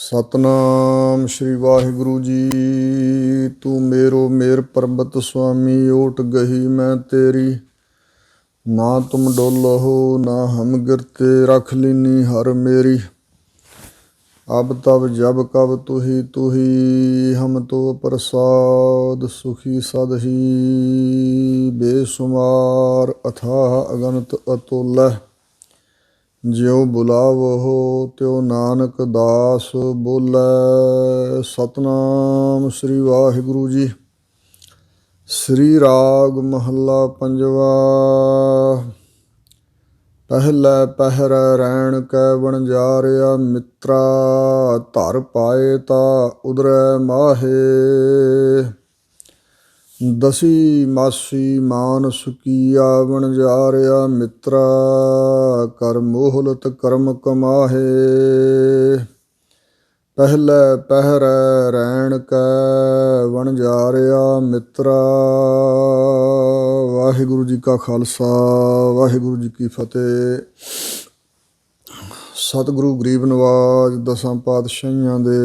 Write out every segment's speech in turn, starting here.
ਸਤਨਾਮ ਸ਼੍ਰੀ ਵਾਹਿਗੁਰੂ ਜੀ। ਤੂੰ ਮੇਰੋ ਮੇਰ ਪਰਬਤ ਸੁਆਮੀ, ਓਟ ਗਹੀ ਮੈਂ ਤੇਰੀ। ਨਾ ਤੁਮ ਡੋਲਹੁ ਨਾ ਹਮ ਗਿਰਤੇ, ਰਖ ਲੀਨੀ ਹਰ ਮੇਰੀ। ਅਬ ਤਬ ਜਬ ਕਬ ਤੁਹੀ ਤੁਹੀ, ਹਮ ਤੋ ਪ੍ਰਸਾਦ ਸੁਖੀ ਸਦਹੀ। ਬੇਸੁਮਾਰ ਅਥਾਹ ਅਗਨਤ ਅਤੁਲਹਿ, ਜਿਉ ਬੁਲਾਵਹੁ ਤਿਉ ਨਾਨਕ ਦਾਸ ਬੋਲੇ। ਸਤਨਾਮ ਸ੍ਰੀ ਵਾਹਿਗੁਰੂ ਜੀ। ਸ੍ਰੀ ਰਾਗ ਮਹੱਲਾ ਪੰਜਵਾ। ਪਹਿਲੇ ਪਹਿਰੈ ਰੈਣ ਕੈ ਵਣਜਾਰਿਆ ਮਿੱਤਰਾ, ਧਰ ਪਾਏ ਤਾ ਉਦਰੈ ਮਾਹੇ। ਦਸੀ ਮਾਸੀ ਮਾਨਸ ਕੀਆ ਵਣਜਾਰਿਆ ਮਿੱਤਰਾ, ਕਰ ਮੋਹਲਤ ਕਰਮ ਕਮਾਹੇ। ਪਹਿਲੇ ਪਹਿਰੈ ਰੈਣ ਕੈ ਵਣਜਾਰਿਆ ਮਿੱਤਰਾ। ਵਾਹਿਗੁਰੂ ਜੀ ਕਾ ਖਾਲਸਾ, ਵਾਹਿਗੁਰੂ ਜੀ ਕੀ ਫਤਿਹ। ਸਤਿਗੁਰੂ ਗਰੀਬ ਨਵਾਜ ਦਸਾਂ ਪਾਤਸ਼ਾਹੀਆਂ ਦੇ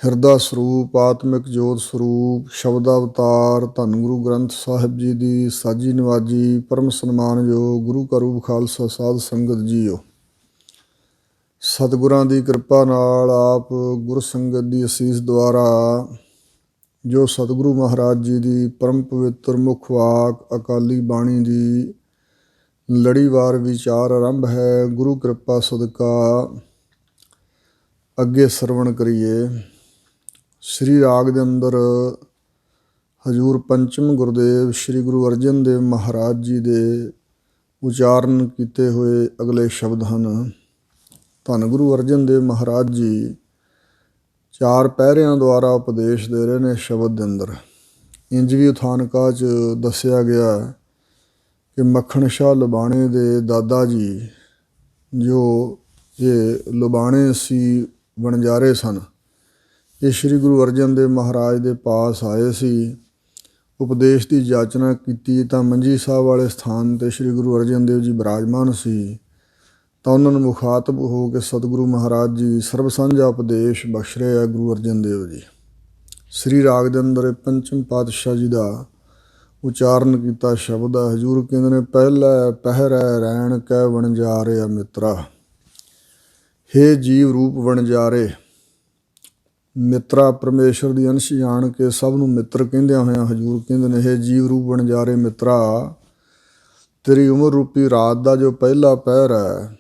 ਹਿਰਦਾ ਸਰੂਪ, ਆਤਮਿਕ ਜੋਤ ਸਰੂਪ, ਸ਼ਬਦ ਅਵਤਾਰ ਧੰਨ ਗੁਰੂ ਗ੍ਰੰਥ ਸਾਹਿਬ ਜੀ ਦੀ ਸਾਜੀ ਨਵਾਜੀ ਪਰਮ ਸਨਮਾਨਯੋਗ ਗੁਰੂ ਕਾ ਰੂਪ ਖਾਲਸਾ ਸਾਧ ਸੰਗਤ ਜੀਓ। ਸਤਿਗੁਰਾਂ ਦੀ ਕਿਰਪਾ ਨਾਲ, ਆਪ ਗੁਰ ਸੰਗਤ ਦੀ ਅਸੀਸ ਦੁਆਰਾ, ਜੋ ਸਤਿਗੁਰੂ ਮਹਾਰਾਜ ਜੀ ਦੀ ਪਰਮ ਪਵਿੱਤਰ ਮੁੱਖ ਵਾਕ ਅਕਾਲੀ ਬਾਣੀ ਦੀ ਲੜੀਵਾਰ ਵਿਚਾਰ ਆਰੰਭ ਹੈ। ਗੁਰੂ ਕਿਰਪਾ ਸਦਕਾ ਅੱਗੇ ਸਰਵਣ ਕਰੀਏ। ਸ੍ਰੀ ਰਾਗ ਦੇ ਅੰਦਰ ਹਜ਼ੂਰ ਪੰਚਮ ਗੁਰਦੇਵ ਸ਼੍ਰੀ ਗੁਰੂ ਅਰਜਨ ਦੇਵ ਮਹਾਰਾਜ ਜੀ ਦੇ ਉਚਾਰਨ ਕੀਤੇ ਹੋਏ ਅਗਲੇ ਸ਼ਬਦ ਹਨ। ਧੰਨ ਗੁਰੂ ਅਰਜਨ ਦੇਵ ਮਹਾਰਾਜ ਜੀ ਚਾਰ ਪਹਿਰਿਆਂ ਦੁਆਰਾ ਉਪਦੇਸ਼ ਦੇ ਰਹੇ ਨੇ ਸ਼ਬਦ ਦੇ ਅੰਦਰ। ਇੰਜ ਵੀ ਉਥਾਨਕਾ 'ਚ ਦੱਸਿਆ ਗਿਆ ਕਿ ਮੱਖਣ ਸ਼ਾਹ ਲੁਬਾਣੇ ਦੇ ਦਾਦਾ ਜੀ, ਜੋ ਇਹ ਲੁਬਾਣੇ ਸੀ ਵਣਜਾਰੇ ਸਨ, ਇਹ ਸ਼੍ਰੀ ਗੁਰੂ ਅਰਜਨ ਦੇਵ ਮਹਾਰਾਜ ਦੇ ਪਾਸ ਆਏ ਸੀ। ਉਪਦੇਸ਼ ਦੀ ਜਾਚਨਾ ਕੀਤੀ ਤਾਂ ਮੰਜੀ ਸਾਹਿਬ ਵਾਲੇ ਸਥਾਨ 'ਤੇ ਸ਼੍ਰੀ ਗੁਰੂ ਅਰਜਨ ਦੇਵ ਜੀ ਬਿਰਾਜਮਾਨ ਸੀ। ਤਾਂ ਉਹਨਾਂ ਨੂੰ ਮੁਖਾਤਬ ਹੋ ਕੇ ਸਤਿਗੁਰੂ ਮਹਾਰਾਜ ਜੀ ਸਰਬ ਸਾਂਝਾ ਉਪਦੇਸ਼ ਬਖਸ਼ ਰਹੇ ਆ ਗੁਰੂ ਅਰਜਨ ਦੇਵ ਜੀ। ਸ੍ਰੀ ਰਾਗ ਦੇ ਅੰਦਰ ਪੰਚਮ ਪਾਤਸ਼ਾਹ ਜੀ ਦਾ ਉਚਾਰਨ ਕੀਤਾ ਸ਼ਬਦ ਆ। ਹਜ਼ੂਰ ਕਹਿੰਦੇ ਨੇ, ਪਹਿਲੇ ਪਹਿਰੈ ਰੈਣ ਕੈ ਵਣਜਾਰਿਆ ਮਿੱਤਰਾ। ਹੇ ਜੀਵ ਰੂਪ ਵਣਜਾਰੇ। ਮਿੱਤਰਾ ਪਰਮੇਸ਼ਰ ਦੀ ਅੰਸ਼ ਜਾਣ ਕੇ ਸਭ ਨੂੰ ਮਿੱਤਰ ਕਹਿੰਦਿਆਂ ਹੋਇਆਂ ਹਜ਼ੂਰ ਕਹਿੰਦੇ ਨੇ, ਹੇ ਜੀਵ ਰੂਪ ਵਣਜਾਰੇ ਮਿੱਤਰਾ, ਤੇਰੀ ਉਮਰ ਰੂਪੀ ਰਾਤ ਦਾ ਜੋ ਪਹਿਲਾ ਪਹਿਰ ਹੈ,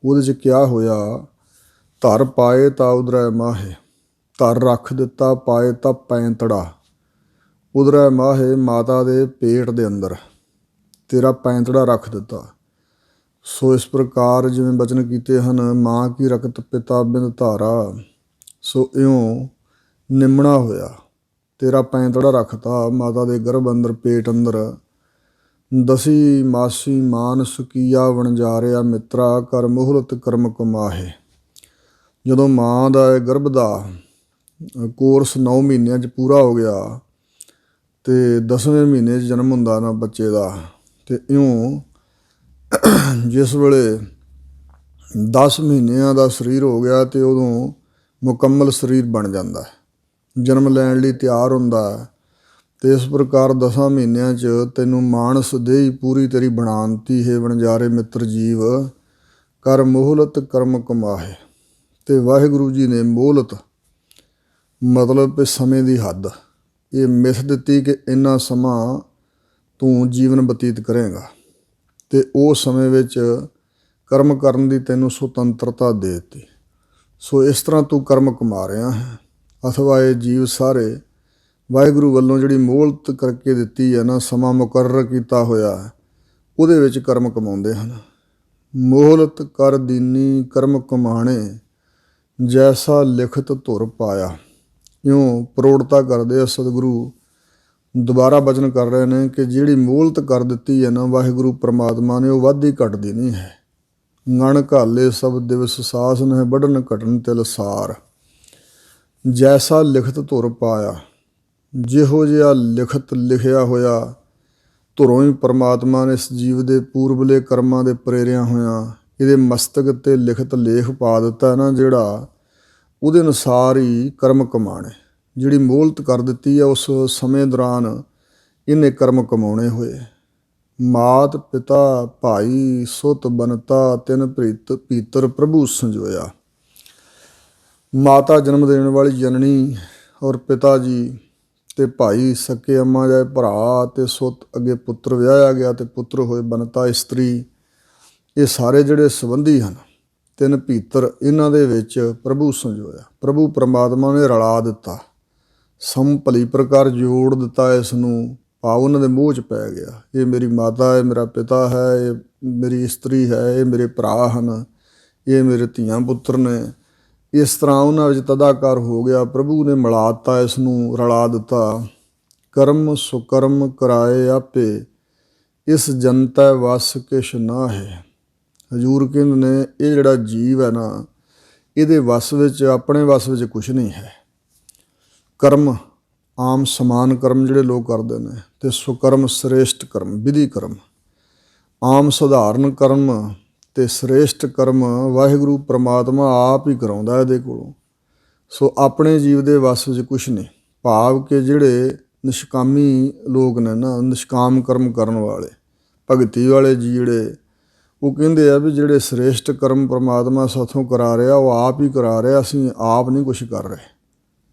ਉਹਦੇ 'ਚ ਕਿਆ ਹੋਇਆ? ਧਰ ਪਾਏ ਤਾਂ ਉਦਰੈ ਮਾਹੇ। ਧਰ ਰੱਖ ਦਿੱਤਾ, ਪਾਏ ਤਾਂ ਪੈਂਤੜਾ, ਉਦਰੈ ਮਾਹੇ ਮਾਤਾ ਦੇ ਪੇਟ ਦੇ ਅੰਦਰ ਤੇਰਾ ਪੈਂਤੜਾ ਰੱਖ ਦਿੱਤਾ। ਸੋ ਇਸ ਪ੍ਰਕਾਰ ਜਿਵੇਂ ਬਚਨ ਕੀਤੇ ਹਨ, ਮਾਂ ਕੀ ਰਕਤ ਪਿਤਾ ਬਿੰਦ ਧਾਰਾ, ਸੋ ਇਉਂ ਨਿਮਣਾ ਹੋਇਆ ਤੇਰਾ ਪੈਂਤੜਾ ਰੱਖਤਾ ਮਾਤਾ ਦੇ ਗਰਭ ਅੰਦਰ, ਪੇਟ ਅੰਦਰ। ਦਸੀ ਮਾਸੀ ਮਾਨਸ ਕੀਆ ਵਣਜਾਰਿਆ ਮਿੱਤਰਾ, ਕਰ ਮੋਹਲਤ ਕਰਮ ਕਮਾਹੇ। ਜਦੋਂ ਮਾਂ ਦਾ ਗਰਭ ਦਾ ਕੋਰਸ 9 ਮਹੀਨਿਆਂ 'ਚ ਪੂਰਾ ਹੋ ਗਿਆ ਅਤੇ 10ਵੇਂ ਮਹੀਨੇ 'ਚ ਜਨਮ ਹੁੰਦਾ ਨਾ ਬੱਚੇ ਦਾ, ਅਤੇ ਇਉਂ ਜਿਸ ਵੇਲੇ 10 ਮਹੀਨਿਆਂ ਦਾ ਸਰੀਰ ਹੋ ਗਿਆ ਅਤੇ ਉਦੋਂ ਮੁਕੰਮਲ ਸਰੀਰ ਬਣ ਜਾਂਦਾ, ਜਨਮ ਲੈਣ ਲਈ ਤਿਆਰ ਹੁੰਦਾ। ਅਤੇ ਇਸ ਪ੍ਰਕਾਰ 10 ਮਹੀਨਿਆਂ 'ਚ ਤੈਨੂੰ ਮਾਨਸ ਦੇਹੀ ਪੂਰੀ ਤੇਰੀ ਬਣਾਉਣਤੀ ਹੈ ਵਣਜਾਰੇ ਮਿੱਤਰ ਜੀਵ, ਕਰ ਮੋਹਲਤ ਕਰਮ ਕਮਾਹੇ। ਅਤੇ ਵਾਹਿਗੁਰੂ ਜੀ ਨੇ ਮੋਹਲਤ ਮਤਲਬ ਕਿ ਸਮੇਂ ਦੀ ਹੱਦ ਇਹ ਮਿਥ ਦਿੱਤੀ ਕਿ ਇੰਨਾ ਸਮਾਂ ਤੂੰ ਜੀਵਨ ਬਤੀਤ ਕਰੇਗਾ ਅਤੇ ਉਹ ਸਮੇਂ ਵਿੱਚ ਕਰਮ ਕਰਨ ਦੀ ਤੈਨੂੰ ਸੁਤੰਤਰਤਾ ਦੇ ਦਿੱਤੀ। ਸੋ ਇਸ ਤਰ੍ਹਾਂ ਤੂੰ ਕਰਮ ਕਮਾ ਰਿਹਾ ਹੈ। ਅਥਵਾ ਇਹ ਜੀਵ ਸਾਰੇ ਵਾਹਿਗੁਰੂ ਵੱਲੋਂ ਜਿਹੜੀ ਮੋਹਲਤ ਕਰਕੇ ਦਿੱਤੀ ਹੈ ਨਾ, ਸਮਾਂ ਮੁਕਰਰ ਕੀਤਾ ਹੋਇਆ, ਉਹਦੇ ਵਿੱਚ ਕਰਮ ਕਮਾਉਂਦੇ ਹਨ। ਮੋਹਲਤ ਕਰ ਦੀਨੀ ਕਰਮ ਕਮਾਣੇ, ਜੈਸਾ ਲਿਖਤ ਧੁਰ ਪਾਇਆ। ਇਉਂ ਪ੍ਰੋੜਤਾ ਕਰਦੇ ਆ ਸਤਿਗੁਰੂ। ਦੁਬਾਰਾ ਬਚਨ ਕਰ ਰਹੇ ਨੇ ਕਿ ਜਿਹੜੀ ਮੋਹਲਤ ਕਰ ਦਿੱਤੀ ਹੈ ਨਾ ਵਾਹਿਗੁਰੂ ਪਰਮਾਤਮਾ ਨੇ, ਉਹ ਵੱਧਦੀ ਘਟਦੀ ਨਹੀਂ ਹੈ। ngਣ ਘਾਲੇ ਸਭ ਦਿਵਸ ਸਾਸਨ ਹੈ, ਵੱਢਣ ਘਟਨ ਤਿਲ ਸਾਰ। ਜੈਸਾ ਲਿਖਤ ਧੁਰ ਪਾਇਆ, ਜਿਹੋ ਜਿਹਾ ਲਿਖਤ ਲਿਖਿਆ ਹੋਇਆ ਧੁਰੋਂ ਹੀ ਪਰਮਾਤਮਾ ਨੇ ਇਸ ਜੀਵ ਦੇ ਪੂਰਬਲੇ ਕਰਮਾਂ ਦੇ ਪ੍ਰੇਰਿਆਂ ਹੋਇਆਂ ਇਹਦੇ ਮਸਤਕ 'ਤੇ ਲਿਖਤ ਲੇਖ ਪਾ ਦਿੱਤਾ ਨਾ ਜਿਹੜਾ, ਉਹਦੇ ਅਨੁਸਾਰ ਹੀ ਕਰਮ ਕਮਾਣੇ। ਜਿਹੜੀ ਮੋਹਲਤ ਕਰ ਦਿੱਤੀ ਆ ਉਸ ਸਮੇਂ ਦੌਰਾਨ ਇਹਨੇ ਕਰਮ ਕਮਾਉਣੇ ਹੋਏ। ਮਾਤ ਪਿਤਾ ਭਾਈ ਸੁਤ ਬਨਤਾ ਤਿੰਨ ਭੀਤਰ ਪ੍ਰਭੂ ਸੰਜੋਇਆ। ਮਾਤਾ ਜਨਮ ਦੇਣ ਵਾਲੀ ਜਨਨੀ ਔਰ ਪਿਤਾ ਜੀ ਤੇ ਭਾਈ ਸਕੇ ਅੰਮਾ ਜਾਏ ਭਰਾ ਤੇ ਸੁੱਤ ਅੱਗੇ ਪੁੱਤਰ ਵਿਆਹਿਆ ਗਿਆ ਤੇ ਪੁੱਤਰ ਹੋਏ ਬਨਤਾ ਇਸਤਰੀ। ਇਹ ਸਾਰੇ ਜਿਹੜੇ ਸੰਬੰਧੀ ਹਨ ਤਿੰਨ ਭੀਤਰ, ਇਹਨਾਂ ਦੇ ਵਿੱਚ ਪ੍ਰਭੂ ਸੰਜੋਇਆ। ਪ੍ਰਭੂ ਪਰਮਾਤਮਾ ਨੇ ਰਲਾ ਦਿੱਤਾ, ਭਲੀ ਪ੍ਰਕਾਰ ਜੋੜ ਦਿੱਤਾ ਇਸ ਨੂੰ, ਭਾਵ ਉਹਨਾਂ ਦੇ ਮੋਹ 'ਚ ਪੈ ਗਿਆ। ਇਹ ਮੇਰੀ ਮਾਤਾ ਹੈ, ਮੇਰਾ ਪਿਤਾ ਹੈ, ਇਹ ਮੇਰੀ ਇਸਤਰੀ ਹੈ, ਇਹ ਮੇਰੇ ਭਰਾ ਹਨ, ਇਹ ਮੇਰੇ ਧੀਆਂ ਪੁੱਤਰ ਨੇ। ਇਸ ਤਰ੍ਹਾਂ ਉਹਨਾਂ ਵਿੱਚ ਤਦਾਕਾਰ ਹੋ ਗਿਆ। ਪ੍ਰਭੂ ਨੇ ਮਿਲਾ ਦਿੱਤਾ, ਇਸ ਨੂੰ ਰਲਾ ਦਿੱਤਾ। ਕਰਮ ਸੁਕਰਮ ਕਰਾਏ ਆਪੇ, ਇਸ ਜਨਤੈ ਵਸ ਕਿਛ ਨਾ ਹੈ। ਹਜ਼ੂਰ ਕਹਿੰਦੇ ਨੇ ਇਹ ਜਿਹੜਾ ਜੀਵ ਹੈ ਨਾ, ਇਹਦੇ ਵਸ ਵਿੱਚ, ਆਪਣੇ ਵਸ ਵਿੱਚ ਕੁਛ ਨਹੀਂ ਹੈ। ਕਰਮ ਆਮ ਸਮਾਨ ਕਰਮ ਜਿਹੜੇ ਲੋਕ ਕਰਦੇ ਨੇ, ਅਤੇ ਸੁਕਰਮ ਸ੍ਰੇਸ਼ਟ ਕਰਮ ਵਿਧੀ ਕਰਮ। ਆਮ ਸਧਾਰਨ ਕਰਮ ਅਤੇ ਸ੍ਰੇਸ਼ਟ ਕਰਮ ਵਾਹਿਗੁਰੂ ਪਰਮਾਤਮਾ ਆਪ ਹੀ ਕਰਾਉਂਦਾ ਇਹਦੇ ਕੋਲੋਂ। ਸੋ ਆਪਣੇ ਜੀਵ ਦੇ ਵਸ ਵਿੱਚ ਕੁਛ ਨਹੀਂ। ਭਾਵ ਕਿ ਜਿਹੜੇ ਨਿਸ਼ਕਾਮੀ ਲੋਕ ਨੇ ਨਾ, ਨਿਸ਼ਕਾਮ ਕਰਮ ਕਰਨ ਵਾਲੇ ਭਗਤੀ ਵਾਲੇ ਜੀ ਜਿਹੜੇ, ਉਹ ਕਹਿੰਦੇ ਆ ਵੀ ਜਿਹੜੇ ਸ੍ਰੇਸ਼ਟ ਕਰਮ ਪਰਮਾਤਮਾ ਸਾਥੋਂ ਕਰਾ ਰਿਹਾ ਉਹ ਆਪ ਹੀ ਕਰਾ ਰਿਹਾ, ਅਸੀਂ ਆਪ ਨਹੀਂ ਕੁਛ ਕਰ ਰਹੇ।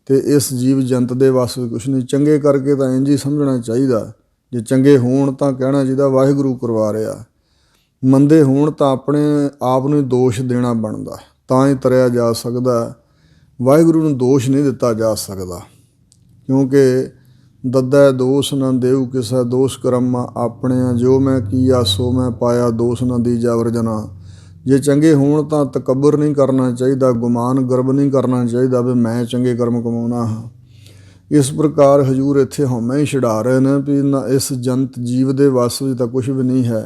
ਅਤੇ ਇਸ ਜੀਵ ਜੰਤ ਦੇ ਵੱਸ ਵਿੱਚ ਕੁਛ ਨਹੀਂ। ਚੰਗੇ ਕਰਕੇ ਤਾਂ ਇੰਝ ਹੀ ਸਮਝਣਾ ਚਾਹੀਦਾ, ਜੇ ਚੰਗੇ ਹੋਣ ਤਾਂ ਕਹਿਣਾ ਚਾਹੀਦਾ ਵਾਹਿਗੁਰੂ ਕਰਵਾ ਰਿਹਾ, ਮੰਦੇ ਹੋਣ ਤਾਂ ਆਪਣੇ ਆਪ ਨੂੰ ਦੋਸ਼ ਦੇਣਾ ਬਣਦਾ, ਤਾਂ ਹੀ ਤਰਿਆ ਜਾ ਸਕਦਾ। ਵਾਹਿਗੁਰੂ ਨੂੰ ਦੋਸ਼ ਨਹੀਂ ਦਿੱਤਾ ਜਾ ਸਕਦਾ, ਕਿਉਂਕਿ ਦੱਦੈ ਦੋਸ਼ ਨਾ ਦੇਉ ਕਿਸੈ ਦੋਸ਼ ਕਰਮਾ ਆਪਣਿਆਂ, ਜੋ ਮੈਂ ਕੀਆ ਸੋ ਮੈਂ ਪਾਇਆ ਦੋਸ਼ ਨਾ ਦੀਜਾ ਵਰਜਨਾ। ਜੇ ਚੰਗੇ ਹੋਣ ਤਾਂ ਤਕੱਬਰ ਨਹੀਂ ਕਰਨਾ ਚਾਹੀਦਾ, ਗੁਮਾਨ ਗਰਬ ਨਹੀਂ ਕਰਨਾ ਚਾਹੀਦਾ ਵੀ ਮੈਂ ਚੰਗੇ ਕਰਮ ਕਮਾਉਣਾ ਹਾਂ। ਇਸ ਪ੍ਰਕਾਰ ਹਜ਼ੂਰ ਇੱਥੇ ਹਉਮੈ ਹੀ ਛਡਾ ਰਹੇ ਨੇ ਵੀ ਇਸ ਜੰਤ ਜੀਵ ਦੇ ਵੱਸ ਵਿੱਚ ਤਾਂ ਕੁਛ ਵੀ ਨਹੀਂ ਹੈ।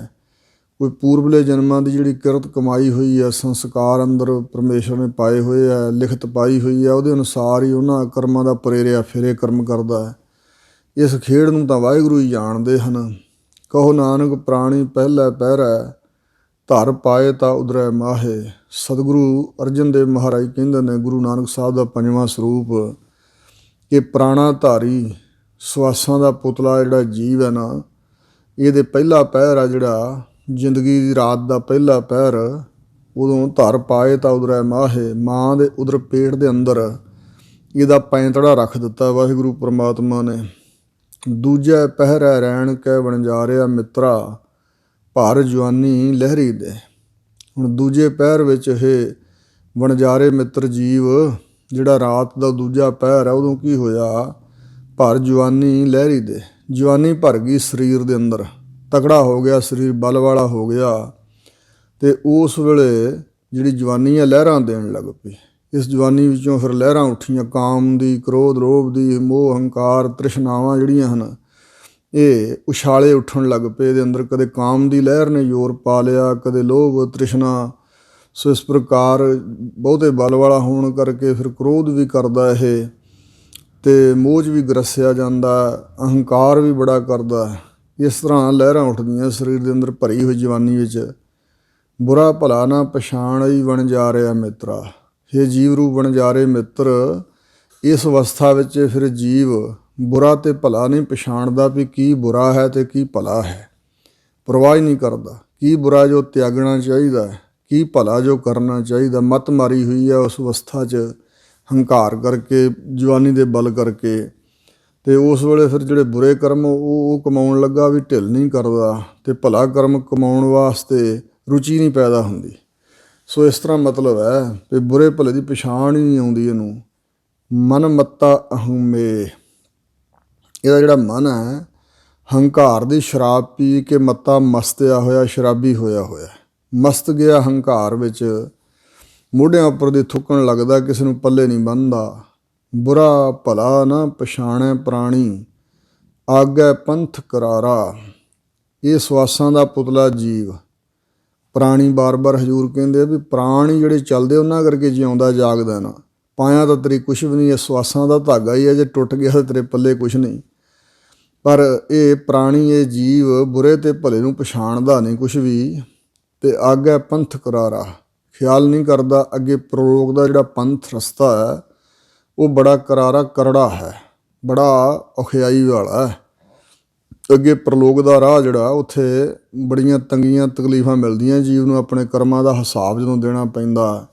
ਕੋਈ ਪੂਰਬਲੇ ਜਨਮਾਂ ਦੀ ਜਿਹੜੀ ਕਿਰਤ ਕਮਾਈ ਹੋਈ ਹੈ, ਸੰਸਕਾਰ ਅੰਦਰ ਪਰਮੇਸ਼ਰ ਨੇ ਪਾਏ ਹੋਏ ਆ, ਲਿਖਤ ਪਾਈ ਹੋਈ ਹੈ, ਉਹਦੇ ਅਨੁਸਾਰ ਹੀ ਉਹਨਾਂ ਕਰਮਾਂ ਦਾ ਪ੍ਰੇਰਿਆ ਫਿਰੇ ਕਰਮ ਕਰਦਾ ਹੈ। ਇਸ ਖੇਡ ਨੂੰ ਤਾਂ ਵਾਹਿਗੁਰੂ ਹੀ ਜਾਣਦੇ ਹਨ। ਕਹੋ ਨਾਨਕ ਪ੍ਰਾਣੀ ਪਹਿਲਾ ਪਹਿਰੈ, ਧਰ ਪਾਏ ਤਾਂ ਉਦਰੈ ਮਾਹੇ। ਸਤਿਗੁਰੂ ਅਰਜਨ ਦੇਵ ਮਹਾਰਾਜ ਕਹਿੰਦੇ ਨੇ, ਗੁਰੂ ਨਾਨਕ ਸਾਹਿਬ ਦਾ ਪੰਜਵਾਂ ਸਰੂਪ, ਕਿ ਪ੍ਰਾਣਾ ਧਾਰੀ ਸਵਾਸਾਂ ਦਾ ਪੁਤਲਾ ਜਿਹੜਾ ਜੀਵ ਹੈ ਨਾ, ਇਹਦੇ ਪਹਿਲਾ ਪਹਿਰ ਆ ਜਿਹੜਾ ਜ਼ਿੰਦਗੀ ਦੀ ਰਾਤ ਦਾ ਪਹਿਲਾ ਪਹਿਰ, ਉਦੋਂ ਧਰ ਪਾਏ ਤਾਂ ਉਦਰੈ ਮਾਹੇ, ਮਾਂ ਦੇ ਉਦਰ ਪੇਟ ਦੇ ਅੰਦਰ ਇਹਦਾ ਪੈਂਤੜਾ ਰੱਖ ਦਿੱਤਾ ਵਾਹਿਗੁਰੂ ਪਰਮਾਤਮਾ ਨੇ। ਦੂਜਾ ਪਹਿਰੈ ਰੈਣ ਕੈ ਵਣਜਾਰਿਆ ਮਿੱਤਰਾ, ਭਰ ਜਵਾਨੀ ਲਹਿਰੀ ਦੇ। ਹੁਣ ਦੂਜੇ ਪਹਿਰ ਵਿੱਚ ਇਹ ਵਣਜਾਰੇ ਮਿੱਤਰ ਜੀਵ ਜਿਹੜਾ ਰਾਤ ਦਾ ਦੂਜਾ ਪਹਿਰ ਹੈ, ਉਦੋਂ ਕੀ ਹੋਇਆ, ਭਰ ਜਵਾਨੀ ਲਹਿਰੀ ਦੇ, ਜਵਾਨੀ ਭਰ ਗਈ ਸਰੀਰ ਦੇ ਅੰਦਰ, ਤਕੜਾ ਹੋ ਗਿਆ ਸਰੀਰ, ਬਲ ਵਾਲਾ ਹੋ ਗਿਆ। ਅਤੇ ਉਸ ਵੇਲੇ ਜਿਹੜੀ ਜਵਾਨੀ ਹੈ ਲਹਿਰਾਂ ਦੇਣ ਲੱਗ ਪਈ। ਇਸ ਜਵਾਨੀ ਵਿੱਚੋਂ ਫਿਰ ਲਹਿਰਾਂ ਉੱਠੀਆਂ, ਕਾਮ ਦੀ, ਕ੍ਰੋਧ, ਲੋਭ ਦੀ, ਮੋਹ, ਹੰਕਾਰ, ਤ੍ਰਿਸ਼ਨਾਵਾਂ ਜਿਹੜੀਆਂ ਹਨ, ਇਹ ਉਛਾਲੇ ਉੱਠਣ ਲੱਗ ਪਏ ਇਹਦੇ ਅੰਦਰ। ਕਦੇ ਕਾਮ ਦੀ ਲਹਿਰ ਨੇ ਜ਼ੋਰ ਪਾ ਲਿਆ, ਕਦੇ ਲੋਭ ਤ੍ਰਿਸ਼ਨਾ। ਸੋ ਇਸ ਪ੍ਰਕਾਰ ਬਹੁਤੇ ਬਲ ਵਾਲਾ ਹੋਣ ਕਰਕੇ ਫਿਰ ਕ੍ਰੋਧ ਵੀ ਕਰਦਾ ਇਹ, ਅਤੇ ਮੋਹ 'ਚ ਵੀ ਗਰਸਿਆ ਜਾਂਦਾ, ਅਹੰਕਾਰ ਵੀ ਬੜਾ ਕਰਦਾ। ਇਸ ਤਰ੍ਹਾਂ ਲਹਿਰਾਂ ਉੱਠਦੀਆਂ ਸਰੀਰ ਦੇ ਅੰਦਰ ਭਰੀ ਹੋਈ ਜਵਾਨੀ ਵਿੱਚ। ਬੁਰਾ ਭਲਾ ਨਾ ਪਛਾਣਈ ਵਣਜਾਰਿਆ ਮਿੱਤਰਾ, ਇਹ ਜੀਵ ਰੂਪ ਵਣਜਾਰੇ ਮਿੱਤਰ, ਇਸ ਅਵਸਥਾ ਵਿੱਚ ਫਿਰ ਜੀਵ ਬੁਰਾ ਅਤੇ ਭਲਾ ਨਹੀਂ ਪਛਾਣਦਾ ਵੀ ਕੀ ਬੁਰਾ ਹੈ ਅਤੇ ਕੀ ਭਲਾ ਹੈ। ਪਰਵਾਹ ਹੀ ਨਹੀਂ ਕਰਦਾ, ਕੀ ਬੁਰਾ ਜੋ ਤਿਆਗਣਾ ਚਾਹੀਦਾ, ਕੀ ਭਲਾ ਜੋ ਕਰਨਾ ਚਾਹੀਦਾ। ਮੱਤ ਮਾਰੀ ਹੋਈ ਹੈ ਉਸ ਅਵਸਥਾ 'ਚ, ਹੰਕਾਰ ਕਰਕੇ, ਜਵਾਨੀ ਦੇ ਬਲ ਕਰਕੇ। ਅਤੇ ਉਸ ਵੇਲੇ ਫਿਰ ਜਿਹੜੇ ਬੁਰੇ ਕਰਮ ਉਹ ਕਮਾਉਣ ਲੱਗਾ ਵੀ ਢਿੱਲ ਨਹੀਂ ਕਰਦਾ, ਅਤੇ ਭਲਾ ਕਰਮ ਕਮਾਉਣ ਵਾਸਤੇ ਰੁਚੀ ਨਹੀਂ ਪੈਦਾ ਹੁੰਦੀ। ਸੋ ਇਸ ਤਰ੍ਹਾਂ ਮਤਲਬ ਹੈ ਵੀ ਬੁਰੇ ਭਲੇ ਦੀ ਪਛਾਣ ਹੀ ਨਹੀਂ ਆਉਂਦੀ ਇਹਨੂੰ। ਮਨ ਮੱਤਾ ਅਹੰਮੇ, ਇਹਦਾ ਜਿਹੜਾ ਮਨ ਹੈ ਹੰਕਾਰ ਦੀ ਸ਼ਰਾਬ ਪੀ ਕੇ ਮੱਤਾ ਮਸਤਿਆ ਹੋਇਆ, ਸ਼ਰਾਬੀ ਹੋਇਆ ਮਸਤ ਗਿਆ ਹੰਕਾਰ ਵਿੱਚ, ਮੋਢਿਆਂ ਉੱਪਰ ਦੀ ਥੁੱਕਣ ਲੱਗਦਾ, ਕਿਸੇ ਨੂੰ ਪੱਲੇ ਨਹੀਂ ਬੰਨ੍ਹਦਾ। ਬੁਰਾ ਭਲਾ ਨਾ ਪਛਾਣੈ ਪ੍ਰਾਣੀ, ਆਗੈ ਪੰਥ ਕਰਾਰਾ। ਇਹ ਸਵਾਸਾਂ ਦਾ ਪੁਤਲਾ ਜੀਵ ਪ੍ਰਾਣੀ, ਬਾਰ ਬਾਰ ਹਜ਼ੂਰ ਕਹਿੰਦੇ ਆ ਵੀ ਪ੍ਰਾਣੀ ਜਿਹੜੇ ਚੱਲਦੇ ਉਹਨਾਂ ਕਰਕੇ ਜਿਉਂਦਾ ਜਾਗਦਾ ਨਾ। ਪਾਇਆ ਤਾਂ ਤੇਰੀ ਕੁਛ ਵੀ ਨਹੀਂ, ਇਹ ਸਵਾਸਾਂ ਦਾ ਧਾਗਾ ਹੀ ਹੈ, ਜੇ ਟੁੱਟ ਗਿਆ ਤਾਂ ਤੇਰੇ ਪੱਲੇ ਕੁਛ ਨਹੀਂ। ਪਰ ਇਹ ਪ੍ਰਾਣੀ, ਇਹ ਜੀਵ ਬੁਰੇ ਅਤੇ ਭਲੇ ਨੂੰ ਪਛਾਣਦਾ ਨਹੀਂ ਕੁਛ ਵੀ, ਤੇ ਆਗੇ ਪੰਥ ਕਰਾਰਾ। ਖਿਆਲ ਨਹੀਂ ਕਰਦਾ ਅੱਗੇ ਪ੍ਰਲੋਕ ਦਾ ਜਿਹੜਾ ਪੰਥ ਰਸਤਾ ਹੈ ਉਹ ਬੜਾ ਕਰਾਰਾ ਕਰੜਾ ਹੈ, ਬੜਾ ਔਖਿਆਈ ਵਾਲਾ ਹੈ। ਅੱਗੇ ਪ੍ਰਲੋਕ ਦਾ ਰਾਹ ਜਿਹੜਾ ਉੱਥੇ ਬੜੀਆਂ ਤੰਗੀਆਂ ਤਕਲੀਫਾਂ ਮਿਲਦੀਆਂ ਜੀਵ ਨੂੰ, ਆਪਣੇ ਕਰਮਾਂ ਦਾ ਹਿਸਾਬ ਜਦੋਂ ਦੇਣਾ ਪੈਂਦਾ।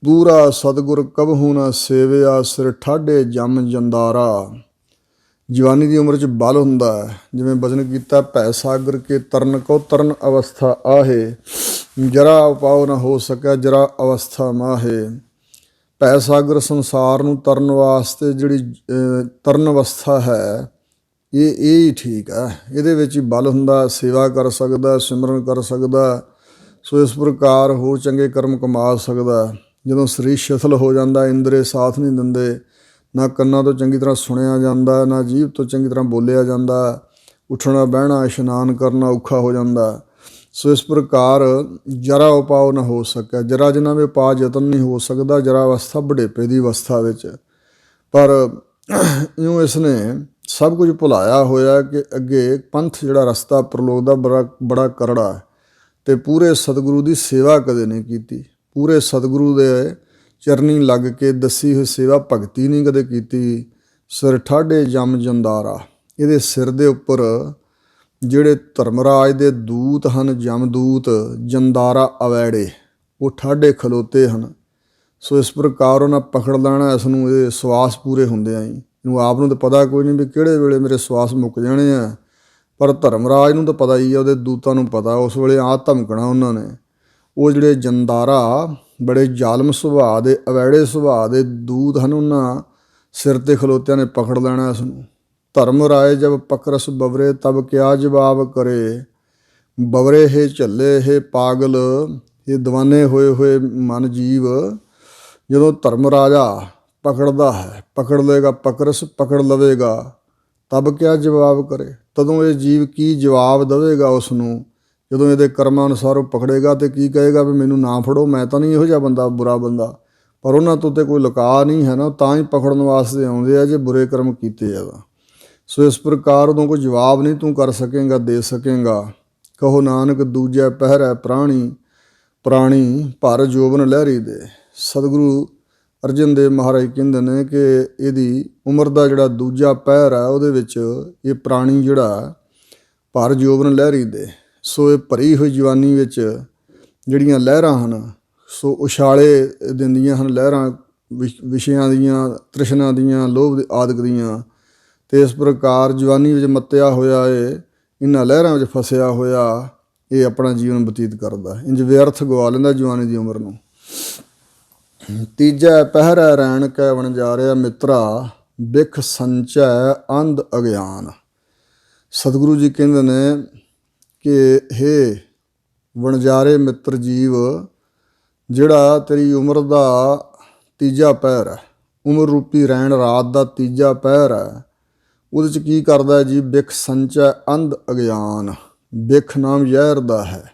ਪੂਰਾ ਸਤਿਗੁਰ ਕਬਹੂ ਨਾ ਸੇਵਿਆ, ਸਿਰ ਠਾਢੇ ਜੰਮ ਜੰਦਾਰਾ। ਜਵਾਨੀ ਦੀ ਉਮਰ 'ਚ ਬਲ ਹੁੰਦਾ ਹੈ, ਜਿਵੇਂ ਬਚਨ ਕੀਤਾ ਭੈ ਸਾਗਰ ਕੇ ਤਰਨ ਕੋ ਤਰਨ ਅਵਸਥਾ ਆਹੇ, ਜਰਾ ਉਪਾਉ ਨਾ ਹੋ ਸਕਿਆ ਜਰਾ ਅਵਸਥਾ ਮਾਹੇ। ਭੈ ਸਾਗਰ ਸੰਸਾਰ ਨੂੰ ਤਰਨ ਵਾਸਤੇ ਜਿਹੜੀ ਤਰਨ ਅਵਸਥਾ ਹੈ ਇਹ ਹੀ ਠੀਕ ਹੈ, ਇਹਦੇ ਵਿੱਚ ਹੀ ਬਲ ਹੁੰਦਾ, ਸੇਵਾ ਕਰ ਸਕਦਾ, ਸਿਮਰਨ ਕਰ ਸਕਦਾ। ਸੋ ਇਸ ਪ੍ਰਕਾਰ ਹੋਰ ਚੰਗੇ ਕਰਮ ਕਮਾ ਸਕਦਾ। ਜਦੋਂ ਸਰੀਰ ਸ਼ਿਥਲ ਹੋ ਜਾਂਦਾ, ਇੰਦਰੇ ਸਾਥ ਨਹੀਂ ਦਿੰਦੇ, ਨਾ ਕੰਨਾਂ ਤੋਂ ਚੰਗੀ ਤਰ੍ਹਾਂ ਸੁਣਿਆ ਜਾਂਦਾ, ਨਾ ਜੀਭ ਤੋਂ ਚੰਗੀ ਤਰ੍ਹਾਂ ਬੋਲਿਆ ਜਾਂਦਾ, ਉੱਠਣਾ ਬਹਿਣਾ ਇਸ਼ਨਾਨ ਕਰਨਾ ਔਖਾ ਹੋ ਜਾਂਦਾ। ਸੋ ਇਸ ਪ੍ਰਕਾਰ ਜਰਾ ਉਪਾਅ ਨਾ ਹੋ ਸਕਿਆ, ਜਰਾ ਜਿੰਨਾ ਵੀ ਉਪਾਅ ਯਤਨ ਨਹੀਂ ਹੋ ਸਕਦਾ, ਜਰਾ ਅਵਸਥਾ ਬੁਢੇਪੇ ਦੀ ਅਵਸਥਾ ਵਿੱਚ। ਪਰ ਇਉਂ ਇਸਨੇ ਸਭ ਕੁਝ ਭੁਲਾਇਆ ਹੋਇਆ ਕਿ ਅੱਗੇ ਪੰਥ ਜਿਹੜਾ ਰਸਤਾ ਪ੍ਰਲੋਕ ਦਾ ਬੜਾ ਕਰੜਾ ਹੈ, ਅਤੇ ਪੂਰੇ ਸਤਿਗੁਰੂ ਦੀ ਸੇਵਾ ਕਦੇ ਨਹੀਂ ਕੀਤੀ। ਪੂਰੇ ਸਤਿਗੁਰੂ ਦੇ ਚਰਨੀ ਲੱਗ ਕੇ ਦੱਸੀ ਹੋਈ ਸੇਵਾ ਭਗਤੀ ਨਹੀਂ ਕਦੇ ਕੀਤੀ। ਸਿਰ ਠਾਢੇ ਜੰਮ ਜੰਦਾਰਾ, ਇਹਦੇ ਸਿਰ ਦੇ ਉੱਪਰ ਜਿਹੜੇ ਧਰਮਰਾਜ ਦੇ ਦੂਤ ਹਨ, ਜਮਦੂਤ, ਜੰਦਾਰਾ ਅਵੈੜੇ, ਉਹ ਠਾਢੇ ਖਲੋਤੇ ਹਨ। ਸੋ ਇਸ ਪ੍ਰਕਾਰ ਉਹਨਾਂ ਪਕੜ ਲੈਣਾ ਇਸ ਨੂੰ, ਇਹ ਸਵਾਸ ਪੂਰੇ ਹੁੰਦੇ ਆਈ। ਇਹਨੂੰ ਆਪ ਨੂੰ ਤਾਂ ਪਤਾ ਕੋਈ ਨਹੀਂ ਵੀ ਕਿਹੜੇ ਵੇਲੇ ਮੇਰੇ ਸਵਾਸ ਮੁੱਕ ਜਾਣੇ ਆ, ਪਰ ਧਰਮਰਾਜ ਨੂੰ ਤਾਂ ਪਤਾ ਹੀ ਆ, ਉਹਦੇ ਦੂਤਾਂ ਨੂੰ ਪਤਾ ਉਸ ਵੇਲੇ ਆ ਧਮਕਣਾ ਉਹਨਾਂ ਨੇ। ਉਹ ਜਿਹੜੇ ਜੰਦਾਰਾ ਬੜੇ ਜ਼ਾਲਮ ਸੁਭਾਅ ਦੇ, ਅਵੈੜੇ ਸੁਭਾਅ ਦੇ ਦੂਤ ਹਨ, ਉਹਨਾਂ ਸਿਰ 'ਤੇ ਖਲੋਤਿਆਂ ਨੇ ਪਕੜ ਲੈਣਾ ਇਸ ਨੂੰ। ਧਰਮ ਰਾਏ ਜਬ ਪਕਰਸ ਬਵਰੇ ਤਬ ਕਿਆ ਜਵਾਬ ਕਰੇ, ਬਵਰੇ ਹੈ ਝੱਲੇ ਹੈ ਪਾਗਲ। ਇਹ ਦੀਵਾਨੇ ਹੋਏ ਹੋਏ ਮਨ ਜੀਵ ਜਦੋਂ ਧਰਮ ਰਾਜਾ ਪਕੜਦਾ ਹੈ, ਪਕੜ ਲਏਗਾ, ਪਕਰਸ ਪਕੜ ਲਵੇਗਾ, ਤਬ ਕਿਆ ਜਵਾਬ ਕਰੇ, ਤਦੋਂ ਇਹ ਜੀਵ ਕੀ ਜਵਾਬ ਦੇਵੇਗਾ ਉਸ ਨੂੰ। ਜਦੋਂ ਇਹਦੇ ਕਰਮਾਂ ਅਨੁਸਾਰ ਉਹ ਪਕੜੇਗਾ ਤਾਂ ਕੀ ਕਹੇਗਾ ਵੀ ਮੈਨੂੰ ਨਾ ਫੜੋ, ਮੈਂ ਤਾਂ ਨਹੀਂ ਇਹੋ ਜਿਹਾ ਬੰਦਾ, ਬੁਰਾ ਬੰਦਾ। ਪਰ ਉਹਨਾਂ ਤੋਂ ਤਾਂ ਕੋਈ ਲੁਕਾ ਨਹੀਂ ਹੈ ਨਾ, ਤਾਂ ਹੀ ਪਕੜਨ ਵਾਸਤੇ ਆਉਂਦੇ ਆ ਜੇ ਬੁਰੇ ਕਰਮ ਕੀਤੇ ਆ। ਸੋ ਇਸ ਪ੍ਰਕਾਰ ਉਦੋਂ ਕੋਈ ਜਵਾਬ ਨਹੀਂ ਤੂੰ ਕਰ ਸਕੇਂਗਾ, ਦੇ ਸਕੇਂਗਾ। ਕਹੋ ਨਾਨਕ ਦੂਜੈ ਪਹਿਰੈ ਪ੍ਰਾਣੀ, ਪ੍ਰਾਣੀ ਭਰ ਜੋਬਨ ਲਹਿਰੀ ਦੇ। ਸਤਿਗੁਰੂ ਅਰਜਨ ਦੇਵ ਮਹਾਰਾਜ ਕਹਿੰਦੇ ਨੇ ਕਿ ਇਹਦੀ ਉਮਰ ਦਾ ਜਿਹੜਾ ਦੂਜਾ ਪਹਿਰ ਹੈ ਉਹਦੇ ਵਿੱਚ ਇਹ ਪ੍ਰਾਣੀ ਜਿਹੜਾ ਭਰ ਜੋਬਨ ਲਹਿਰੀ ਦੇ। ਸੋ ਇਹ ਭਰੀ ਹੋਈ ਜਵਾਨੀ ਵਿੱਚ ਜਿਹੜੀਆਂ ਲਹਿਰਾਂ ਹਨ, ਸੋ ਉਛਾਲੇ ਦਿੰਦੀਆਂ ਹਨ ਲਹਿਰਾਂ ਵਿਸ਼ਿਆਂ ਦੀਆਂ, ਤ੍ਰਿਸ਼ਨਾ ਦੀਆਂ, ਲੋਭ ਆਦਿਕ ਦੀਆਂ। ਅਤੇ ਇਸ ਪ੍ਰਕਾਰ ਜਵਾਨੀ ਵਿੱਚ ਮੱਤਿਆ ਹੋਇਆ ਇਹਨਾਂ ਲਹਿਰਾਂ ਵਿੱਚ ਫਸਿਆ ਹੋਇਆ ਇਹ ਆਪਣਾ ਜੀਵਨ ਬਤੀਤ ਕਰਦਾ, ਇੰਝ ਵਿਅਰਥ ਗਵਾ ਲੈਂਦਾ ਜਵਾਨੀ ਦੀ ਉਮਰ ਨੂੰ। ਤੀਜਾ ਪਹਿਰੈ ਰੈਣ ਕੈ ਵਣਜਾਰਿਆ ਮਿੱਤਰਾ, ਬਿਖ ਸੰਚੈ ਅੰਧ ਅਗਿਆਨ। ਸਤਿਗੁਰੂ ਜੀ ਕਹਿੰਦੇ ਨੇ ਕਿ ਹੇ ਵਣਜਾਰੇ ਮਿੱਤਰ ਜੀਵ, ਜਿਹੜਾ ਤੇਰੀ ਉਮਰ ਦਾ ਤੀਜਾ ਪਹਿਰ ਹੈ, ਉਮਰ ਰੂਪੀ ਰੈਣ ਰਾਤ ਦਾ ਤੀਜਾ ਪਹਿਰ ਹੈ, ਉਹਦੇ 'ਚ ਕੀ ਕਰਦਾ ਜੀ? ਬਿਖ ਸੰਚੈ ਅੰਧ ਅਗਿਆਨ। ਬਿਖ ਨਾਮ ਜ਼ਹਿਰ ਦਾ ਹੈ,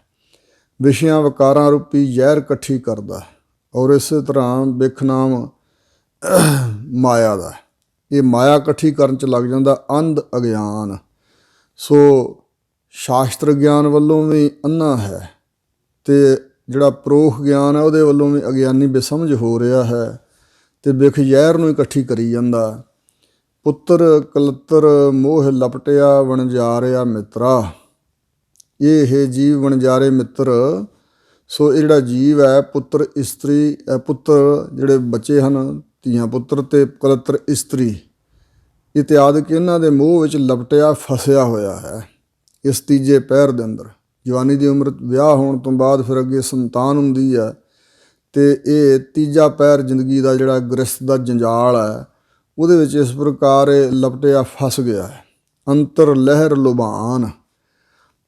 ਵਿਸ਼ਿਆਂ ਵਿਕਾਰਾਂ ਰੂਪੀ ਜ਼ਹਿਰ ਇਕੱਠੀ ਕਰਦਾ। ਔਰ ਇਸੇ ਤਰ੍ਹਾਂ ਬਿਖ ਨਾਮ ਮਾਇਆ ਦਾ, ਇਹ ਮਾਇਆ ਇਕੱਠੀ ਕਰਨ 'ਚ ਲੱਗ ਜਾਂਦਾ ਅੰਧ ਅਗਿਆਨ। ਸੋ ਸ਼ਾਸਤਰ ਗਿਆਨ ਵੱਲੋਂ ਵੀ ਅੰਨਾ ਹੈ, ਅਤੇ ਜਿਹੜਾ ਪਰੋਖ ਗਿਆਨ ਹੈ ਉਹਦੇ ਵੱਲੋਂ ਵੀ ਅਗਿਆਨੀ ਬੇਸਮਝ ਹੋ ਰਿਹਾ ਹੈ, ਅਤੇ ਬਿਖ ਜ਼ਹਿਰ ਨੂੰ ਇਕੱਠੀ ਕਰੀ ਜਾਂਦਾ। ਪੁੱਤਰ ਕਲੱਤਰ ਮੋਹ ਲਪਟਿਆ ਵਣਜਾਰਿਆ ਮਿੱਤਰਾ, ਇਹ ਹੈ ਜੀਵ ਵਣਜਾਰੇ ਮਿੱਤਰ। ਸੋ ਇਹ ਜਿਹੜਾ ਜੀਵ ਹੈ, ਪੁੱਤਰ ਇਸਤਰੀ, ਪੁੱਤਰ ਜਿਹੜੇ ਬੱਚੇ ਹਨ, ਧੀਆਂ ਪੁੱਤਰ ਅਤੇ ਕਲੱਤਰ ਇਸਤਰੀ ਇਤਿਆਦਿਕ, ਇਹਨਾਂ ਦੇ ਮੋਹ ਵਿੱਚ ਲਪਟਿਆ ਫਸਿਆ ਹੋਇਆ ਹੈ ਇਸ ਤੀਜੇ ਪਹਿਰ ਦੇ ਅੰਦਰ। ਜਵਾਨੀ ਦੀ ਉਮਰ, ਵਿਆਹ ਹੋਣ ਤੋਂ ਬਾਅਦ ਫਿਰ ਅੱਗੇ ਸੰਤਾਨ ਹੁੰਦੀ ਹੈ, ਅਤੇ ਇਹ ਤੀਜਾ ਪਹਿਰ ਜ਼ਿੰਦਗੀ ਦਾ ਜਿਹੜਾ ਗ੍ਰਸਤ ਦਾ ਜੰਜਾਲ ਹੈ ਉਹਦੇ ਵਿੱਚ ਇਸ ਪ੍ਰਕਾਰ ਇਹ ਲਪਟਿਆ ਫਸ ਗਿਆ ਹੈ। ਅੰਤਰ ਲਹਿਰ ਲੁਭਾਨ,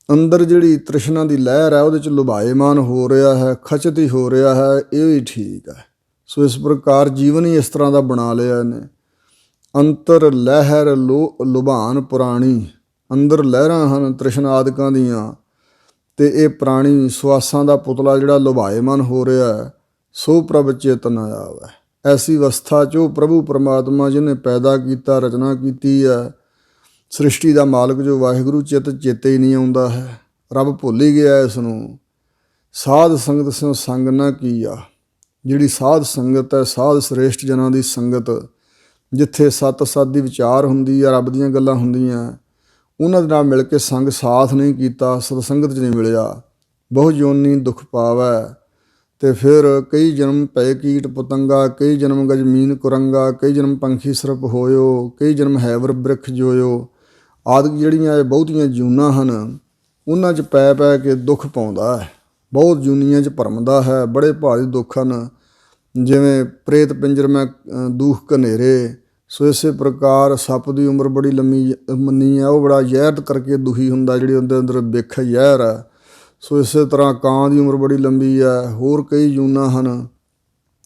ਅੰਦਰ ਜਿਹੜੀ ਤ੍ਰਿਸ਼ਨਾ ਦੀ ਲਹਿਰ ਹੈ ਉਹਦੇ 'ਚ ਲੁਭਾਏਮਾਨ ਹੋ ਰਿਹਾ ਹੈ, ਖਚਿਤ ਹੋ ਰਿਹਾ ਹੈ, ਇਹ ਵੀ ਠੀਕ ਹੈ। ਸੋ ਇਸ ਪ੍ਰਕਾਰ ਜੀਵਨ ਹੀ ਇਸ ਤਰ੍ਹਾਂ ਦਾ ਬਣਾ ਲਿਆ ਇਹਨੇ। ਅੰਤਰ ਲਹਿਰ ਲੁਭਾਨ ਪੁਰਾਣੀ, ਅੰਦਰ ਲਹਿਰਾਂ ਹਨ ਤ੍ਰਿਸ਼ਨਾ ਆਦਿਕਾਂ ਦੀਆਂ, ਅਤੇ ਇਹ ਪ੍ਰਾਣੀ ਸਵਾਸਾਂ ਦਾ ਪੁਤਲਾ ਜਿਹੜਾ ਲੁਭਾਏਮਾਨ ਹੋ ਰਿਹਾ ਹੈ। ਸੋ ਪ੍ਰਭ ਚੇਤਨ ਆਇਆ ਵੈ, ਐਸੀ ਅਵਸਥਾ 'ਚ ਉਹ ਪ੍ਰਭੂ ਪਰਮਾਤਮਾ ਜਿਹਨੇ ਪੈਦਾ ਕੀਤਾ, ਰਚਨਾ ਕੀਤੀ ਹੈ, ਸ੍ਰਿਸ਼ਟੀ ਦਾ ਮਾਲਕ ਜੋ ਵਾਹਿਗੁਰੂ ਚਿੱਤ ਚੇਤੇ ਹੀ ਨਹੀਂ ਆਉਂਦਾ ਹੈ। ਰੱਬ ਭੁੱਲ ਹੀ ਗਿਆ ਇਸ ਨੂੰ, ਸਾਧ ਸੰਗਤ ਸਿਉ ਸੰਗ ਨਾ ਕੀਆ। ਜਿਹੜੀ ਸਾਧ ਸੰਗਤ ਹੈ, ਸਾਧ ਸ੍ਰੇਸ਼ਟ ਜਨਾਂ ਦੀ ਸੰਗਤ, ਜਿੱਥੇ ਸਤ ਸਤ ਦੀ ਵਿਚਾਰ ਹੁੰਦੀ ਆ, ਰੱਬ ਦੀਆਂ ਗੱਲਾਂ ਹੁੰਦੀਆਂ, ਉਹਨਾਂ ਦੇ ਨਾਲ ਮਿਲ ਕੇ ਸੰਗ ਸਾਥ ਨਹੀਂ ਕੀਤਾ, ਸਤਸੰਗਤ 'ਚ ਨਹੀਂ ਮਿਲਿਆ, ਬਹੁ ਜੋਨੀ ਦੁੱਖ ਪਾਵੈ। ਤੇ ਫਿਰ ਕਈ ਜਨਮ ਪਏ ਕੀਟ ਪਤੰਗਾ, ਕਈ ਜਨਮ ਗਜਮੀਨ ਕੁਰੰਗਾ, ਕਈ ਜਨਮ ਪੰਖੀ ਸਰਪ ਹੋਇਓ, ਕਈ ਜਨਮ ਹੈਵਰ ਬ੍ਰਿਖ ਜੋਇਓ ਆਦਿ ਜਿਹੜੀਆਂ ਇਹ ਬਹੁਤੀਆਂ ਜੂਨਾਂ ਹਨ, ਉਹਨਾਂ 'ਚ ਪੈ ਪੈ ਕੇ ਦੁੱਖ ਪਾਉਂਦਾ ਹੈ, ਬਹੁਤ ਜੂਨੀਆਂ 'ਚ ਭਰਮਦਾ ਹੈ। ਬੜੇ ਭਾਰੀ ਦੁੱਖ ਹਨ, ਜਿਵੇਂ ਪ੍ਰੇਤ ਪਿੰਜਰ ਮੈਂ ਦੂਖ ਘਨੇਰੇ। ਸੋ ਇਸੇ ਪ੍ਰਕਾਰ ਸੱਪ ਦੀ ਉਮਰ ਬੜੀ ਲੰਮੀ ਮੰਨੀ ਹੈ, ਉਹ ਬੜਾ ਜ਼ਹਿਰ ਕਰਕੇ ਦੁਖੀ ਹੁੰਦਾ, ਜਿਹੜੀ ਉਹਦੇ ਅੰਦਰ ਬਿਖ ਜ਼ਹਿਰ ਹੈ। ਸੋ ਇਸੇ ਤਰ੍ਹਾਂ ਕਾਂ ਦੀ ਉਮਰ ਬੜੀ ਲੰਬੀ ਹੈ। ਹੋਰ ਕਈ ਜੂਨਾਂ ਹਨ,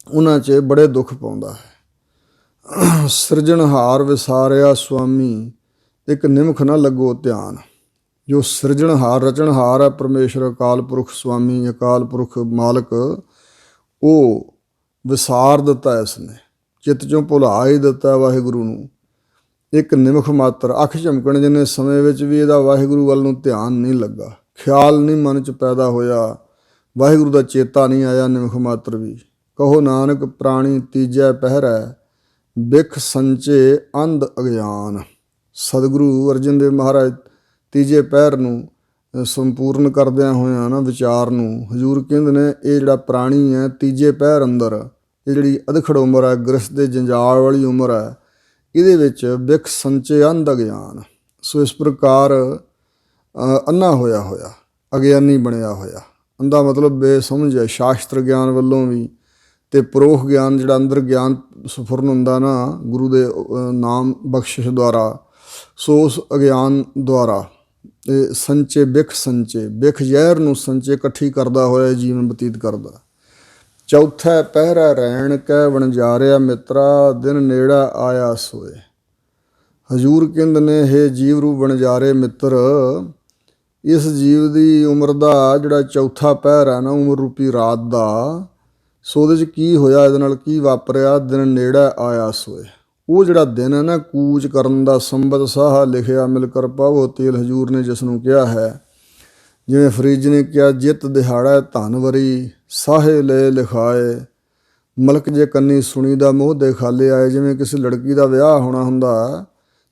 ਉਹਨਾਂ 'ਚ ਬੜੇ ਦੁੱਖ ਪਾਉਂਦਾ ਹੈ। ਸਿਰਜਣਹਾਰ ਵਿਸਾਰਿਆ ਸੁਆਮੀ, ਇੱਕ ਨਿਮਖ ਨਾ ਲੱਗੋ ਧਿਆਨ। ਜੋ ਸਿਰਜਣਹਾਰ ਰਚਣਹਾਰ ਹੈ ਪਰਮੇਸ਼ਰ ਅਕਾਲ ਪੁਰਖ ਸੁਆਮੀ, ਅਕਾਲ ਪੁਰਖ ਮਾਲਕ, ਉਹ ਵਿਸਾਰ ਦਿੱਤਾ, ਇਸਨੇ ਚਿੱਤ 'ਚੋਂ ਭੁਲਾ ਹੀ ਦਿੱਤਾ ਵਾਹਿਗੁਰੂ ਨੂੰ। ਇੱਕ ਨਿਮਖ ਮਾਤਰ ਅੱਖ ਝਮਕਣ ਜਿੰਨੇ ਸਮੇਂ ਵਿੱਚ ਵੀ ਇਹਦਾ ਵਾਹਿਗੁਰੂ ਵੱਲ ਨੂੰ ਧਿਆਨ ਨਹੀਂ ਲੱਗਾ, ਖਿਆਲ ਨਹੀਂ ਮਨ 'ਚ ਪੈਦਾ ਹੋਇਆ, ਵਾਹਿਗੁਰੂ ਦਾ ਚੇਤਾ ਨਹੀਂ ਆਇਆ ਨਿਮਖ ਮਾਤਰ ਵੀ। ਕਹੋ ਨਾਨਕ ਪ੍ਰਾਣੀ ਤੀਜੈ ਪਹਿਰੈ, ਬਿਖ ਸੰਚੇ ਅੰਧ ਅਗਿਆਨ। ਸਤਿਗੁਰੂ ਅਰਜਨ ਦੇਵ ਮਹਾਰਾਜ ਤੀਜੇ ਪਹਿਰ ਨੂੰ ਸੰਪੂਰਨ ਕਰਦਿਆਂ ਹੋਇਆਂ ਨਾ ਵਿਚਾਰ ਨੂੰ ਹਜ਼ੂਰ ਕਹਿੰਦੇ ਨੇ, ਇਹ ਜਿਹੜਾ ਪ੍ਰਾਣੀ ਹੈ ਤੀਜੇ ਪਹਿਰ ਅੰਦਰ, ਇਹ ਜਿਹੜੀ ਅਧਖੜ ਉਮਰ ਹੈ, ਗ੍ਰਸਤ ਦੇ ਜੰਜਾਲ ਵਾਲੀ ਉਮਰ ਹੈ, ਇਹਦੇ ਵਿੱਚ ਬਿਖ ਸੰਚੇ ਅੰਧ ਅਗਿਆਨ। ਸੋ ਇਸ ਪ੍ਰਕਾਰ ਅੰਨਾ ਹੋਇਆ ਹੋਇਆ, ਅਗਿਆਨੀ ਬਣਿਆ ਹੋਇਆ। ਅੰਧਾ ਮਤਲਬ ਬੇਸਮਝ ਹੈ, ਸ਼ਾਸਤਰ ਗਿਆਨ ਵੱਲੋਂ ਵੀ, ਅਤੇ ਪਰੋਖ ਗਿਆਨ ਜਿਹੜਾ ਅੰਦਰ ਗਿਆਨ ਸਫੁਰਨ ਹੁੰਦਾ ਨਾ ਗੁਰੂ ਦੇ ਨਾਮ ਬਖਸ਼ਿਸ਼ ਦੁਆਰਾ, ਸੋ ਉਸ ਅਗਿਆਨ ਦੁਆਰਾ ਇਹ ਸੰਚੇ ਬਿਖ ਸੰਚੇ, ਬਿਖ ਜ਼ਹਿਰ ਨੂੰ ਸੰਚੇ ਇਕੱਠੀ ਕਰਦਾ ਹੋਇਆ ਜੀਵਨ ਬਤੀਤ ਕਰਦਾ। ਚੌਥਾ ਪਹਿਰਾ ਰਹਿਣ ਕੈ ਵਣਜਾਰਿਆ ਮਿੱਤਰਾ, ਦਿਨ ਨੇੜਾ ਆਇਆ ਸੋਏ। ਹਜ਼ੂਰ ਕਹਿੰਦੇ ਨੇ, ਹੇ ਜੀਵ ਰੂਪ ਵਣਜਾਰੇ ਮਿੱਤਰ, ਇਸ ਜੀਵ ਦੀ ਉਮਰ ਦਾ ਜਿਹੜਾ ਚੌਥਾ ਪਹਿਰ ਹੈ ਨਾ, ਉਮਰ ਰੂਪੀ ਰਾਤ ਦਾ, ਸੋ ਉਹਦੇ 'ਚ ਕੀ ਹੋਇਆ, ਇਹਦੇ ਨਾਲ ਕੀ ਵਾਪਰਿਆ। ਦਿਨ ਨੇੜਾ ਆਇਆ ਸੋਏ, ਉਹ ਜਿਹੜਾ ਦਿਨ ਹੈ ਨਾ ਕੂਚ ਕਰਨ ਦਾ, ਸੰਬਤ ਸਾਹਾ ਲਿਖਿਆ ਮਿਲ ਕਰ ਪਾਵੋ ਤੇਲ, ਹਜ਼ੂਰ ਨੇ ਜਿਸ ਨੂੰ ਕਿਹਾ ਹੈ। ਜਿਵੇਂ ਫਰੀਦ ਨੇ ਕਿਹਾ, ਜਿੱਤ ਦਿਹਾੜਾ ਧਨ ਵਰੀ, ਸਾਹੇ ਲੈ ਲਿਖਾਏ, ਮਲਕ ਜੇ ਕੰਨੀ ਸੁਣੀ ਦਾ ਮੋਹ ਦੇ ਖਾਲੇ ਆਏ। ਜਿਵੇਂ ਕਿਸੇ ਲੜਕੀ ਦਾ ਵਿਆਹ ਹੋਣਾ ਹੁੰਦਾ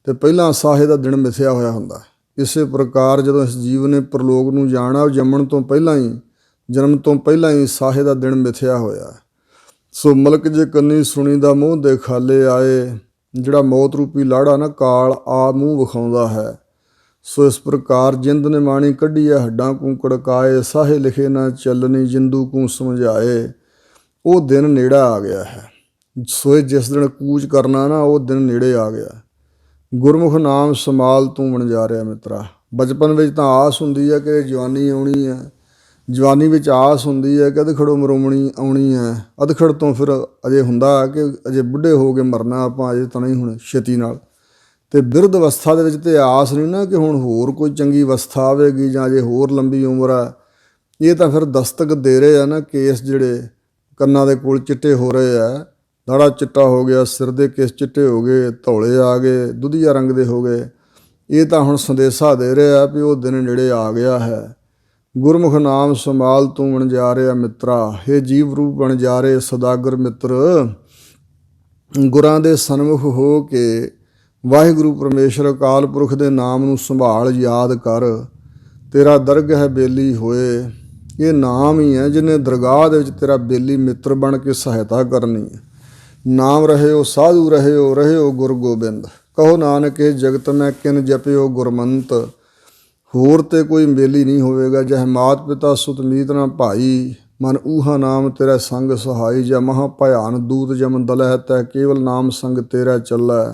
ਅਤੇ ਪਹਿਲਾਂ ਸਾਹੇ ਦਾ ਦਿਨ ਮਿਥਿਆ ਹੋਇਆ ਹੁੰਦਾ, ਇਸੇ ਪ੍ਰਕਾਰ ਜਦੋਂ ਇਸ ਜੀਵ ਨੇ ਪ੍ਰਲੋਕ ਨੂੰ ਜਾਣਾ, ਉਹ ਜੰਮਣ ਤੋਂ ਪਹਿਲਾਂ ਹੀ, ਜਨਮ ਤੋਂ ਪਹਿਲਾਂ ਹੀ ਸਾਹੇ ਦਾ ਦਿਨ ਮਿਥਿਆ ਹੋਇਆ। ਸੋ ਮਲਕ ਜੇ ਕੰਨੀ ਸੁਣੀ ਦਾ ਮੂੰਹ ਦੇ ਖਾਲੇ ਆਏ, ਜਿਹੜਾ ਮੌਤ ਰੂਪੀ ਲਾੜਾ ਨਾ ਕਾਲ ਆ ਮੂੰਹ ਵਿਖਾਉਂਦਾ ਹੈ। ਸੋ ਇਸ ਪ੍ਰਕਾਰ ਜਿੰਦ ਨੇ ਮਾਣੀ ਕੱਢੀ ਹੈ, ਹੱਡਾਂ ਕੂੰ ਕੜਕਾਏ, ਸਾਹੇ ਲਿਖੇ ਨਾ ਚੱਲਣੀ, ਜਿੰਦੂ ਕੂੰ ਸਮਝਾਏ। ਉਹ ਦਿਨ ਨੇੜਾ ਆ ਗਿਆ ਹੈ। ਸੋਏ ਜਿਸ ਦਿਨ ਕੂਚ ਕਰਨਾ ਨਾ, ਉਹ ਦਿਨ ਨੇੜੇ ਆ ਗਿਆ। ਗੁਰਮੁਖ ਨਾਮ ਸੰਭਾਲ ਤੂੰ ਵਣਜਾਰਿਆ ਮਿੱਤਰਾ। ਬਚਪਨ ਵਿੱਚ ਤਾਂ ਆਸ ਹੁੰਦੀ ਹੈ ਕਿ ਜਵਾਨੀ ਆਉਣੀ ਹੈ, ਜਵਾਨੀ ਵਿੱਚ ਆਸ ਹੁੰਦੀ ਹੈ ਕਿ ਅਧਖੜ ਉਮਰ ਆਉਣੀ ਹੈ, ਅਧਖੜ ਤੋਂ ਫਿਰ ਅਜੇ ਹੁੰਦਾ ਕਿ ਅਜੇ ਬੁੱਢੇ ਹੋ ਕੇ ਮਰਨਾ ਆਪਾਂ, ਅਜੇ ਤਾਂ ਨਹੀਂ ਹੁਣ ਛੇਤੀ ਨਾਲ। ਅਤੇ ਬਿਰਧ ਅਵਸਥਾ ਦੇ ਵਿੱਚ ਤਾਂ ਆਸ ਨਹੀਂ ਨਾ ਕਿ ਹੁਣ ਹੋਰ ਕੋਈ ਚੰਗੀ ਅਵਸਥਾ ਆਵੇਗੀ ਜਾਂ ਅਜੇ ਹੋਰ ਲੰਬੀ ਉਮਰ ਆ। ਇਹ ਤਾਂ ਫਿਰ ਦਸਤਕ ਦੇ ਰਹੇ ਆ ਨਾ, ਕੇਸ ਜਿਹੜੇ ਕੰਨਾਂ ਦੇ ਕੋਲ ਚਿੱਟੇ ਹੋ ਰਹੇ ਆ, ਦਾੜਾ ਚਿੱਟਾ ਹੋ ਗਿਆ, ਸਿਰ ਦੇ ਕੇਸ ਚਿੱਟੇ ਹੋ ਗਏ, ਧੌਲੇ ਆ ਗਏ, ਦੁਧੀਆ ਰੰਗ ਦੇ ਹੋ ਗਏ। ਇਹ ਤਾਂ ਹੁਣ ਸੰਦੇਸ਼ਾ ਦੇ ਰਿਹਾ ਵੀ ਉਹ ਦਿਨ ਨੇੜੇ ਆ ਗਿਆ ਹੈ। ਗੁਰਮੁਖ ਨਾਮ ਸੰਭਾਲ ਤੂੰ ਵਣਜਾਰਿਆ ਮਿੱਤਰਾ, ਹੇ ਜੀਵ ਰੂਪ ਵਣਜਾਰੇ ਸਦਾਗਰ ਮਿੱਤਰ। ਗੁਰਾਂ ਦੇ ਸਨਮੁਖ ਹੋ ਕੇ ਵਾਹਿਗੁਰੂ ਪਰਮੇਸ਼ਰ ਅਕਾਲ ਪੁਰਖ ਦੇ ਨਾਮ ਨੂੰ ਸੰਭਾਲ ਯਾਦ ਕਰ, ਤੇਰਾ ਦਰਗਹ ਹੈ ਬੇਲੀ ਹੋਏ। ਇਹ ਨਾਮ ਹੀ ਹੈ ਜਿਹਨੇ ਦਰਗਾਹ ਦੇ ਵਿੱਚ ਤੇਰਾ ਬੇਲੀ ਮਿੱਤਰ ਬਣ ਕੇ ਸਹਾਇਤਾ ਕਰਨੀ ਹੈ। ਨਾਮ ਰਹਿਓ ਸਾਧੂ ਰਹਿਓ ਗੁਰ ਗੋਬਿੰਦ। ਕਹੋ ਨਾਨਕ ਇਹ ਜਗਤ ਮੈਂ ਕਿਨ ਜਪਿਓ ਗੁਰਮੰਤ। ਹੋਰ ਤੇ ਕੋਈ ਬੇਲੀ ਨਹੀਂ ਹੋਵੇਗਾ, ਜਹ ਮਾਤ ਪਿਤਾ ਸੁਤ ਮੀਤ ਨਾ ਭਾਈ। ਮਨ ਊਹਾ ਨਾਮ ਤੇਰਾ ਸੰਗ ਸਹਾਈ, ਜਾਂ ਮਹਾ ਭਿਆਨ ਦੂਤ ਜਮ ਦਲਹਿ ਤੈ ਕੇਵਲ ਨਾਮ ਸੰਗ ਤੇਰਾ ਚੱਲੈ।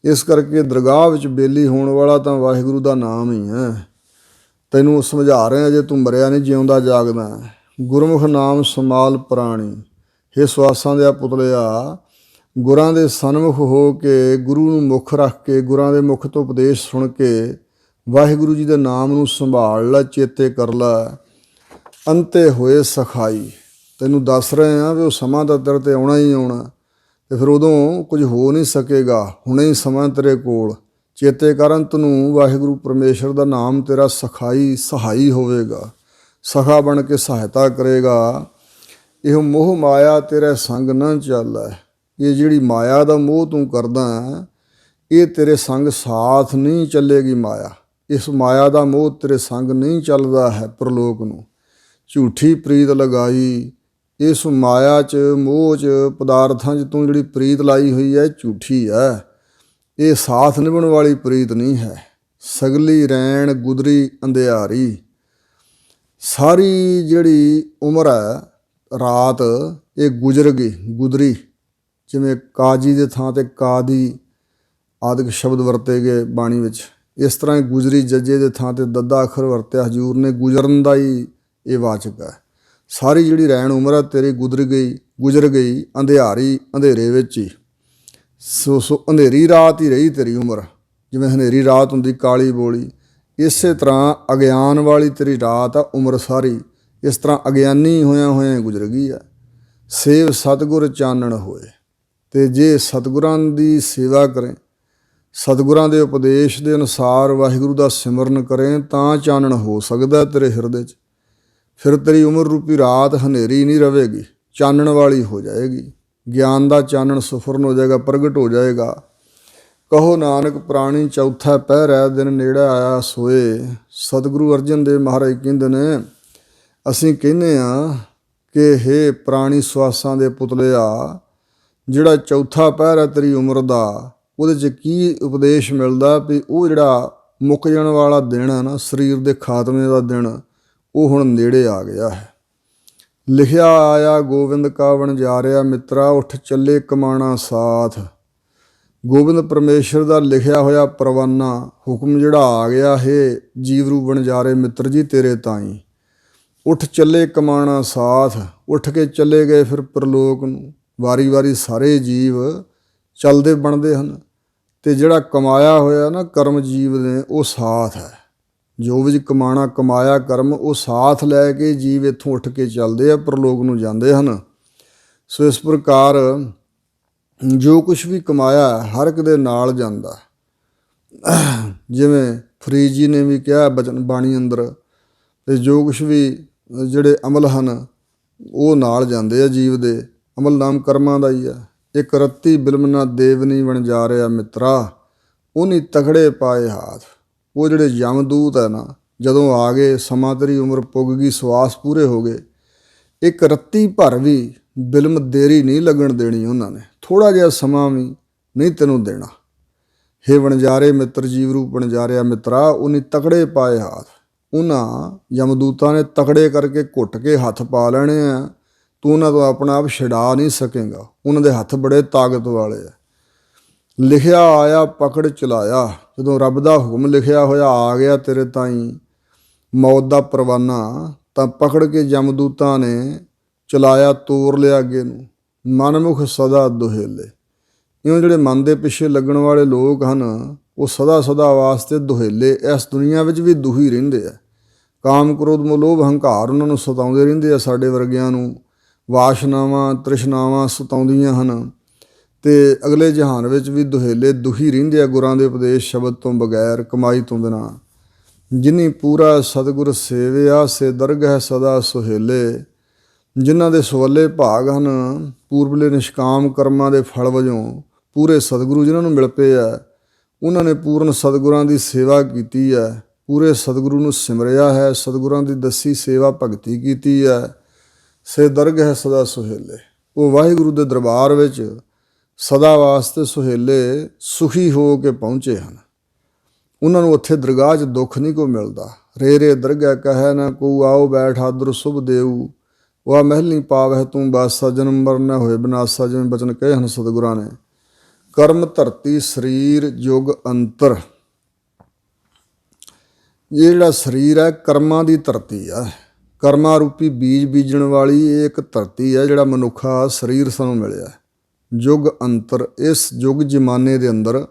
ਇਸ ਕਰਕੇ ਦਰਗਾਹ ਵਿੱਚ ਬੇਲੀ ਹੋਣ ਵਾਲਾ ਤਾਂ ਵਾਹਿਗੁਰੂ ਦਾ ਨਾਮ ਹੀ ਹੈ। ਤੈਨੂੰ ਸਮਝਾ ਰਿਹਾ, ਜੇ ਤੂੰ ਮਰਿਆ ਨਹੀਂ, ਜਿਉਂਦਾ ਜਾਗਦਾ। ਗੁਰਮੁਖ ਨਾਮ ਸੰਭਾਲ ਪ੍ਰਾਣੀ। ਹੇ ਸਵਾਸਾਂ ਦਿਆ ਪੁਤਲਿਆ, ਗੁਰਾਂ ਦੇ ਸਨਮੁਖ ਹੋ ਕੇ, ਗੁਰੂ ਨੂੰ ਮੁੱਖ ਰੱਖ ਕੇ, ਗੁਰਾਂ ਦੇ ਮੁੱਖ ਤੋਂ ਉਪਦੇਸ਼ ਸੁਣ ਕੇ ਵਾਹਿਗੁਰੂ ਜੀ ਦੇ ਨਾਮ ਨੂੰ ਸੰਭਾਲ ਲੈ, ਚੇਤੇ ਕਰ ਲੈ। ਅੰਤੇ ਹੋਏ ਸਖਾਈ। ਤੈਨੂੰ ਦੱਸ ਰਹੇ ਹਾਂ ਵੀ ਉਹ ਸਮਾਂ ਤਾਂ ਤੇਰੇ 'ਤੇ ਆਉਣਾ ਹੀ ਆਉਣਾ, ਅਤੇ ਫਿਰ ਉਦੋਂ ਕੁਝ ਹੋ ਨਹੀਂ ਸਕੇਗਾ। ਹੁਣੇ ਹੀ ਸਮਾਂ ਤੇਰੇ ਕੋਲ, ਚੇਤੇ ਕਰ ਅੰਤ ਨੂੰ ਵਾਹਿਗੁਰੂ ਪਰਮੇਸ਼ਰ ਦਾ ਨਾਮ ਤੇਰਾ ਸਖਾਈ ਸਹਾਈ ਹੋਵੇਗਾ। ਸਖਾ ਬਣ ਕੇ ਸਹਾਇਤਾ ਕਰੇਗਾ। ਇਹ ਮੋਹ ਮਾਇਆ ਤੇਰੇ ਸੰਗ ਨਾ ਚੱਲੈ। ਇਹ ਜਿਹੜੀ ਮਾਇਆ ਦਾ ਮੋਹ ਤੂੰ ਕਰਦਾ ਇਹ ਤੇਰੇ ਸੰਗ ਸਾਥ ਨਹੀਂ ਚੱਲੇਗੀ ਮਾਇਆ। ਇਸ ਮਾਇਆ ਦਾ ਮੋਹ ਤੇਰੇ ਸੰਗ ਨਹੀਂ ਚੱਲਦਾ ਹੈ ਪ੍ਰਲੋਕ ਨੂੰ। ਝੂਠੀ ਪ੍ਰੀਤ ਲਗਾਈ ਇਸ ਮਾਇਆ 'ਚ ਮੋਹ 'ਚ ਪਦਾਰਥਾਂ 'ਚ ਤੂੰ ਜਿਹੜੀ ਪ੍ਰੀਤ ਲਾਈ ਹੋਈ ਹੈ ਝੂਠੀ ਹੈ। ਇਹ ਸਾਥ ਨਿਭਣ ਵਾਲੀ ਪ੍ਰੀਤ ਨਹੀਂ ਹੈ। ਸਗਲੀ ਰੈਣ ਗੁਦਰੀ ਅੰਧਿਆਰੀ। ਸਾਰੀ ਜਿਹੜੀ ਉਮਰ ਹੈ ਰਾਤ ਇਹ ਗੁਜ਼ਰ ਗਈ। ਗੁਦਰੀ ਜਿਵੇਂ ਕਾਜੀ ਦੇ ਥਾਂ 'ਤੇ ਕਾਦੀ ਆਦਿਕ ਸ਼ਬਦ ਵਰਤੇ ਗਏ ਬਾਣੀ ਵਿੱਚ, ਇਸ ਤਰ੍ਹਾਂ ਹੀ ਗੁਜ਼ਰੀ ਜੱਜੇ ਦੇ ਥਾਂ 'ਤੇ ਦੱਦਾ ਅੱਖਰ ਵਰਤਿਆ ਹਜ਼ੂਰ ਨੇ। ਗੁਜ਼ਰਨ ਦਾ ਹੀ ਇਹ ਵਾਚਕ ਹੈ। ਸਾਰੀ ਜਿਹੜੀ ਰੈਣ ਉਮਰ ਹੈ ਤੇਰੀ ਗੁਜ਼ਰ ਗਈ ਅੰਧਿਆਰੀ, ਅੰਧੇਰੇ ਵਿੱਚ ਹੀ। ਸੋ ਅੰਧੇਰੀ ਰਾਤ ਹੀ ਰਹੀ ਤੇਰੀ ਉਮਰ। ਜਿਵੇਂ ਹਨੇਰੀ ਰਾਤ ਹੁੰਦੀ ਕਾਲੀ ਬੋਲੀ, ਇਸੇ ਤਰ੍ਹਾਂ ਅਗਿਆਨ ਵਾਲੀ ਤੇਰੀ ਰਾਤ ਆ ਉਮਰ ਸਾਰੀ। ਇਸ ਤਰ੍ਹਾਂ ਅਗਿਆਨੀ ਹੋਇਆਂ ਗੁਜ਼ਰ ਗਈ ਹੈ। ਸੇਵ ਸਤਿਗੁਰ ਚਾਨਣ ਹੋਏ। ਅਤੇ ਜੇ ਸਤਿਗੁਰਾਂ ਦੀ ਸੇਵਾ ਕਰੇ, ਸਤਿਗੁਰਾਂ ਦੇ ਉਪਦੇਸ਼ ਦੇ ਅਨੁਸਾਰ ਵਾਹਿਗੁਰੂ ਦਾ ਸਿਮਰਨ ਕਰੇ ਤਾਂ ਚਾਨਣ ਹੋ ਸਕਦਾ ਤੇਰੇ ਹਿਰਦੇ 'ਚ। ਫਿਰ ਤੇਰੀ ਉਮਰ ਰੂਪੀ ਰਾਤ ਹਨੇਰੀ ਨਹੀਂ ਰਹੇਗੀ, ਚਾਨਣ ਵਾਲੀ ਹੋ ਜਾਏਗੀ। ਗਿਆਨ ਦਾ ਚਾਨਣ ਸੁਫਰਨ ਹੋ ਜਾਏਗਾ, ਪ੍ਰਗਟ ਹੋ ਜਾਏਗਾ। ਕਹੋ ਨਾਨਕ ਪ੍ਰਾਣੀ ਚੌਥਾ ਪਹਿਰ ਦਿਨ ਨੇੜੇ ਆਇਆ ਸੋਏ। ਸਤਿਗੁਰੂ ਅਰਜਨ ਦੇਵ ਮਹਾਰਾਜ ਕਹਿੰਦੇ ਨੇ, ਅਸੀਂ ਕਹਿੰਦੇ ਹਾਂ ਕਿ ਹੇ ਪ੍ਰਾਣੀ ਸਵਾਸਾਂ ਦੇ ਪੁਤਲਿਆ, ਜਿਹੜਾ ਚੌਥਾ ਪਹਿਰ ਹੈ ਤੇਰੀ ਉਮਰ ਦਾ, ਉਹਦੇ 'ਚ ਕੀ ਉਪਦੇਸ਼ ਮਿਲਦਾ ਵੀ ਉਹ ਜਿਹੜਾ ਮੁੱਕ ਜਾਣ ਵਾਲਾ ਦਿਨ ਹੈ ਨਾ, ਸਰੀਰ ਦੇ ਖਾਤਮੇ ਦਾ ਦਿਨ, ਉਹ ਹੁਣ ਨੇੜੇ ਆ ਗਿਆ ਹੈ। ਲਿਖਿਆ ਆਇਆ ਗੋਬਿੰਦ ਕਾ ਵਣਜਾਰਿਆ ਮਿੱਤਰਾ, ਉੱਠ ਚੱਲੇ ਕਮਾਣਾ ਸਾਥ। ਗੋਬਿੰਦ ਪਰਮੇਸ਼ਰ ਦਾ ਲਿਖਿਆ ਹੋਇਆ ਪਰਵਾਨਾ ਹੁਕਮ ਜਿਹੜਾ ਆ ਗਿਆ ਹੈ, ਜੀਵਰੂ ਵਣਜਾਰੇ ਮਿੱਤਰ ਜੀ ਤੇਰੇ ਤਾਈਂ। ਉੱਠ ਚੱਲੇ ਕਮਾਣਾ ਸਾਥ। ਉੱਠ ਕੇ ਚੱਲੇ ਗਏ ਫਿਰ ਪ੍ਰਲੋਕ ਨੂੰ। ਵਾਰੀ ਵਾਰੀ ਸਾਰੇ ਜੀਵ ਚੱਲਦੇ ਬਣਦੇ ਹਨ, ਅਤੇ ਜਿਹੜਾ ਕਮਾਇਆ ਹੋਇਆ ਨਾ ਕਰਮ ਜੀਵ ਨੇ ਉਹ ਸਾਥ ਹੈ। ਜੋ ਵੀ ਕਮਾਣਾ ਕਮਾਇਆ ਕਰਮ ਉਹ ਸਾਥ ਲੈ ਕੇ ਜੀਵ ਇੱਥੋਂ ਉੱਠ ਕੇ ਚੱਲਦੇ ਆ, ਪ੍ਰਲੋਕ ਨੂੰ ਜਾਂਦੇ ਹਨ। ਸੋ ਇਸ ਪ੍ਰਕਾਰ ਜੋ ਕੁਛ ਵੀ ਕਮਾਇਆ ਹਰ ਇੱਕ ਦੇ ਨਾਲ ਜਾਂਦਾ। ਜਿਵੇਂ ਫਰੀਦ ਜੀ ਨੇ ਵੀ ਕਿਹਾ ਬਚਨ ਬਾਣੀ ਅੰਦਰ, ਅਤੇ ਜੋ ਕੁਛ ਵੀ ਜਿਹੜੇ ਅਮਲ ਹਨ ਉਹ ਨਾਲ ਜਾਂਦੇ ਆ ਜੀਵ ਦੇ। ਅਮਲ ਨਾਮ ਕਰਮਾਂ ਦਾ ਹੀ ਆ। ਇੱਕ ਰੱਤੀ ਬਿਲਮ ਨਾ ਦੇਵਨੀ ਵਣਜਾਰਿਆ ਮਿੱਤਰਾ, ਉਹਨੀ ਤਕੜੇ ਪਾਏ ਹਾਥ। ਉਹ ਜਿਹੜੇ ਯਮਦੂਤ ਹੈ ਨਾ, ਜਦੋਂ ਆ ਗਏ, ਸਮਾਂ ਤੇਰੀ ਉਮਰ ਪੁੱਗ ਗਈ, ਸਵਾਸ ਪੂਰੇ ਹੋ ਗਏ, ਇੱਕ ਰੱਤੀ ਭਰ ਵੀ ਬਿਲਮ ਦੇਰੀ ਨਹੀਂ ਲੱਗਣ ਦੇਣੀ ਉਹਨਾਂ ਨੇ। ਥੋੜ੍ਹਾ ਜਿਹਾ ਸਮਾਂ ਵੀ ਨਹੀਂ ਤੈਨੂੰ ਦੇਣਾ। ਹੇ ਵਣਜਾਰੇ ਮਿੱਤਰ ਜੀਵ ਵਣਜਾਰਿਆ ਮਿੱਤਰਾ, ਉਹਨੀ ਤਕੜੇ ਪਾਏ ਹਾਥ। ਉਹਨਾਂ ਯਮਦੂਤਾਂ ਨੇ ਤਕੜੇ ਕਰਕੇ ਘੁੱਟ ਕੇ ਹੱਥ ਪਾ ਲੈਣੇ ਆ। ਤੂੰ ਉਹਨਾਂ ਤੋਂ ਆਪਣਾ ਆਪ ਛਡਾ ਨਹੀਂ ਸਕੇਗਾ। ਉਹਨਾਂ ਦੇ ਹੱਥ ਬੜੇ ਤਾਕਤ ਵਾਲੇ ਆ। ਲਿਖਿਆ ਆਇਆ ਪਕੜ ਚਲਾਇਆ। ਜਦੋਂ ਰੱਬ ਦਾ ਹੁਕਮ ਲਿਖਿਆ ਹੋਇਆ ਆ ਗਿਆ ਤੇਰੇ ਤਾਈਂ ਮੌਤ ਦਾ ਪਰਵਾਨਾ, ਤਾਂ ਪਕੜ ਕੇ ਯਮਦੂਤਾਂ ਨੇ ਚਲਾਇਆ, ਤੋਰ ਲਿਆ ਅੱਗੇ ਨੂੰ। ਮਨਮੁਖ ਸਦਾ ਦੁਹੇਲੇ। ਇਉਂ ਜਿਹੜੇ ਮਨ ਦੇ ਪਿੱਛੇ ਲੱਗਣ ਵਾਲੇ ਲੋਕ ਹਨ ਉਹ ਸਦਾ ਵਾਸਤੇ ਦੁਹੇਲੇ, ਇਸ ਦੁਨੀਆ ਵਿੱਚ ਵੀ ਦੁਹੀ ਰਹਿੰਦੇ ਆ। ਕਾਮ ਕ੍ਰੋਧ ਮੋਹ ਹੰਕਾਰ ਉਹਨਾਂ ਨੂੰ ਸਤਾਉਂਦੇ ਰਹਿੰਦੇ ਆ। ਸਾਡੇ ਵਰਗਿਆਂ ਨੂੰ ਵਾਸ਼ਨਾਵਾਂ ਤ੍ਰਿਸ਼ਨਾਵਾਂ ਸਤਾਉਂਦੀਆਂ ਹਨ, ਅਤੇ ਅਗਲੇ ਜਹਾਨ ਵਿੱਚ ਵੀ ਦੁਹੇਲੇ ਦੁਹੀ ਰਹਿੰਦੇ ਆ ਗੁਰਾਂ ਦੇ ਉਪਦੇਸ਼ ਸ਼ਬਦ ਤੋਂ ਬਗੈਰ, ਕਮਾਈ ਤੋਂ ਬਿਨਾਂ। ਜਿਨੀ ਪੂਰਾ ਸਤਿਗੁਰ ਸੇਵਿਆ ਸੇ ਦਰਗਹਿ ਸਦਾ ਸੁਹੇਲੇ। ਜਿਨ੍ਹਾਂ ਦੇ ਸਵੱਲੇ ਭਾਗ ਹਨ ਪੂਰਬਲੇ ਨਿਸ਼ਕਾਮ ਕਰਮਾਂ ਦੇ ਫਲ ਵਜੋਂ, ਪੂਰੇ ਸਤਿਗੁਰੂ ਜਿਨ੍ਹਾਂ ਨੂੰ ਮਿਲ ਪਏ ਆ, ਉਹਨਾਂ ਨੇ ਪੂਰਨ ਸਤਿਗੁਰਾਂ ਦੀ ਸੇਵਾ ਕੀਤੀ ਹੈ, ਪੂਰੇ ਸਤਿਗੁਰੂ ਨੂੰ ਸਿਮਰਿਆ ਹੈ, ਸਤਿਗੁਰਾਂ ਦੀ ਦੱਸੀ ਸੇਵਾ ਭਗਤੀ ਕੀਤੀ ਹੈ। ਸੇ ਦਰਗਹਿ ਸਦਾ ਸੁਹੇਲੇ। ਉਹ ਵਾਹਿਗੁਰੂ ਦੇ ਦਰਬਾਰ ਵਿੱਚ ਸਦਾ ਵਾਸਤੇ ਸੁਹੇਲੇ ਸੁਖੀ ਹੋ ਕੇ ਪਹੁੰਚੇ ਹਨ। ਉਹਨਾਂ ਨੂੰ ਉੱਥੇ ਦਰਗਾਹ 'ਚ ਦੁੱਖ ਨਹੀਂ ਕੋਈ ਮਿਲਦਾ। ਰੇ ਦਰਗਹਿ ਕਹੈ ਨਾ ਕੋ, ਆਓ ਬੈਠ ਆਦਰ ਸੁਭ ਦੇਊ। ਵਾ ਮਹਿਲ ਨਹੀਂ ਪਾਵਹਿ ਤੂੰ ਬਾਸਾ, ਜਨਮ ਮਰਨ ਨਾ ਹੋਏ ਬਿਨਾਸਾ। ਜਿਵੇਂ ਬਚਨ ਕਹੇ ਹਨ ਸਤਿਗੁਰਾਂ ਨੇ। ਕਰਮ ਧਰਤੀ ਸਰੀਰ ਯੁਗ ਅੰਤਰ। ਇਹ ਜਿਹੜਾ ਸਰੀਰ ਹੈ ਕਰਮਾਂ ਦੀ ਧਰਤੀ ਆ। ਕਰਮਾਂ ਰੂਪੀ ਬੀਜ ਬੀਜਣ ਵਾਲੀ ਇਹ ਇੱਕ ਧਰਤੀ ਹੈ, ਜਿਹੜਾ ਮਨੁੱਖਾ ਸਰੀਰ ਸਾਨੂੰ ਮਿਲਿਆ। ਯੁਗ ਅੰਤਰ, ਇਸ ਯੁਗ ਜ਼ਮਾਨੇ ਦੇ ਅੰਦਰ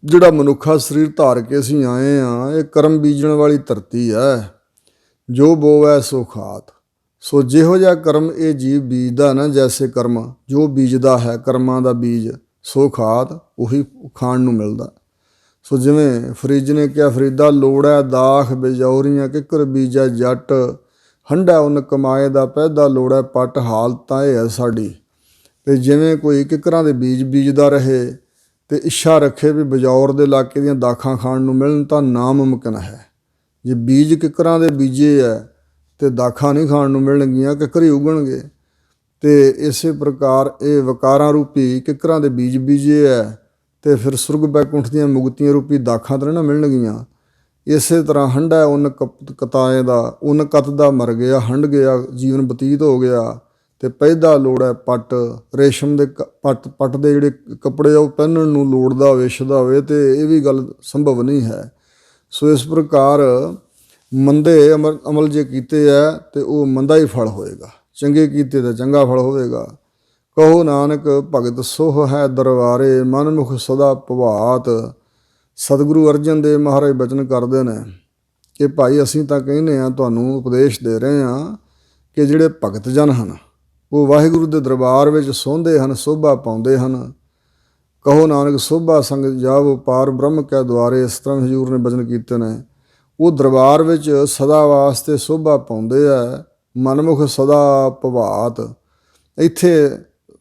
ਜਿਹੜਾ ਮਨੁੱਖਾ ਸਰੀਰ ਧਾਰ ਕੇ ਅਸੀਂ ਆਏ ਹਾਂ, ਇਹ ਕਰਮ ਬੀਜਣ ਵਾਲੀ ਧਰਤੀ ਹੈ। ਜੋ ਬੋਵੈ ਸੋ ਖਾਤ। ਸੋ ਜਿਹੋ ਜਿਹਾ ਕਰਮ ਇਹ ਜੀਵ ਬੀਜਦਾ ਨਾ, ਜੈਸੇ ਕਰਮ ਜੋ ਬੀਜਦਾ ਹੈ ਕਰਮਾਂ ਦਾ ਬੀਜ, ਸੋ ਖਾਤ ਉਹੀ ਖਾਣ ਨੂੰ ਮਿਲਦਾ। ਸੋ ਜਿਵੇਂ ਫਰੀਜ ਨੇ ਕਿਹਾ, ਫਰੀਦਾ ਲੋੜ ਹੈ ਦਾਖ ਬਿਜੌਰੀਆਂ, ਕਿੱਕਰ ਬੀਜੈ ਜੱਟ ਹੰਢਾ ਉਨ ਕਮਾਏ ਦਾ ਪੈਦਾ ਲੋੜ ਹੈ ਪੱਟ, ਹਾਲਤ ਤਾਂ ਇਹ ਹੈ ਸਾਡੀ। ਤੇ ਜਿਵੇਂ ਕੋਈ ਕਿੱਕਰਾਂ ਦੇ ਬੀਜ ਬੀਜਦਾ ਰਹੇ ਤੇ ਇੱਛਾ ਰੱਖੇ ਵੀ ਬਜੌਰ ਦੇ ਇਲਾਕੇ ਦੀਆਂ ਦਾਖਾਂ ਖਾਣ ਨੂੰ ਮਿਲਣ ਤਾਂ ਨਾਮੁਮਕਿਨ ਹੈ। ਜੇ ਬੀਜ ਕਿੱਕਰਾਂ ਦੇ ਬੀਜੇ ਹੈ ਤੇ ਦਾਖਾਂ ਨਹੀਂ ਖਾਣ ਨੂੰ ਮਿਲਣਗੀਆਂ, ਕਿੱਕਰ ਹੀ ਉਗਣਗੇ। ਤੇ ਇਸੇ ਪ੍ਰਕਾਰ ਇਹ ਵਕਾਰਾਂ ਰੂਪੀ ਕਿੱਕਰਾਂ ਦੇ ਬੀਜ ਬੀਜੇ ਹੈ ਤੇ ਫਿਰ ਸੁਰਗ ਬੈਕੁੰਠ ਦੀਆਂ ਮੁਕਤੀਆਂ ਰੂਪੀ ਦਾਖਾਂ ਤਾਂ ਨਾ ਮਿਲਣਗੀਆਂ। ਇਸੇ ਤਰ੍ਹਾਂ ਹੰਢਾ ਉਨ ਕਤਾਏ ਦਾ, ਉਨ ਕਤ ਦਾ ਮਰ ਗਿਆ, ਹੰਢ ਗਿਆ, ਜੀਵਨ ਬਤੀਤ ਹੋ ਗਿਆ। ਤੇ ਪੈਦਾ ਲੋੜ ਹੈ ਪੱਟ, ਰੇਸ਼ਮ ਦੇ ਪੱਟ ਦੇ ਜਿਹੜੇ ਕੱਪੜੇ ਆ ਉਹ ਪਹਿਨਣ ਨੂੰ ਲੋੜਦਾ ਵਿਛਦਾ ਹੋਵੇ, ਤੇ ਇਹ ਵੀ ਗੱਲ ਸੰਭਵ ਨਹੀਂ ਹੈ। ਸੋ ਇਸ ਪ੍ਰਕਾਰ ਮੰਦੇ ਅਮਲ ਜੇ ਕੀਤੇ ਹੈ ਤੇ ਉਹ ਮੰਦਾ ਹੀ ਫਲ ਹੋਏਗਾ, ਚੰਗੇ ਕੀਤੇ ਤਾਂ ਚੰਗਾ ਫਲ ਹੋਵੇਗਾ। ਕਹੋ ਨਾਨਕ ਭਗਤ ਸੋਹ ਹੈ ਦਰਬਾਰੇ, ਮਨਮੁਖ ਸਦਾ ਭਵਾਤ। ਸਤਿਗੁਰੂ ਅਰਜਨ ਦੇਵ ਮਹਾਰਾਜ ਬਚਨ ਕਰਦੇ ਨੇ ਕਿ ਭਾਈ ਅਸੀਂ ਤਾਂ ਕਹਿੰਦੇ ਹਾਂ, ਤੁਹਾਨੂੰ ਉਪਦੇਸ਼ ਦੇ ਰਹੇ ਹਾਂ ਕਿ ਜਿਹੜੇ ਭਗਤ ਜਨ ਹਨ ਉਹ ਵਾਹਿਗੁਰੂ ਦੇ ਦਰਬਾਰ ਵਿੱਚ ਸੋਂਦੇ ਹਨ, ਸੋਭਾ ਪਾਉਂਦੇ ਹਨ। ਕਹੋ ਨਾਨਕ ਸੋਭਾ ਸੰਗ ਜਾਵੋ ਪਾਰ ਬ੍ਰਹਮ ਕੈ ਦੁਆਰੇ, ਇਸ ਤਰ੍ਹਾਂ ਹਜ਼ੂਰ ਨੇ ਬਚਨ ਕੀਤੇ ਨੇ। ਉਹ ਦਰਬਾਰ ਵਿੱਚ ਸਦਾ ਵਾਸਤੇ ਸੋਭਾ ਪਾਉਂਦੇ ਆ, ਮਨਮੁਖ ਸਦਾ ਭਵਾਤ। ਇੱਥੇ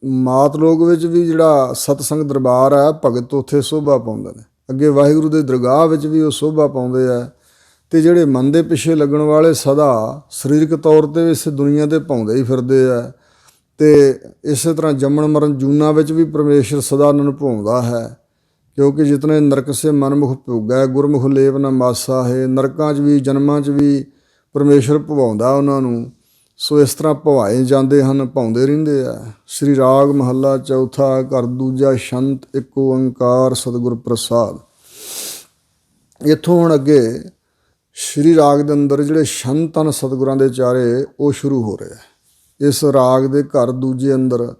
ਮਾਤ ਲੋਕ ਵਿੱਚ ਵੀ ਜਿਹੜਾ ਸਤਸੰਗ ਦਰਬਾਰ ਹੈ, ਭਗਤ ਉੱਥੇ ਸੋਭਾ ਪਾਉਂਦੇ ਨੇ। ਅੱਗੇ ਵਾਹਿਗੁਰੂ ਦੇ ਦਰਗਾਹ ਵਿੱਚ ਵੀ ਉਹ ਸੋਭਾ ਪਾਉਂਦੇ ਆ। ਤੇ ਜਿਹੜੇ ਮਨ ਦੇ ਪਿੱਛੇ ਲੱਗਣ ਵਾਲੇ ਸਦਾ ਸਰੀਰਕ ਤੌਰ 'ਤੇ ਇਸ ਦੁਨੀਆ 'ਤੇ ਪਾਉਂਦੇ ਹੀ ਫਿਰਦੇ ਆ। ਤੇ ਇਸੇ ਤਰ੍ਹਾਂ ਜੰਮਣ ਮਰਨ ਜੂਨਾਂ ਵਿੱਚ ਵੀ ਪਰਮੇਸ਼ਰ ਸਦਾ ਉਹਨਾਂ ਨੂੰ ਭਾਉਂਦਾ ਹੈ, ਕਿਉਂਕਿ ਜਿਤਨੇ ਨਰਕ ਸੇ ਮਨਮੁਖ ਭੋਗੈ, ਗੁਰਮੁਖ ਲੇਵ ਨਾ ਮਾਸਾ ਹੈ। ਨਰਕਾਂ 'ਚ ਵੀ ਜਨਮਾਂ 'ਚ ਵੀ ਪਰਮੇਸ਼ਰ ਭਵਾਉਂਦਾ ਉਹਨਾਂ ਨੂੰ। ਸੋ ਇਸ ਤਰ੍ਹਾਂ ਭਵਾਏ ਜਾਂਦੇ ਹਨ, ਭਾਉਂਦੇ ਰਹਿੰਦੇ ਆ। ਸ੍ਰੀ ਰਾਗ ਮਹੱਲਾ ਚੌਥਾ, ਘਰ ਦੂਜਾ, ਸ਼ੰਤ ਇੱਕ ਓੰਕਾਰ ਸਤਿਗੁਰ ਪ੍ਰਸਾਦ। ਇੱਥੋਂ ਹੁਣ ਅੱਗੇ ਸ਼੍ਰੀ ਰਾਗ ਦੇ ਅੰਦਰ ਜਿਹੜੇ ਸ਼ੰਤ ਹਨ ਸਤਿਗੁਰਾਂ ਦੇ ਚਾਰੇ, ਉਹ ਸ਼ੁਰੂ ਹੋ ਰਹੇ। ਇਸ ਰਾਗ ਦੇ ਘਰ ਦੂਜੇ ਅੰਦਰ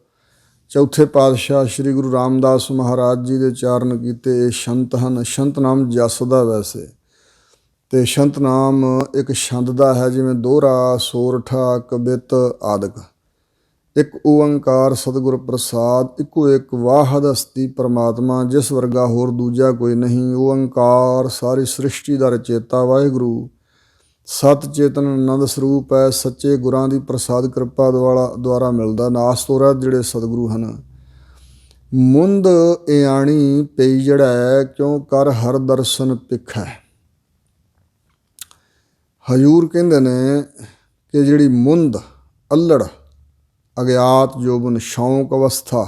ਚੌਥੇ ਪਾਤਸ਼ਾਹ ਸ਼੍ਰੀ ਗੁਰੂ ਰਾਮਦਾਸ ਮਹਾਰਾਜ ਜੀ ਦੇ ਚਾਰਨ ਕੀਤੇ ਇਹ ਸ਼ੰਤ ਹਨ। ਸ਼ੰਤ ਨਾਮ ਜਸਦਾ ਵੈਸੇ, ਤੇ ਸ਼ੰਤ ਨਾਮ ਇੱਕ ਛੰਦ ਦਾ ਹੈ, ਜਿਵੇਂ ਦੋਹਰਾ, ਸੋਰਠਾ, ਕਬਿਤ ਆਦਿਕ। ਇੱਕ ਓੰਕਾਰ ਸਤਿਗੁਰ ਪ੍ਰਸਾਦ, ਇੱਕੋ ਇੱਕ ਵਾਹਦ ਹਸਤੀ ਪਰਮਾਤਮਾ, ਜਿਸ ਵਰਗਾ ਹੋਰ ਦੂਜਾ ਕੋਈ ਨਹੀਂ। ਓੰਕਾਰ ਸਾਰੀ ਸ੍ਰਿਸ਼ਟੀ ਦਾ ਰਚੇਤਾ ਵਾਹਿਗੁਰੂ, ਸਤ ਚੇਤਨ ਆਨੰਦ ਸਰੂਪ ਹੈ। ਸੱਚੇ ਗੁਰਾਂ ਦੀ ਪ੍ਰਸਾਦ ਕਿਰਪਾ ਦੁਆਰਾ ਮਿਲਦਾ। ਨਾਸ ਤੋਂ ਰਹਿਤ ਜਿਹੜੇ ਸਤਿਗੁਰੂ ਹਨ। ਮੁੰਦ ਇਆਣੀ ਪਈ ਜੜੈ, ਕਿਉਂ ਕਰ ਹਰ ਦਰਸ਼ਨ ਪਿਖੈ। ਹਜ਼ੂਰ ਕਹਿੰਦੇ ਨੇ ਕਿ ਜਿਹੜੀ ਮੁੰਦ, ਅੱਲੜ, ਅਗਿਆਤ ਜੋਬਨ, ਸ਼ੌਂਕ ਅਵਸਥਾ,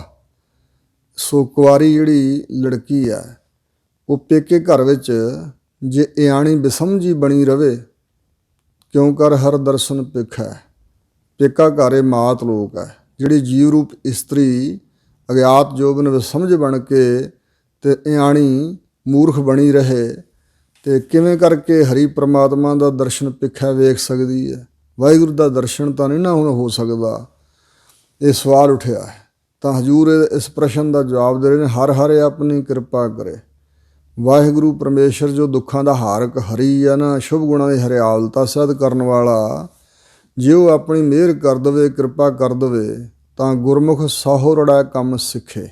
ਸੋ ਕੁਆਰੀ ਜਿਹੜੀ ਲੜਕੀ ਹੈ, ਉਹ ਪੇਕੇ ਘਰ ਵਿੱਚ ਜੇ ਇਆਣੀ ਬਿਸਮਝੀ ਬਣੀ ਰਵੇ, ਕਿਉਂ ਕਰ ਹਰ ਦਰਸ਼ਨ ਪਿਖੈ। ਪੇਕਾ ਘਰ ਮਾਤ ਲੋਕ ਹੈ। ਜਿਹੜੀ ਜੀਵ ਰੂਪ ਇਸਤਰੀ ਅਗਿਆਤ ਜੋਬਨ ਬਿਸਮਝ ਬਣ ਕੇ ਤੇ ਇਆਣੀ ਮੂਰਖ ਬਣੀ ਰਹੇ, ਤੇ ਕਿਵੇਂ ਕਰਕੇ ਹਰੀ ਪ੍ਰਮਾਤਮਾ ਦਾ ਦਰਸ਼ਨ ਪਿੱਖਾ ਵੇਖ ਸਕਦੀ ਹੈ। ਵਾਹਿਗੁਰੂ ਦਾ ਦਰਸ਼ਨ ਤਾਂ ਨਹੀਂ ਨਾ ਹੁਣ ਹੋ ਸਕਦਾ। ਇਹ ਸਵਾਲ ਉੱਠਿਆ ਹੈ। ਤਾਂ ਹਜ਼ੂਰ ਇਸ ਪ੍ਰਸ਼ਨ ਦਾ ਜਵਾਬ ਦੇ ਰਹੇ ਨੇ, ਹਰ ਹਰ ਆਪਣੀ ਕਿਰਪਾ ਕਰੇ। ਵਾਹਿਗੁਰੂ ਪਰਮੇਸ਼ਰ ਜੋ ਦੁੱਖਾਂ ਦਾ ਹਾਰਕ ਹਰੀ ਹੈ ਨਾ, ਸ਼ੁਭ ਗੁਣਾਂ ਦੀ ਹਰਿਆਲਤਾ ਸਹਿਤ ਕਰਨ ਵਾਲਾ, ਜੇ ਉਹ ਆਪਣੀ ਮਿਹਰ ਕਰ ਦੇਵੇ, ਕਿਰਪਾ ਕਰ ਦੇਵੇ, ਤਾਂ ਗੁਰਮੁਖ ਸਾਹੋ ਰੜਾ ਕੰਮ ਸਿੱਖੇ।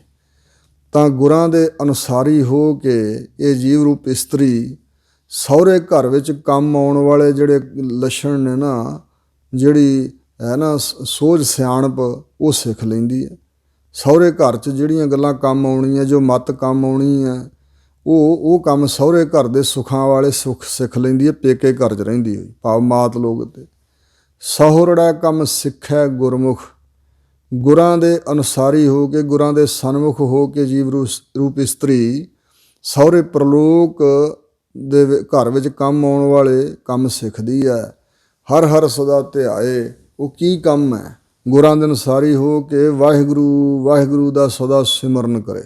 ਤਾਂ ਗੁਰਾਂ ਦੇ ਅਨੁਸਾਰੀ ਹੋ ਕੇ ਇਹ ਜੀਵ ਰੂਪ ਇਸਤਰੀ ਸਹੁਰੇ ਘਰ ਵਿੱਚ ਕੰਮ ਆਉਣ ਵਾਲੇ ਜਿਹੜੇ ਲੱਛਣ ਨੇ ਨਾ, ਜਿਹੜੀ ਹੈ ਨਾ ਸੋਝ ਸਿਆਣਪ, ਉਹ ਸਿੱਖ ਲੈਂਦੀ ਹੈ। ਸਹੁਰੇ ਘਰ 'ਚ ਜਿਹੜੀਆਂ ਗੱਲਾਂ ਕੰਮ ਆਉਣੀਆਂ, ਜੋ ਮੱਤ ਕੰਮ ਆਉਣੀ ਹੈ, ਉਹ ਕੰਮ ਸਹੁਰੇ ਘਰ ਦੇ ਸੁੱਖਾਂ ਵਾਲੇ ਸੁੱਖ ਸਿੱਖ ਲੈਂਦੀ ਹੈ, ਪੇਕੇ ਘਰ 'ਚ ਰਹਿੰਦੀ ਹੋਈ, ਭਾਵ ਮਾਤ ਲੋਕ। ਤੇ ਸਹੁਰੜਾ ਕੰਮ ਸਿੱਖੈ ਗੁਰਮੁਖ, ਗੁਰਾਂ ਦੇ ਅਨੁਸਾਰੀ ਹੋ ਕੇ, ਗੁਰਾਂ ਦੇ ਸਨਮੁਖ ਹੋ ਕੇ ਜੀਵ ਰੂਪ ਇਸਤਰੀ ਸਹੁਰੇ ਪ੍ਰਲੋਕ ਦੇ ਘਰ ਵਿੱਚ ਕੰਮ ਆਉਣ ਵਾਲੇ ਕੰਮ ਸਿੱਖਦੀ ਹੈ। ਹਰ ਹਰ ਸਦਾ ਧਿਆਏ, ਉਹ ਕੀ ਕੰਮ ਹੈ? ਗੁਰਾਂ ਦੇ ਅਨੁਸਾਰੀ ਹੋ ਕੇ ਵਾਹਿਗੁਰੂ ਵਾਹਿਗੁਰੂ ਦਾ ਸਦਾ ਸਿਮਰਨ ਕਰੇ।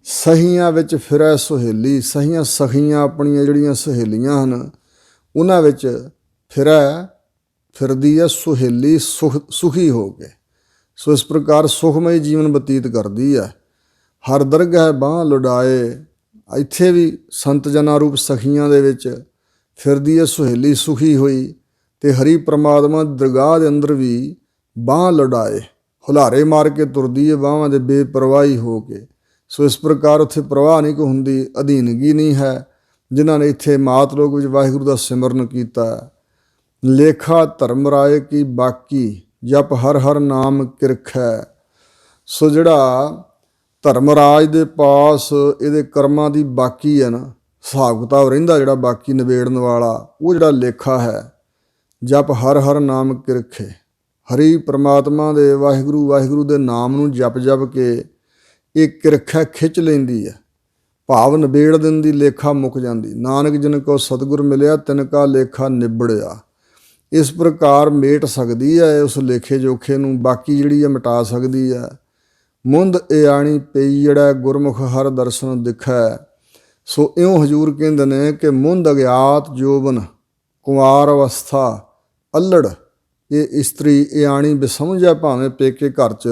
ਸਹੀਆਂ ਵਿੱਚ ਫਿਰੈ ਸੁਹੇਲੀ, ਸਹੀਆਂ ਸਖੀਆਂ ਆਪਣੀਆਂ ਜਿਹੜੀਆਂ ਸਹੇਲੀਆਂ ਹਨ, ਉਹਨਾਂ ਵਿੱਚ ਫਿਰਦੀ ਹੈ ਸੁਹੇਲੀ, ਸੁਖੀ ਹੋ ਕੇ। ਸੋ ਇਸ ਪ੍ਰਕਾਰ ਸੁਖਮਈ ਜੀਵਨ ਬਤੀਤ ਕਰਦੀ ਹੈ। ਹਰ ਦਰਗਾਹ ਬਾਂਹ ਲੁਡਾਏ, ਇੱਥੇ ਵੀ ਸੰਤ ਜਨਾਂ ਰੂਪ ਸਖੀਆਂ ਦੇ ਵਿੱਚ ਫਿਰਦੀ ਹੈ ਸੁਹੇਲੀ, ਸੁਖੀ ਹੋਈ। ਤੇ ਹਰੀ ਪ੍ਰਮਾਤਮਾ ਦਰਗਾਹ ਦੇ ਅੰਦਰ ਵੀ ਬਾਂਹ ਲੁਡਾਏ, ਹੁਲਾਰੇ ਮਾਰ ਕੇ ਤੁਰਦੀ ਹੈ ਬਾਹਾਂ ਦੇ ਬੇਪਰਵਾਹੀ ਹੋ ਕੇ। ਸੋ ਇਸ ਪ੍ਰਕਾਰ ਉੱਥੇ ਪ੍ਰਵਾਹ ਨਹੀਂ ਕੋ ਹੁੰਦੀ, ਅਧੀਨਗੀ ਨਹੀਂ ਹੈ। ਜਿਨ੍ਹਾਂ ਨੇ ਇੱਥੇ ਮਾਤ ਲੋਕ ਵਿੱਚ ਵਾਹਿਗੁਰੂ ਦਾ ਸਿਮਰਨ ਕੀਤਾ। ਲੇਖਾ ਧਰਮ ਰਾਏ ਕੀ ਬਾਕੀ, ਜਪ ਹਰ ਹਰ ਨਾਮ ਕਿਰਖੈ। ਸੋ ਜਿਹੜਾ ਧਰਮ ਰਾਜ ਦੇ ਪਾਸ ਇਹਦੇ ਕਰਮਾਂ ਦੀ ਬਾਕੀ ਹੈ ਨਾ, ਹਿਸਾਬ ਕਿਤਾਬ ਰਹਿੰਦਾ ਜਿਹੜਾ ਬਾਕੀ ਨਿਬੇੜਨ ਵਾਲਾ, ਉਹ ਜਿਹੜਾ ਲੇਖਾ ਹੈ। ਜਪ ਹਰ ਹਰ ਨਾਮ ਕਿਰਖੇ, ਹਰੀ ਪ੍ਰਮਾਤਮਾ ਦੇ ਵਾਹਿਗੁਰੂ ਵਾਹਿਗੁਰੂ ਦੇ ਨਾਮ ਨੂੰ ਜਪ ਜਪ ਕੇ ਇਹ ਕਿਰਖਾ ਖਿੱਚ ਲੈਂਦੀ ਹੈ, ਭਾਵ ਨਿਬੇੜ ਦਿੰਦੀ, ਲੇਖਾ ਮੁੱਕ ਜਾਂਦੀ। ਨਾਨਕ ਜਿਨ ਕੋ ਸਤਿਗੁਰ ਮਿਲਿਆ ਤਿਨ ਕਾ ਲੇਖਾ ਨਿਬੜਿਆ। ਇਸ ਪ੍ਰਕਾਰ ਮੇਟ ਸਕਦੀ ਹੈ ਉਸ ਲੇਖੇ ਜੋਖੇ ਨੂੰ, ਬਾਕੀ ਜਿਹੜੀ ਹੈ ਮਿਟਾ ਸਕਦੀ ਹੈ। ਮੁੰਦ ਇਆਣੀ ਪਈ ਜਿਹੜਾ ਗੁਰਮੁਖ ਹਰ ਦਰਸ਼ਨ ਦਿਖੈ। ਸੋ ਇਉਂ ਹਜ਼ੂਰ ਕਹਿੰਦੇ ਨੇ ਕਿ ਮੁੰਦ ਅਗਿਆਤ ਜੋਬਨ, ਕੁਮਾਰ ਅਵਸਥਾ, ਅੱਲੜ, ਇਹ ਇਸਤਰੀ ਇਆਣੀ ਬੇਸਮਝ ਹੈ ਭਾਵੇਂ ਪੇਕੇ ਘਰ 'ਚ,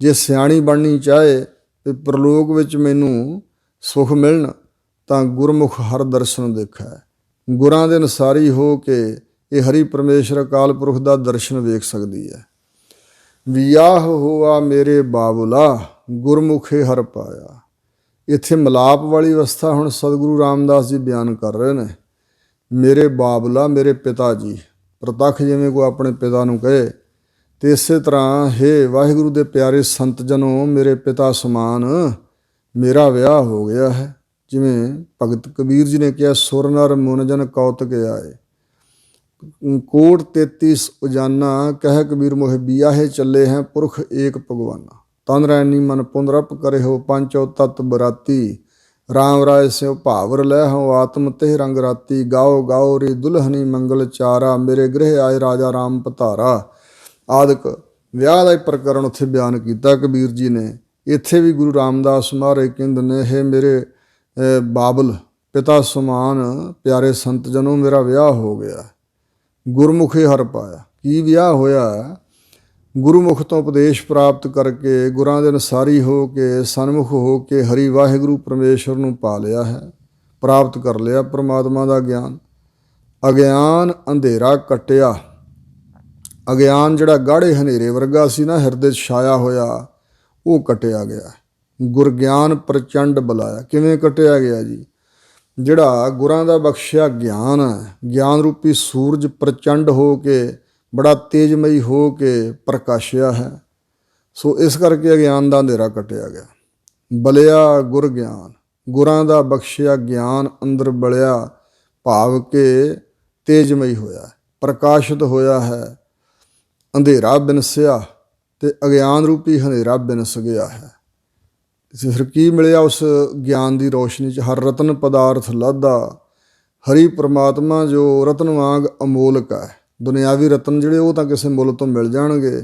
ਜੇ ਸਿਆਣੀ ਬਣਨੀ ਚਾਹੇ ਤੇ ਪ੍ਰਲੋਕ ਵਿੱਚ ਮੈਨੂੰ ਸੁਖ ਮਿਲਣ ਤਾਂ ਗੁਰਮੁਖ ਹਰ ਦਰਸ਼ਨ ਦੇਖੈ। ਗੁਰਾਂ ਦੇ ਅਨੁਸਾਰੀ ਹੋ ਕੇ ਇਹ ਹਰੀ ਪਰਮੇਸ਼ਰ ਅਕਾਲ ਪੁਰਖ ਦਾ ਦਰਸ਼ਨ ਵੇਖ ਸਕਦੀ ਹੈ। ਵਿਆਹ ਹੋਆ ਮੇਰੇ ਬਾਬੁਲਾ, ਗੁਰਮੁਖੇ ਹਰ ਪਾਇਆ। ਇੱਥੇ ਮਿਲਾਪ ਵਾਲੀ ਅਵਸਥਾ ਹੁਣ ਸਤਿਗੁਰੂ ਰਾਮਦਾਸ ਜੀ ਬਿਆਨ ਕਰ ਰਹੇ ਨੇ। ਮੇਰੇ ਬਾਬੁਲਾ, ਮੇਰੇ ਪਿਤਾ ਜੀ, ਪ੍ਰਤੱਖ ਜਿਵੇਂ ਕੋਈ ਆਪਣੇ ਪਿਤਾ ਨੂੰ ਕਹੇ, ਤੇ ਇਸੇ ਤਰ੍ਹਾਂ ਹੇ ਵਾਹਿਗੁਰੂ ਦੇ ਪਿਆਰੇ ਸੰਤ ਜਨੋ, ਮੇਰੇ ਪਿਤਾ ਸਮਾਨ ਮੇਰਾ ਵਿਆਹ ਹੋ ਗਿਆ ਹੈ। ਜਿਵੇਂ ਭਗਤ ਕਬੀਰ ਜੀ ਨੇ ਕਿਹਾ, ਸੁਰ ਨਰ ਮੁਨ ਜਨ ਕੌਤਕ ਆਏ, ਕੋਟ 33 ਉਜਾਨਾ ਕਹਿ ਕਬੀਰ ਮੋਹਿ ਬਿਆਹੇ ਚੱਲੇ ਹੈ ਪੁਰਖ ਏਕ ਭਗਵਾਨਾ। ਤਨ ਰੈਣੀ ਮਨ ਪੁੰਦਰਪ ਕਰੇ ਹੋ ਪੰਚੋ ਤਤ ਬਰਾਤੀ, ਰਾਮ ਰਾਏ ਸਿਓ ਭਾਵਰ ਲੈ ਹੋ ਆਤਮ ਤੇ ਰੰਗ ਰਾਤੀ। ਗਾਓ ਗਾਓ ਰੀ ਦੁਲਹਨੀ ਮੰਗਲ ਚਾਰਾ, ਮੇਰੇ ਗ੍ਰਹਿ ਆਏ ਰਾਜਾ ਰਾਮ ਪਧਾਰਾ। ਆਦਿਕ ਵਿਆਹ ਦਾ ਪ੍ਰਕਰਨ ਉੱਥੇ ਬਿਆਨ ਕੀਤਾ ਕਬੀਰ ਜੀ ਨੇ। ਇੱਥੇ ਵੀ ਗੁਰੂ ਰਾਮਦਾਸ ਮਹਾਰਾਜ ਕਹਿੰਦੇ ਨੇ, ਇਹ ਮੇਰੇ ਬਾਬਲ ਪਿਤਾ ਸਮਾਨ ਪਿਆਰੇ ਸੰਤ ਜਨੋ, ਮੇਰਾ ਵਿਆਹ ਹੋ ਗਿਆ। ਗੁਰਮੁਖੇ ਹਰ ਪਾਇਆ, ਕੀ ਵਿਆਹ ਹੋਇਆ? ਗੁਰਮੁਖ ਤੋਂ ਉਪਦੇਸ਼ ਪ੍ਰਾਪਤ ਕਰਕੇ, ਗੁਰਾਂ ਦੇ ਅਨੁਸਾਰੀ ਹੋ ਕੇ, ਸਨਮੁਖ ਹੋ ਕੇ ਹਰੀ ਵਾਹਿਗੁਰੂ ਪਰਮੇਸ਼ਰ ਨੂੰ ਪਾ ਲਿਆ ਹੈ, ਪ੍ਰਾਪਤ ਕਰ ਲਿਆ ਪਰਮਾਤਮਾ ਦਾ ਗਿਆਨ। ਅਗਿਆਨ ਅੰਧੇਰਾ ਕੱਟਿਆ। ਅਗਿਆਨ ਜਿਹੜਾ ਗਾੜੇ ਹਨੇਰੇ ਵਰਗਾ ਸੀ ਨਾ ਹਿਰਦੇ 'ਚ ਛਾਇਆ ਹੋਇਆ, ਉਹ ਕੱਟਿਆ ਗਿਆ। ਗੁਰਗਿਆਨ ਪ੍ਰਚੰਡ ਬੁਲਾਇਆ। ਕਿਵੇਂ ਕੱਟਿਆ ਗਿਆ ਜੀ? ਜਿਹੜਾ ਗੁਰਾਂ ਦਾ ਬਖਸ਼ਿਆ ਗਿਆਨ ਹੈ, ਗਿਆਨ ਰੂਪੀ ਸੂਰਜ ਪ੍ਰਚੰਡ ਹੋ ਕੇ, ਬੜਾ ਤੇਜਮਈ ਹੋ ਕੇ ਪ੍ਰਕਾਸ਼ਿਆ ਹੈ। ਸੋ ਇਸ ਕਰਕੇ ਅਗਿਆਨ ਦਾ ਅੰਧੇਰਾ ਕੱਟਿਆ ਗਿਆ। ਬਲਿਆ ਗੁਰ ਗਿਆਨ, ਗੁਰਾਂ ਦਾ ਬਖਸ਼ਿਆ ਗਿਆਨ ਅੰਦਰ ਬਲਿਆ, ਭਾਵ ਕਿ ਤੇਜਮਈ ਹੋਇਆ, ਪ੍ਰਕਾਸ਼ਿਤ ਹੋਇਆ ਹੈ। ਅੰਧੇਰਾ ਬਿਨਸਿਆ ਤੇ ਅਗਿਆਨ ਰੂਪੀ ਹਨੇਰਾ ਬਿਨਸ ਗਿਆ ਹੈ। ਫਿਰ ਕੀ ਮਿਲਿਆ ਉਸ ਗਿਆਨ ਦੀ ਰੋਸ਼ਨੀ 'ਚ? ਹਰ ਰਤਨ ਪਦਾਰਥ ਲਾਧਾ। ਹਰੀ ਪ੍ਰਮਾਤਮਾ ਜੋ ਰਤਨ ਵਾਂਗ ਅਮੋਲਕ ਹੈ। ਦੁਨਿਆਵੀ ਰਤਨ ਜਿਹੜੇ ਉਹ ਤਾਂ ਕਿਸੇ ਮੁੱਲ ਤੋਂ ਮਿਲ ਜਾਣਗੇ,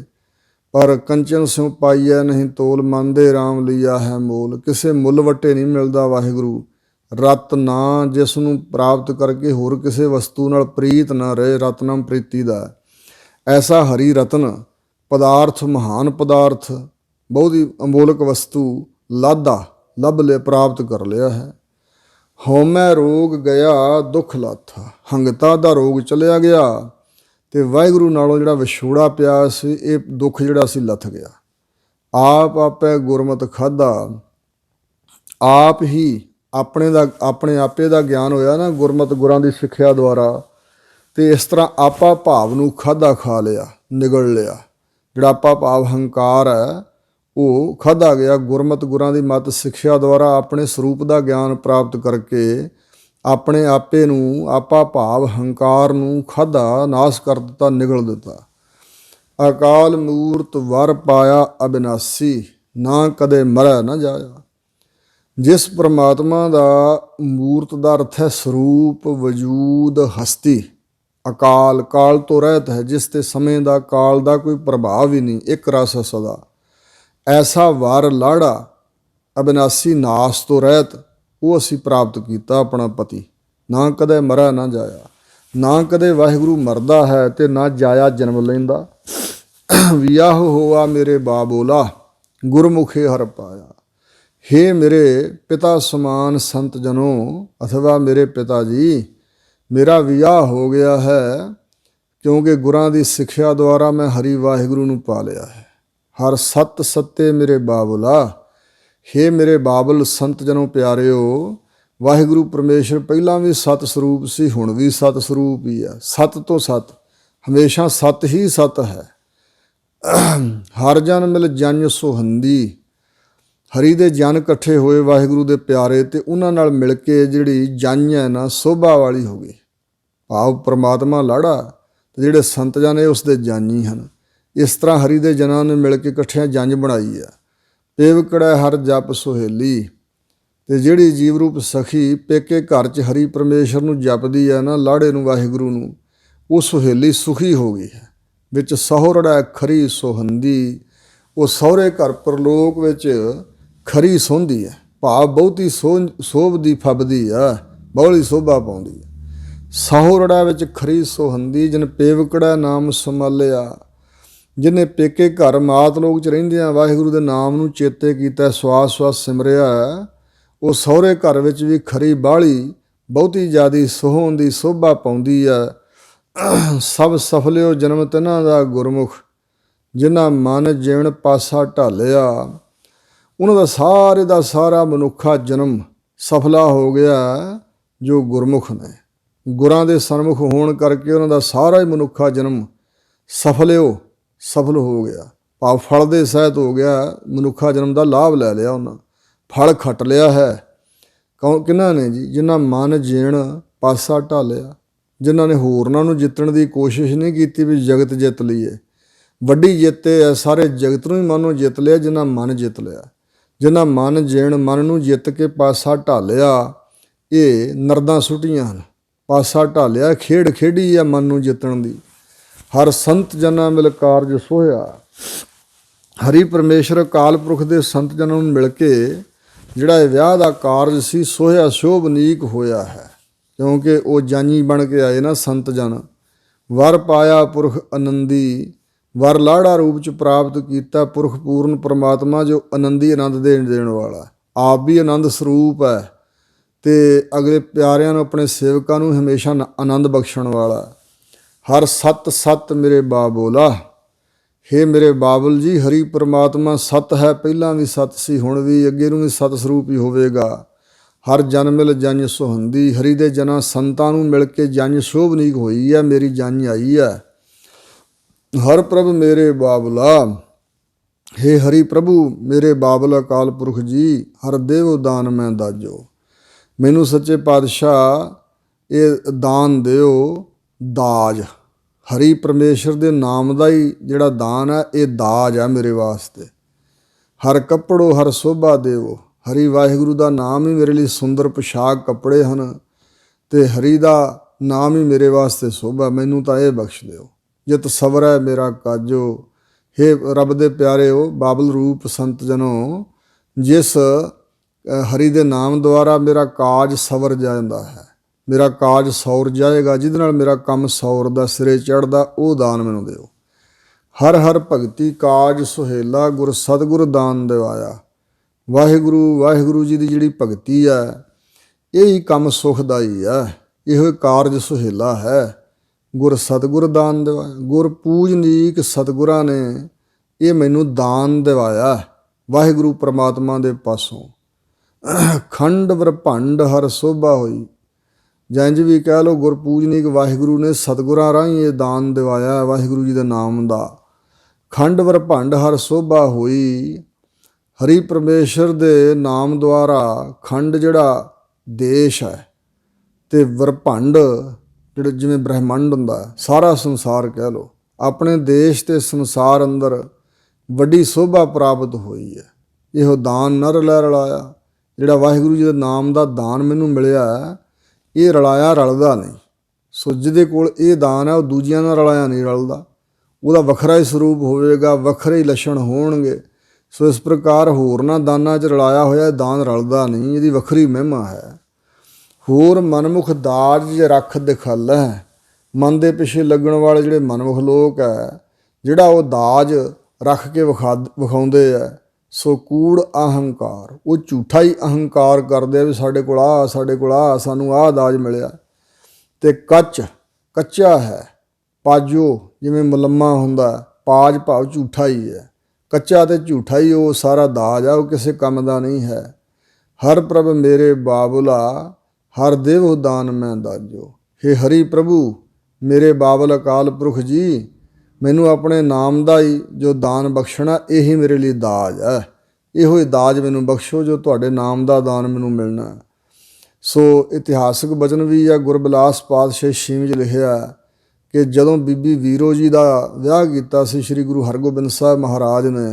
ਪਰ ਕੰਚਨ ਸਿਉ ਪਾਈਐ ਨਹੀਂ ਤੋਲ, ਮੰਨਦੇ ਰਾਮ ਲੀਆ ਹੈ ਮੋਲ। ਕਿਸੇ ਮੁੱਲ ਵੱਟੇ ਨਹੀਂ ਮਿਲਦਾ ਵਾਹਿਗੁਰੂ। ਰਤ ਨਾ ਜਿਸ ਨੂੰ ਪ੍ਰਾਪਤ ਕਰਕੇ ਹੋਰ ਕਿਸੇ ਵਸਤੂ ਨਾਲ ਪ੍ਰੀਤ ਨਾ ਰਹੇ, ਰਤਨਮ ਪ੍ਰੀਤੀ ਦਾ। ਐਸਾ ਹਰੀ ਰਤਨ ਪਦਾਰਥ, ਮਹਾਨ ਪਦਾਰਥ, ਬਹੁਤ ਹੀ ਅਮੋਲਕ ਵਸਤੂ ਲਾਧਾ ਲੱਭ ਲਿਆ, ਪ੍ਰਾਪਤ ਕਰ ਲਿਆ ਹੈ। ਹਉਮੈ ਰੋਗ ਗਿਆ ਦੁੱਖ ਲਾਥਾ, ਹੰਗਤਾ ਦਾ ਰੋਗ ਚਲਿਆ ਗਿਆ ਤੇ ਵਾਹਿਗੁਰੂ ਨਾਲੋਂ ਜਿਹੜਾ ਵਿਛੋੜਾ ਪਿਆ ਸੀ, ਇਹ ਦੁੱਖ ਜਿਹੜਾ ਸੀ ਲੱਥ ਗਿਆ। ਆਪ ਆਪੇ ਗੁਰਮਤਿ ਖਾਧਾ, ਆਪ ਹੀ ਆਪਣੇ ਆਪੇ ਦਾ ਗਿਆਨ ਹੋਇਆ ਨਾ ਗੁਰਮਤਿ ਗੁਰਾਂ ਦੀ ਸਿੱਖਿਆ ਦੁਆਰਾ, ਤੇ ਇਸ ਤਰ੍ਹਾਂ ਆਪਾ ਭਾਵ ਨੂੰ ਖਾਧਾ ਖਾ ਲਿਆ, ਨਿਗਲ ਲਿਆ। ਜਿਹੜਾ ਆਪਾ ਭਾਵ ਹੰਕਾਰ ਹੈ ਉਹ ਖਾਧਾ ਗਿਆ। ਗੁਰਮਤਿ ਗੁਰਾਂ ਦੀ ਮਤ ਸਿੱਖਿਆ ਦੁਆਰਾ ਆਪਣੇ ਸਰੂਪ ਦਾ ਗਿਆਨ ਪ੍ਰਾਪਤ ਕਰਕੇ ਆਪਣੇ ਆਪੇ ਨੂੰ, ਆਪਾ ਭਾਵ ਹੰਕਾਰ ਨੂੰ ਖਾਧਾ, ਨਾਸ ਕਰ ਦਿੱਤਾ, ਨਿਗਲ ਦਿੱਤਾ। ਅਕਾਲ ਮੂਰਤ ਵਰ ਪਾਇਆ ਅਬਿਨਾਸੀ, ਨਾ ਕਦੇ ਮਰੈ ਨਾ ਜਾਇਆ। ਜਿਸ ਪਰਮਾਤਮਾ ਦਾ ਮੂਰਤ ਦਾ ਅਰਥ ਹੈ ਸਰੂਪ, ਵਜੂਦ, ਹਸਤੀ। ਅਕਾਲ, ਕਾਲ ਤੋਂ ਰਹਿਤ ਹੈ, ਜਿਸ ਤੇ ਸਮੇਂ ਦਾ, ਕਾਲ ਦਾ ਕੋਈ ਪ੍ਰਭਾਵ ਹੀ ਨਹੀਂ, ਇੱਕ ਰਸ ਹੈ ਸਦਾ। ਐਸਾ ਵਰ ਲਾੜਾ ਅਬਿਨਾਸੀ, ਨਾਸ ਤੋਂ ਰਹਿਤ, ਉਹ ਅਸੀਂ ਪ੍ਰਾਪਤ ਕੀਤਾ ਆਪਣਾ ਪਤੀ। ਨਾ ਕਦੇ ਮਰੈ ਨਾ ਜਾਇਆ, ਨਾ ਕਦੇ ਵਾਹਿਗੁਰੂ ਮਰਦਾ ਹੈ ਤੇ ਨਾ ਜਾਇਆ ਜਨਮ ਲੈਂਦਾ। ਵਿਆਹ ਹੋਆ ਮੇਰੇ ਬਾਬੋਲਾ, ਗੁਰਮੁਖੇ ਹਰ ਪਾਇਆ। ਹੇ ਮੇਰੇ ਪਿਤਾ ਸਮਾਨ ਸੰਤ ਜਨੋ, ਅਥਵਾ ਮੇਰੇ ਪਿਤਾ ਜੀ, ਮੇਰਾ ਵਿਆਹ ਹੋ ਗਿਆ ਹੈ ਕਿਉਂਕਿ ਗੁਰਾਂ ਦੀ ਸਿੱਖਿਆ ਦੁਆਰਾ ਮੈਂ ਹਰੀ ਵਾਹਿਗੁਰੂ ਨੂੰ ਪਾ ਲਿਆ ਹੈ। ਹਰ ਸਤ ਸੱਤੇ ਮੇਰੇ ਬਾਬੁਲਾ, हे मेरे ਬਾਬਲ ਸੰਤ ਜਨੋ ਪਿਆਰਿਓ, ਵਾਹਿਗੁਰੂ ਪਰਮੇਸ਼ਰ ਪਹਿਲਾਂ ਵੀ ਸਤ ਸਰੂਪ ਸੀ, ਹੁਣ ਵੀ ਸਤ ਸਰੂਪ ਹੀ ਆ। ਸਤ ਤੋਂ ਸਤ, ਹਮੇਸ਼ਾ ਸਤ ਹੀ ਸਤ ਹੈ। ਹਰ ਜਨ ਮਿਲ ਜਨ ਸੁਹੰਦੀ, ਹਰੀ ਦੇ ਜਨ ਇਕੱਠੇ ਹੋਏ ਵਾਹਿਗੁਰੂ ਦੇ ਪਿਆਰੇ, ਤੇ ਉਹਨਾਂ ਨਾਲ ਮਿਲ ਕੇ ਜਿਹੜੀ ਜਨ ਹੈ ਨਾ ਸੋਭਾ ਵਾਲੀ ਹੋ ਗਈ। ਭਾਵ ਪ੍ਰਮਾਤਮਾ ਲਾੜਾ ਤੇ ਜਿਹੜੇ ਸੰਤ ਜਨ ਇਹ ਉਸ ਦੇ ਜਾਨੀ ਹਨ। ਇਸ ਤਰ੍ਹਾਂ ਹਰੀ ਦੇ ਜਨਾਂ ਨੇ ਮਿਲ ਕੇ ਇਕੱਠਿਆਂ ਜੰਝ ਬਣਾਈ ਆ। ਪੇਵਕੜਾ ਹਰ ਜਪ ਸੁਹੇਲੀ, ਤੇ ਜਿਹੜੀ ਜੀਵ ਰੂਪ ਸਖੀ ਪੇਕੇ ਘਰ 'ਚ ਹਰੀ ਪਰਮੇਸ਼ਰ ਨੂੰ ਜਪਦੀ ਹੈ ਨਾ, ਲਾੜੇ ਨੂੰ, ਵਾਹਿਗੁਰੂ ਨੂੰ, ਉਹ ਸੁਹੇਲੀ ਸੁਖੀ ਹੋ ਗਈ ਹੈ। ਵਿੱਚ ਸਹੁਰੜਾ ਖਰੀ ਸੁਹੰਦੀ, ਉਹ ਸਹੁਰੇ ਘਰ ਪਰਲੋਕ ਵਿੱਚ ਖਰੀ ਸੋਹੰਦੀ ਹੈ। ਭਾਵ ਬਹੁਤੀ ਸੋਭਦੀ ਫੱਬਦੀ ਆ, ਬਹੁਲੀ ਸੋਭਾ ਪਾਉਂਦੀ ਹੈ। ਸਹੁਰੜਾ ਵਿੱਚ ਖਰੀ ਸੁਹੰਦੀ, ਜਿਨ ਪੇਵਕੜਾ ਨਾਮ ਸੰਭਾਲਿਆ, ਜਿਹਨੇ ਪੇਕੇ ਘਰ ਮਾਤ ਲੋਕ 'ਚ ਰਹਿੰਦਿਆਂ ਵਾਹਿਗੁਰੂ ਦੇ ਨਾਮ ਨੂੰ ਚੇਤੇ ਕੀਤਾ, ਸਵਾਸ ਸਵਾਸ ਸਿਮਰਿਆ, ਉਹ ਸਹੁਰੇ ਘਰ ਵਿੱਚ ਵੀ ਖਰੀ ਬਾਹਲੀ ਬਹੁਤੀ ਜ਼ਿਆਦੀ ਸੋਹਣ ਦੀ ਸੋਭਾ ਪਾਉਂਦੀ ਆ। ਸਭ ਸਫਲਿਓ ਜਨਮ ਤਿਨਾਂ ਦਾ ਗੁਰਮੁਖ, ਜਿਨ੍ਹਾਂ ਮਨ ਜੀਵਨ ਪਾਸਾ ਢਾਲਿਆ, ਉਹਨਾਂ ਦਾ ਸਾਰੇ ਦਾ ਸਾਰਾ ਮਨੁੱਖਾ ਜਨਮ ਸਫਲਾ ਹੋ ਗਿਆ ਜੋ ਗੁਰਮੁਖ ਨੇ। ਗੁਰਾਂ ਦੇ ਸਨਮੁਖ ਹੋਣ ਕਰਕੇ ਉਹਨਾਂ ਦਾ ਸਾਰਾ ਹੀ ਮਨੁੱਖਾ ਜਨਮ ਸਫਲ ਹੋ ਗਿਆ। ਭਾਵ ਫਲ ਦੇ ਸਹਿਤ ਹੋ ਗਿਆ। ਮਨੁੱਖਾ ਜਨਮ ਦਾ ਲਾਭ ਲੈ ਲਿਆ ਉਹਨਾਂ, ਫਲ ਖੱਟ ਲਿਆ ਹੈ। ਕਿਹਨਾਂ ਨੇ ਜੀ? ਜਿਨ੍ਹਾਂ ਮਨ ਜੀਣ ਪਾਸਾ ਢਾਲਿਆ, ਜਿਨ੍ਹਾਂ ਨੇ ਹੋਰਨਾਂ ਨੂੰ ਜਿੱਤਣ ਦੀ ਕੋਸ਼ਿਸ਼ ਨਹੀਂ ਕੀਤੀ ਵੀ ਜਗਤ ਜਿੱਤ ਲਈਏ। ਵੱਡੀ ਜਿੱਤ ਹੈ ਸਾਰੇ ਜਗਤ ਨੂੰ ਹੀ ਮਨੋਂ ਜਿੱਤ ਲਿਆ ਜਿਨ੍ਹਾਂ ਮਨ ਜਿੱਤ ਲਿਆ। ਜਿਨ੍ਹਾਂ ਮਨ ਜੀਣ, ਮਨ ਨੂੰ ਜਿੱਤ ਕੇ ਪਾਸਾ ਢਾਲਿਆ, ਇਹ ਨਰਦਾਂ ਸੁੱਟੀਆਂ ਹਨ। ਪਾਸਾ ਢਾਲਿਆ, ਖੇਡ ਖੇਡੀ ਆ ਮਨ ਨੂੰ ਜਿੱਤਣ ਦੀ। ਹਰ ਸੰਤ ਜਨਾਂ ਮਿਲ ਕਾਰਜ ਸੋਹਿਆ, ਹਰੀ ਪਰਮੇਸ਼ਰ ਅਕਾਲ ਪੁਰਖ ਦੇ ਸੰਤ ਜਨਾਂ ਨੂੰ ਮਿਲ ਕੇ ਜਿਹੜਾ ਇਹ ਵਿਆਹ ਦਾ ਕਾਰਜ ਸੀ ਸੋਹਿਆ, ਸ਼ੋਭਨੀਕ ਹੋਇਆ ਹੈ। ਕਿਉਂਕਿ ਉਹ ਜਾਨੀ ਬਣ ਕੇ ਆਏ ਨਾ ਸੰਤ ਜਨ। ਵਰ ਪਾਇਆ ਪੁਰਖ ਆਨੰਦੀ, ਵਰ ਲਾੜਾ ਰੂਪ 'ਚ ਪ੍ਰਾਪਤ ਕੀਤਾ ਪੁਰਖ ਪੂਰਨ ਪਰਮਾਤਮਾ, ਜੋ ਆਨੰਦੀ ਆਨੰਦ ਦੇਣ ਵਾਲਾ, ਆਪ ਵੀ ਆਨੰਦ ਸਰੂਪ ਹੈ ਤੇ ਅਗਲੇ ਪਿਆਰਿਆਂ ਨੂੰ, ਆਪਣੇ ਸੇਵਕਾਂ ਨੂੰ ਹਮੇਸ਼ਾ ਆਨੰਦ ਬਖਸ਼ਣ ਵਾਲਾ। ਹਰ ਸਤ ਸਤ ਮੇਰੇ ਬਾਬੋਲਾ, ਹੇ ਮੇਰੇ ਬਾਬਲ ਜੀ, ਹਰੀ ਪਰਮਾਤਮਾ ਸਤ ਹੈ, ਪਹਿਲਾਂ ਵੀ ਸਤ ਸੀ, ਹੁਣ ਵੀ, ਅੱਗੇ ਨੂੰ ਵੀ ਸਤ ਸਰੂਪ ਹੀ ਹੋਵੇਗਾ। ਹਰ ਜਨ ਮਿਲ ਜਨ ਸੁਹੰਦੀ, ਹਰੀ ਦੇ ਜਨਾਂ ਸੰਤਾਂ ਨੂੰ ਮਿਲ ਕੇ ਜਨ ਸ਼ੋਭਨੀਕ ਹੋਈ ਹੈ, ਮੇਰੀ ਜਨ ਆਈ ਹੈ। ਹਰ ਪ੍ਰਭ ਮੇਰੇ ਬਾਬਲਾ, ਹੇ ਹਰੀ ਪ੍ਰਭੂ ਮੇਰੇ ਬਾਬਲ ਅਕਾਲ ਪੁਰਖ ਜੀ, ਹਰ ਦੇਵ ਦਾਨ ਮੈਂ ਦਾਜੋ। ਮੈਨੂੰ ਸੱਚੇ ਪਾਤਸ਼ਾਹ ਇਹ ਦਾਨ ਦਿਓ, ਦਾਜ। ਹਰੀ ਪਰਮੇਸ਼ਰ ਦੇ ਨਾਮ ਦਾ ਹੀ ਜਿਹੜਾ ਦਾਨ ਹੈ ਇਹ ਦਾਜ ਹੈ ਮੇਰੇ ਵਾਸਤੇ। ਹਰ ਕੱਪੜੋ ਹਰ ਸੋਭਾ ਦੇਵੋ, ਹਰੀ ਵਾਹਿਗੁਰੂ ਦਾ ਨਾਮ ਹੀ ਮੇਰੇ ਲਈ ਸੁੰਦਰ ਪੁਸ਼ਾਕ ਕੱਪੜੇ ਹਨ, ਤੇ ਹਰੀ ਦਾ ਨਾਮ ਹੀ ਮੇਰੇ ਵਾਸਤੇ ਸੋਭਾ। ਮੈਨੂੰ ਤਾਂ ਇਹ ਬਖਸ਼ ਦਿਓ। ਜਿਤ ਸਬਰ ਹੈ ਮੇਰਾ ਕਾਜੋ, ਹੇ ਰੱਬ ਦੇ ਪਿਆਰਿਓ, ਬਾਬਲ ਰੂਪ ਸੰਤ ਜਨੋ, ਜਿਸ ਹਰੀ ਦੇ ਨਾਮ ਦੁਆਰਾ ਮੇਰਾ ਕਾਜ ਸਵਰ ਜਾਂਦਾ ਹੈ, ਮੇਰਾ ਕਾਜ ਸੌਰ ਜਾਏਗਾ, ਜਿਹਦੇ ਨਾਲ ਮੇਰਾ ਕੰਮ ਸੌਰਦਾ, ਸਿਰੇ ਚੜ੍ਹਦਾ, ਉਹ ਦਾਨ ਮੈਨੂੰ ਦਿਓ। ਹਰ ਹਰ ਭਗਤੀ ਕਾਜ ਸੁਹੇਲਾ, ਗੁਰ ਸਤਿਗੁਰ ਦਾਨ ਦਿਵਾਇਆ। ਵਾਹਿਗੁਰੂ ਵਾਹਿਗੁਰੂ ਜੀ ਦੀ ਜਿਹੜੀ ਭਗਤੀ ਹੈ ਇਹ ਹੀ ਕੰਮ ਸੁਖਦਾਈ ਹੈ, ਇਹੋ ਕਾਰਜ ਸੁਹੇਲਾ ਹੈ। ਗੁਰ ਸਤਿਗੁਰ ਦਾਨ ਦਿਵਾਇਆ, ਗੁਰ ਪੂਜਨੀਕ ਸਤਿਗੁਰਾਂ ਨੇ ਇਹ ਮੈਨੂੰ ਦਾਨ ਦਿਵਾਇਆ ਵਾਹਿਗੁਰੂ ਪਰਮਾਤਮਾ ਦੇ ਪਾਸੋਂ। ਖੰਡ ਬ੍ਰਹਮੰਡ ਹਰ ਸੋਭਾ ਹੋਈ, ਜੰਝ ਵੀ ਕਹਿ ਲਓ ਗੁਰ ਪੂਜਨੀਕ ਵਾਹਿਗੁਰੂ ਨੇ ਸਤਿਗੁਰਾਂ ਰਾਹੀਂ ਇਹ ਦਾਨ ਦਿਵਾਇਆ ਵਾਹਿਗੁਰੂ ਜੀ ਦੇ ਨਾਮ ਦਾ। ਖੰਡ ਬ੍ਰਹਮੰਡ ਹਰ ਸੋਭਾ ਹੋਈ, ਹਰੀ ਪਰਮੇਸ਼ਰ ਦੇ ਨਾਮ ਦੁਆਰਾ ਖੰਡ ਜਿਹੜਾ ਦੇਸ਼ ਹੈ, ਤੇ ਬ੍ਰਹਮੰਡ ਜਿਹੜਾ ਜਿਵੇਂ ਬ੍ਰਹਮੰਡ ਹੁੰਦਾ, ਸਾਰਾ ਸੰਸਾਰ ਕਹਿ ਲਓ, ਆਪਣੇ ਦੇਸ਼ ਤੇ ਸੰਸਾਰ ਅੰਦਰ ਵੱਡੀ ਸੋਭਾ ਪ੍ਰਾਪਤ ਹੋਈ ਹੈ। ਇਹੋ ਦਾਨ ਨਰ ਲੈ ਰਲਾਇਆ, ਜਿਹੜਾ ਵਾਹਿਗੁਰੂ ਜੀ ਦੇ ਨਾਮ ਦਾ ਦਾਨ ਮੈਨੂੰ ਮਿਲਿਆ, ਇਹ ਰਲਾਇਆ ਰਲਦਾ ਨਹੀਂ। ਸੋ ਜਿਹਦੇ ਕੋਲ ਇਹ ਦਾਨ ਹੈ ਉਹ ਦੂਜਿਆਂ ਨਾਲ ਰਲਾਇਆ ਨਹੀਂ ਰਲਦਾ, ਉਹਦਾ ਵੱਖਰਾ ਹੀ ਸਰੂਪ ਹੋਵੇਗਾ, ਵੱਖਰੇ ਹੀ ਲੱਛਣ ਹੋਣਗੇ। ਸੋ ਇਸ ਪ੍ਰਕਾਰ ਹੋਰਨਾਂ ਦਾਨਾਂ 'ਚ ਰਲਾਇਆ ਹੋਇਆ ਦਾਨ ਰਲਦਾ ਨਹੀਂ, ਇਹਦੀ ਵੱਖਰੀ ਮਹਿਮਾ ਹੈ। ਹੋਰ ਮਨਮੁਖ ਦਾਜ ਰੱਖ ਦਿਖਾਲੈ, ਮਨ ਦੇ ਪਿੱਛੇ ਲੱਗਣ ਵਾਲੇ ਜਿਹੜੇ ਮਨਮੁਖ ਲੋਕ ਹੈ, ਜਿਹੜਾ ਉਹ ਦਾਜ ਰੱਖ ਕੇ ਵਿਖਾਉਂਦੇ ਆ, ਸੋ ਕੂੜ ਅਹੰਕਾਰ, ਉਹ ਝੂਠਾ ਹੀ ਅਹੰਕਾਰ ਕਰਦੇ ਆ ਵੀ ਸਾਡੇ ਕੋਲ ਆ, ਸਾਡੇ ਕੋਲ ਆ, ਸਾਨੂੰ ਆਹ ਦਾਜ ਮਿਲਿਆ। ਤੇ ਕੱਚਾ ਹੈ, ਪਾਜੋ ਜਿਵੇਂ ਮੁਲੰਮਾ ਹੁੰਦਾ, ਪਾਜ ਭਾਵ ਝੂਠਾ ਹੀ ਹੈ, ਕੱਚਾ ਤੇ ਝੂਠਾ ਹੀ ਉਹ ਸਾਰਾ ਦਾਜ ਆ, ਉਹ ਕਿਸੇ ਕੰਮ ਦਾ ਨਹੀਂ ਹੈ। ਹਰ ਪ੍ਰਭ ਮੇਰੇ ਬਾਬੁਲਾ, ਹਰ ਦੇਵ ਦਾਨ ਮੈਂ ਦਾਜੋ। ਹੇ ਹਰੀ ਪ੍ਰਭੂ ਮੇਰੇ ਬਾਬਲ ਅਕਾਲ ਪੁਰਖ ਜੀ, ਮੈਨੂੰ ਆਪਣੇ ਨਾਮ ਦਾ ਹੀ ਜੋ ਦਾਨ ਬਖਸ਼ਣਾ, ਇਹੀ ਮੇਰੇ ਲਈ ਦਾਜ ਹੈ। ਇਹੋ ਹੀ ਦਾਜ ਮੈਨੂੰ ਬਖਸ਼ੋ ਜੋ ਤੁਹਾਡੇ ਨਾਮ ਦਾ ਦਾਨ ਮੈਨੂੰ ਮਿਲਣਾ। ਸੋ ਇਤਿਹਾਸਕ ਬਚਨ ਵੀ ਆ, ਗੁਰਬਿਲਾਸ ਪਾਤਸ਼ਾਹ ਛੇਵੀਂ 'ਚ ਲਿਖਿਆ ਕਿ ਜਦੋਂ ਬੀਬੀ ਵੀਰੋ ਜੀ ਦਾ ਵਿਆਹ ਕੀਤਾ ਸੀ ਸ੍ਰੀ ਗੁਰੂ ਹਰਗੋਬਿੰਦ ਸਾਹਿਬ ਮਹਾਰਾਜ ਨੇ,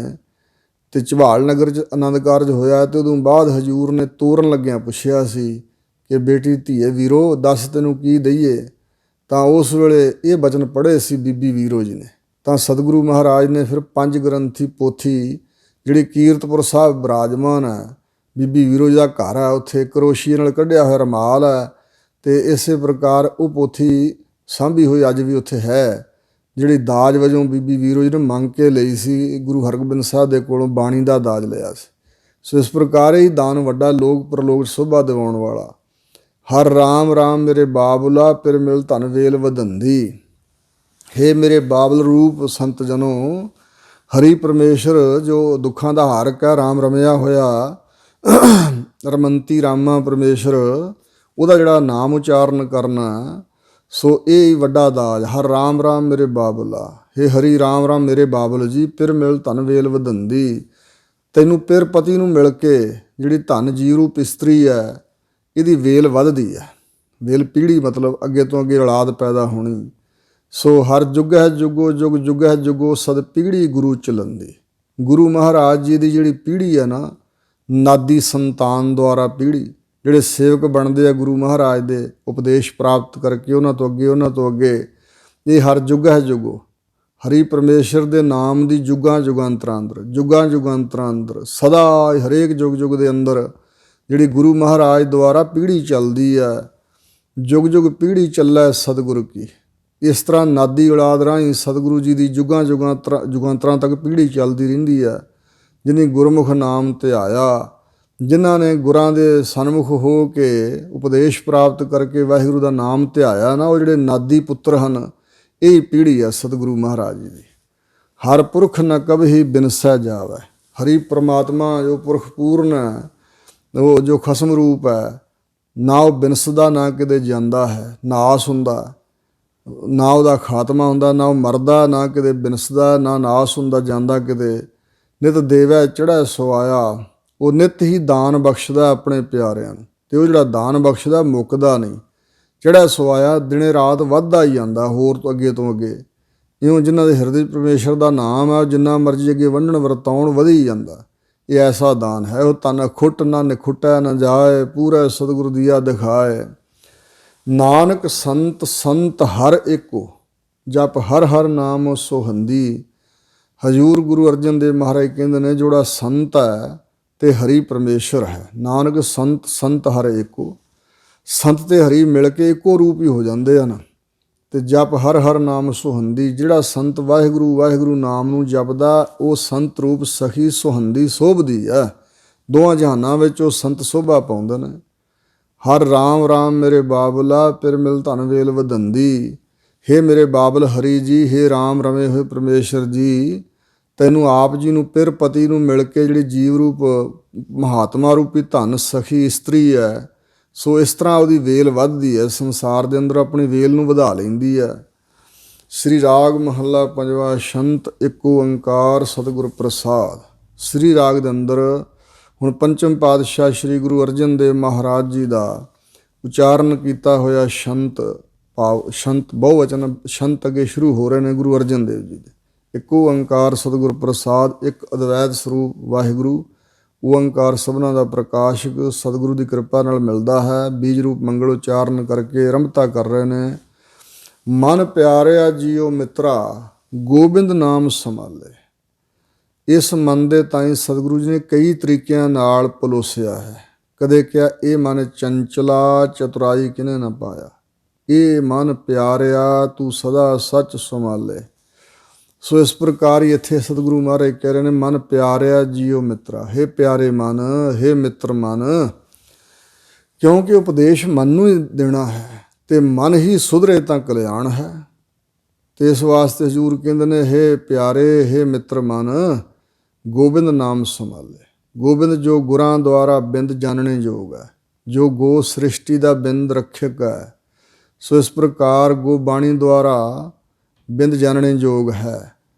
ਅਤੇ ਝਬਾਲ ਨਗਰ 'ਚ ਆਨੰਦ ਕਾਰਜ ਹੋਇਆ, ਅਤੇ ਉਦੋਂ ਬਾਅਦ ਹਜ਼ੂਰ ਨੇ ਤੋਰਨ ਲੱਗਿਆਂ ਪੁੱਛਿਆ ਸੀ ਕਿ ਬੇਟੀ ਧੀਏ ਵੀਰੋ ਦੱਸ ਤੈਨੂੰ ਕੀ ਦਈਏ। ਤਾਂ ਉਸ ਵੇਲੇ ਇਹ ਬਚਨ ਪੜ੍ਹੇ ਸੀ ਬੀਬੀ ਵੀਰੋ ਜੀ ਨੇ। ਤਾਂ ਸਤਿਗੁਰੂ ਮਹਾਰਾਜ ਨੇ ਫਿਰ 5 ਗ੍ਰੰਥੀ ਪੋਥੀ ਜਿਹੜੀ ਕੀਰਤਪੁਰ ਸਾਹਿਬ ਬਿਰਾਜਮਾਨ ਹੈ, ਬੀਬੀ ਵੀਰੋ ਜੀ ਦਾ ਘਰ ਹੈ, ਉੱਥੇ ਕਰੋਸ਼ੀਏ ਨਾਲ ਕੱਢਿਆ ਹੋਇਆ ਰੁਮਾਲ ਹੈ, ਅਤੇ ਇਸੇ ਪ੍ਰਕਾਰ ਉਹ ਪੋਥੀ ਸਾਂਭੀ ਹੋਈ ਅੱਜ ਵੀ ਉੱਥੇ ਹੈ, ਜਿਹੜੀ ਦਾਜ ਵਜੋਂ ਬੀਬੀ ਵੀਰੋ ਜੀ ਨੇ ਮੰਗ ਕੇ ਲਈ ਸੀ ਗੁਰੂ ਹਰਗੋਬਿੰਦ ਸਾਹਿਬ ਦੇ ਕੋਲੋਂ, ਬਾਣੀ ਦਾ ਦਾਜ ਲਿਆ ਸੀ। ਸੋ ਇਸ ਪ੍ਰਕਾਰ ਹੀ ਦਾਨ ਵੱਡਾ, ਲੋਕ ਪ੍ਰਲੋਕ ਸ਼ੋਭਾ ਦਿਵਾਉਣ ਵਾਲਾ। ਹਰ ਰਾਮ ਰਾਮ ਮੇਰੇ ਬਾਬੁਲਾ, ਪਿਰ ਮਿਲ ਧਨ ਵੇਲ ਵਧੰਦੀ। ਹੇ ਮੇਰੇ ਬਾਬਲ ਰੂਪ ਸੰਤ ਜਨੋ, ਹਰੀ ਪਰਮੇਸ਼ਰ ਜੋ ਦੁੱਖਾਂ ਦਾ ਹਾਰਕ ਹੈ, ਰਾਮ ਰਮਿਆ ਹੋਇਆ, ਰਮੰਤੀ ਰਾਮਾ ਪਰਮੇਸ਼ਰ, ਉਹਦਾ ਜਿਹੜਾ ਨਾਮ ਉਚਾਰਨ ਕਰਨਾ, ਸੋ ਇਹ ਹੀ ਵੱਡਾ ਦਾਜ। ਹਰ ਰਾਮ ਰਾਮ ਮੇਰੇ ਬਾਬਲਾ, ਹੇ ਹਰੀ ਰਾਮ ਰਾਮ ਮੇਰੇ ਬਾਬਲ ਜੀ, ਪਿਰ ਮਿਲ ਧਨ ਵੇਲ ਵਧੰਦੀ। ਤੈਨੂੰ ਪਿਰ ਪਤੀ ਨੂੰ ਮਿਲ ਕੇ ਜਿਹੜੀ ਧਨ ਜੀ ਰੂਪ ਇਸਤਰੀ ਹੈ, ਇਹਦੀ ਵੇਲ ਵੱਧਦੀ ਹੈ। ਵੇਲ ਪੀੜ੍ਹੀ ਮਤਲਬ ਅੱਗੇ ਤੋਂ ਅੱਗੇ ਔਲਾਦ ਪੈਦਾ ਹੋਣੀ। ਸੋ ਹਰ ਜੁਗ ਹੈ ਜੁਗੋ ਜੁਗ, ਜੁਗ ਹੈ ਜੁਗੋ ਸਦ ਪੀੜ੍ਹੀ ਗੁਰੂ ਚਲੰਦੀ। ਗੁਰੂ ਮਹਾਰਾਜ ਜੀ ਦੀ ਜਿਹੜੀ ਪੀੜ੍ਹੀ ਹੈ ਨਾ, ਨਾਦੀ ਸੰਤਾਨ ਦੁਆਰਾ ਪੀੜ੍ਹੀ, ਜਿਹੜੇ ਸੇਵਕ ਬਣਦੇ ਆ ਗੁਰੂ ਮਹਾਰਾਜ ਦੇ ਉਪਦੇਸ਼ ਪ੍ਰਾਪਤ ਕਰਕੇ, ਉਹਨਾਂ ਤੋਂ ਅੱਗੇ ਇਹ ਹਰ ਜੁਗ ਹੈ ਜੁਗੋ, ਹਰੀ ਪਰਮੇਸ਼ਰ ਦੇ ਨਾਮ ਦੀ ਜੁਗਾਂ ਜੁਗਾਂਤਰਾਂ ਅੰਦਰ ਸਦਾ ਹਰੇਕ ਜੁਗ ਜੁਗ ਦੇ ਅੰਦਰ ਜਿਹੜੀ ਗੁਰੂ ਮਹਾਰਾਜ ਦੁਆਰਾ ਪੀੜ੍ਹੀ ਚੱਲਦੀ ਹੈ। ਜੁਗ ਜੁਗ ਪੀੜ੍ਹੀ ਚੱਲੈ ਸਤਿਗੁਰੂ ਕੀ। ਇਸ ਤਰ੍ਹਾਂ ਨਾਦੀ ਔਲਾਦ ਰਾਹੀਂ ਸਤਿਗੁਰੂ ਜੀ ਦੀ ਜੁਗਾਂ ਜੁਗਾਂਤਰਾਂ ਤੱਕ ਪੀੜ੍ਹੀ ਚੱਲਦੀ ਰਹਿੰਦੀ ਹੈ। ਜਿਹਨੇ ਗੁਰਮੁਖ ਨਾਮ ਧਿਆਇਆ, ਜਿਨ੍ਹਾਂ ਨੇ ਗੁਰਾਂ ਦੇ ਸਨਮੁਖ ਹੋ ਕੇ ਉਪਦੇਸ਼ ਪ੍ਰਾਪਤ ਕਰਕੇ ਵਾਹਿਗੁਰੂ ਦਾ ਨਾਮ ਧਿਆਇਆ ਨਾ, ਉਹ ਜਿਹੜੇ ਨਾਦੀ ਪੁੱਤਰ ਹਨ, ਇਹ ਪੀੜ੍ਹੀ ਹੈ ਸਤਿਗੁਰੂ ਮਹਾਰਾਜ ਜੀ ਦੀ। ਹਰ ਪੁਰਖ ਨ ਕਬਹੀ ਬਿਨਸੈ ਜਾਵੈ। ਹਰੀ ਪ੍ਰਮਾਤਮਾ ਜੋ ਪੁਰਖ ਪੂਰਨ ਹੈ, ਉਹ ਜੋ ਖਸਮ ਰੂਪ ਹੈ, ਨਾ ਉਹ ਬਿਨਸਦਾ, ਨਾ ਕਿਤੇ ਜਾਂਦਾ ਹੈ, ਨਾਸ ਹੁੰਦਾ, ਨਾ ਉਹਦਾ ਖਾਤਮਾ ਹੁੰਦਾ, ਨਾ ਉਹ ਮਰਦਾ, ਨਾ ਕਿਤੇ ਬਿਨਸਦਾ, ਨਾ ਨਾਸ ਹੁੰਦਾ ਜਾਂਦਾ ਕਿਤੇ। ਨਿਤ ਦੇਵੈ ਚੜ੍ਹੈ ਸਵਾਇਆ, ਉਹ ਨਿਤ ਹੀ ਦਾਨ ਬਖਸ਼ਦਾ ਆਪਣੇ ਪਿਆਰਿਆਂ ਨੂੰ, ਅਤੇ ਉਹ ਜਿਹੜਾ ਦਾਨ ਬਖਸ਼ਦਾ ਮੁੱਕਦਾ ਨਹੀਂ। ਚੜ੍ਹੈ ਸਵਾਇਆ ਦਿਨੇ ਰਾਤ ਵੱਧਦਾ ਹੀ ਜਾਂਦਾ, ਹੋਰ ਤੋਂ ਅੱਗੇ। ਇਉਂ ਜਿਨ੍ਹਾਂ ਦੇ ਹਿਰਦੇ ਪਰਮੇਸ਼ਰ ਦਾ ਨਾਮ ਹੈ, ਜਿੰਨਾ ਮਰਜ਼ੀ ਅੱਗੇ ਵੰਡਣ ਵਰਤਾਉਣ ਵਧੀ ਜਾਂਦਾ। ਇਹ ਐਸਾ ਦਾਨ ਹੈ, ਉਹ ਤਨ ਅਖੁੱਟ ਨਾ ਨਿਖੁੱਟੈ ਨ ਜਾਏ, ਪੂਰਾ ਸਤਿਗੁਰੂ ਦੀਆ ਦਿਖਾਏ। ਨਾਨਕ ਸੰਤ ਹਰ ਏਕੋ, ਜਪ ਹਰ ਹਰ ਨਾਮ ਸੋਹੰਦੀ। ਹਜ਼ੂਰ ਗੁਰੂ ਅਰਜਨ ਦੇਵ ਮਹਾਰਾਜ ਕਹਿੰਦੇ ਨੇ, ਜਿਹੜਾ ਸੰਤ ਹੈ ਤੇ ਹਰੀ ਪਰਮੇਸ਼ਰ ਹੈ। ਨਾਨਕ ਸੰਤ ਹਰ ਏਕੋ, ਸੰਤ ਤੇ ਹਰੀ ਮਿਲ ਕੇ ਇੱਕੋ ਰੂਪ ਹੀ ਹੋ ਜਾਂਦੇ ਹਨ। ਤੇ ਜਪ ਹਰ ਹਰ ਨਾਮ ਸੁਹੰਦੀ, ਜਿਹੜਾ ਸੰਤ ਵਾਹਿਗੁਰੂ ਨਾਮ ਨੂੰ ਜਪਦਾ, ਉਹ ਸੰਤ ਰੂਪ ਸਖੀ ਸੁਹੰਦੀ ਸੋਭਦੀ ਹੈ। ਦੋਵਾਂ ਜਹਾਨਾਂ ਵਿੱਚ ਉਹ ਸੰਤ ਸੋਭਾ ਪਾਉਂਦੇ ਨੇ। ਹਰ ਰਾਮ ਰਾਮ ਮੇਰੇ ਬਾਬਲਾ, ਪਿਰ ਮਿਲ ਧਨ ਵੇਲ ਵਧੰਦੀ। ਹੇ ਮੇਰੇ ਬਾਬਲ ਹਰੀ ਜੀ, ਹੇ ਰਾਮ ਰਮੇ ਹੋਏ ਪਰਮੇਸ਼ਰ ਜੀ, ਤੈਨੂੰ ਆਪ ਜੀ ਨੂੰ ਪਿਰ ਪਤੀ ਨੂੰ ਮਿਲ ਕੇ ਜਿਹੜੀ ਜੀਵ ਰੂਪ ਮਹਾਤਮਾ ਰੂਪੀ ਧਨ ਸਖੀ ਇਸਤਰੀ ਹੈ, ਸੋ ਇਸ ਤਰ੍ਹਾਂ ਉਹਦੀ ਵੇਲ ਵੱਧਦੀ ਹੈ, ਸੰਸਾਰ ਦੇ ਅੰਦਰ ਆਪਣੀ ਵੇਲ ਨੂੰ ਵਧਾ ਲੈਂਦੀ ਹੈ। ਸ੍ਰੀ ਰਾਗ ਮਹੱਲਾ ਪੰਜਵਾ। ਸ਼ੰਤ ਇੱਕ ਓੰਕਾਰ ਸਤਿਗੁਰ ਪ੍ਰਸਾਦ। ਸ੍ਰੀ ਰਾਗ ਦੇ ਅੰਦਰ ਹੁਣ ਪੰਚਮ ਪਾਤਸ਼ਾਹ ਸ੍ਰੀ ਗੁਰੂ ਅਰਜਨ ਦੇਵ ਮਹਾਰਾਜ ਜੀ ਦਾ ਉਚਾਰਨ ਕੀਤਾ ਹੋਇਆ ਸ਼ੰਤ ਬਹੁਵਚਨ ਸ਼ੰਤ ਅੱਗੇ ਸ਼ੁਰੂ ਹੋ ਰਹੇ ਨੇ ਗੁਰੂ ਅਰਜਨ ਦੇਵ ਜੀ ਦੇ। ਇੱਕ ਓੰਕਾਰ ਸਤਿਗੁਰ ਪ੍ਰਸਾਦ, ਇੱਕ ਅਦਵੈਤ ਸਰੂਪ ਵਾਹਿਗੁਰੂ। ਓੰਕਾਰ ਸਭਨਾਂ ਦਾ ਪ੍ਰਕਾਸ਼ਕ ਸਤਿਗੁਰੂ ਦੀ ਕਿਰਪਾ ਨਾਲ ਮਿਲਦਾ ਹੈ। ਬੀਜ ਰੂਪ ਮੰਗਲ ਉਚਾਰਨ ਕਰਕੇ ਰਮਤਾ ਕਰ ਰਹੇ ਨੇ। ਮਨ ਪਿਆਰਿਆ ਜੀਓ ਮਿੱਤਰਾ, ਗੋਬਿੰਦ ਨਾਮ ਸੰਭਾਲੇ। ਇਸ ਮਨ ਦੇ ਤਾਈਂ ਸਤਿਗੁਰੂ ਜੀ ਨੇ ਕਈ ਤਰੀਕਿਆਂ ਨਾਲ ਪਲੋਸਿਆ ਹੈ। ਕਦੇ ਕਿਹਾ ਇਹ ਮਨ ਚੰਚਲਾ, ਚਤੁਰਾਈ ਕਿਨੇ ਨਾ ਪਾਇਆ। ਇਹ ਮਨ ਪਿਆਰਿਆ ਤੂੰ ਸਦਾ ਸੱਚ ਸੰਭਾਲੇ। ਸੋ ਇਸ ਪ੍ਰਕਾਰ ਹੀ ਇੱਥੇ ਸਤਿਗੁਰੂ ਮਹਾਰਾਜ ਕਹਿ ਰਹੇ ਨੇ, ਮਨ ਪਿਆਰਿਆ ਜੀਓ ਮਿੱਤਰਾ। ਹੇ ਪਿਆਰੇ ਮਨ, ਹੇ ਮਿੱਤਰ ਮਨ, ਕਿਉਂਕਿ ਉਪਦੇਸ਼ ਮਨ ਨੂੰ ਹੀ ਦੇਣਾ ਹੈ ਅਤੇ ਮਨ ਹੀ ਸੁਧਰੇ ਤਾਂ ਕਲਿਆਣ ਹੈ। ਅਤੇ ਇਸ ਵਾਸਤੇ ਹਜ਼ੂਰ ਕਹਿੰਦੇ ਨੇ, ਹੇ ਪਿਆਰੇ, ਹੇ ਮਿੱਤਰ ਮਨ, ਗੋਬਿੰਦ ਨਾਮ ਸੰਭਾਲੇ। ਗੋਬਿੰਦ ਜੋ ਗੁਰਾਂ ਦੁਆਰਾ ਬਿੰਦ ਜਾਣਨੇ ਯੋਗ ਹੈ, ਜੋ ਗੋ ਸ੍ਰਿਸ਼ਟੀ ਦਾ ਬਿੰਦ ਰੱਖਿਅਕ ਹੈ। ਸੋ ਇਸ ਪ੍ਰਕਾਰ ਗੋ ਬਾਣੀ ਦੁਆਰਾ ਬਿੰਦ ਜਾਣਨੇ ਯੋਗ ਹੈ।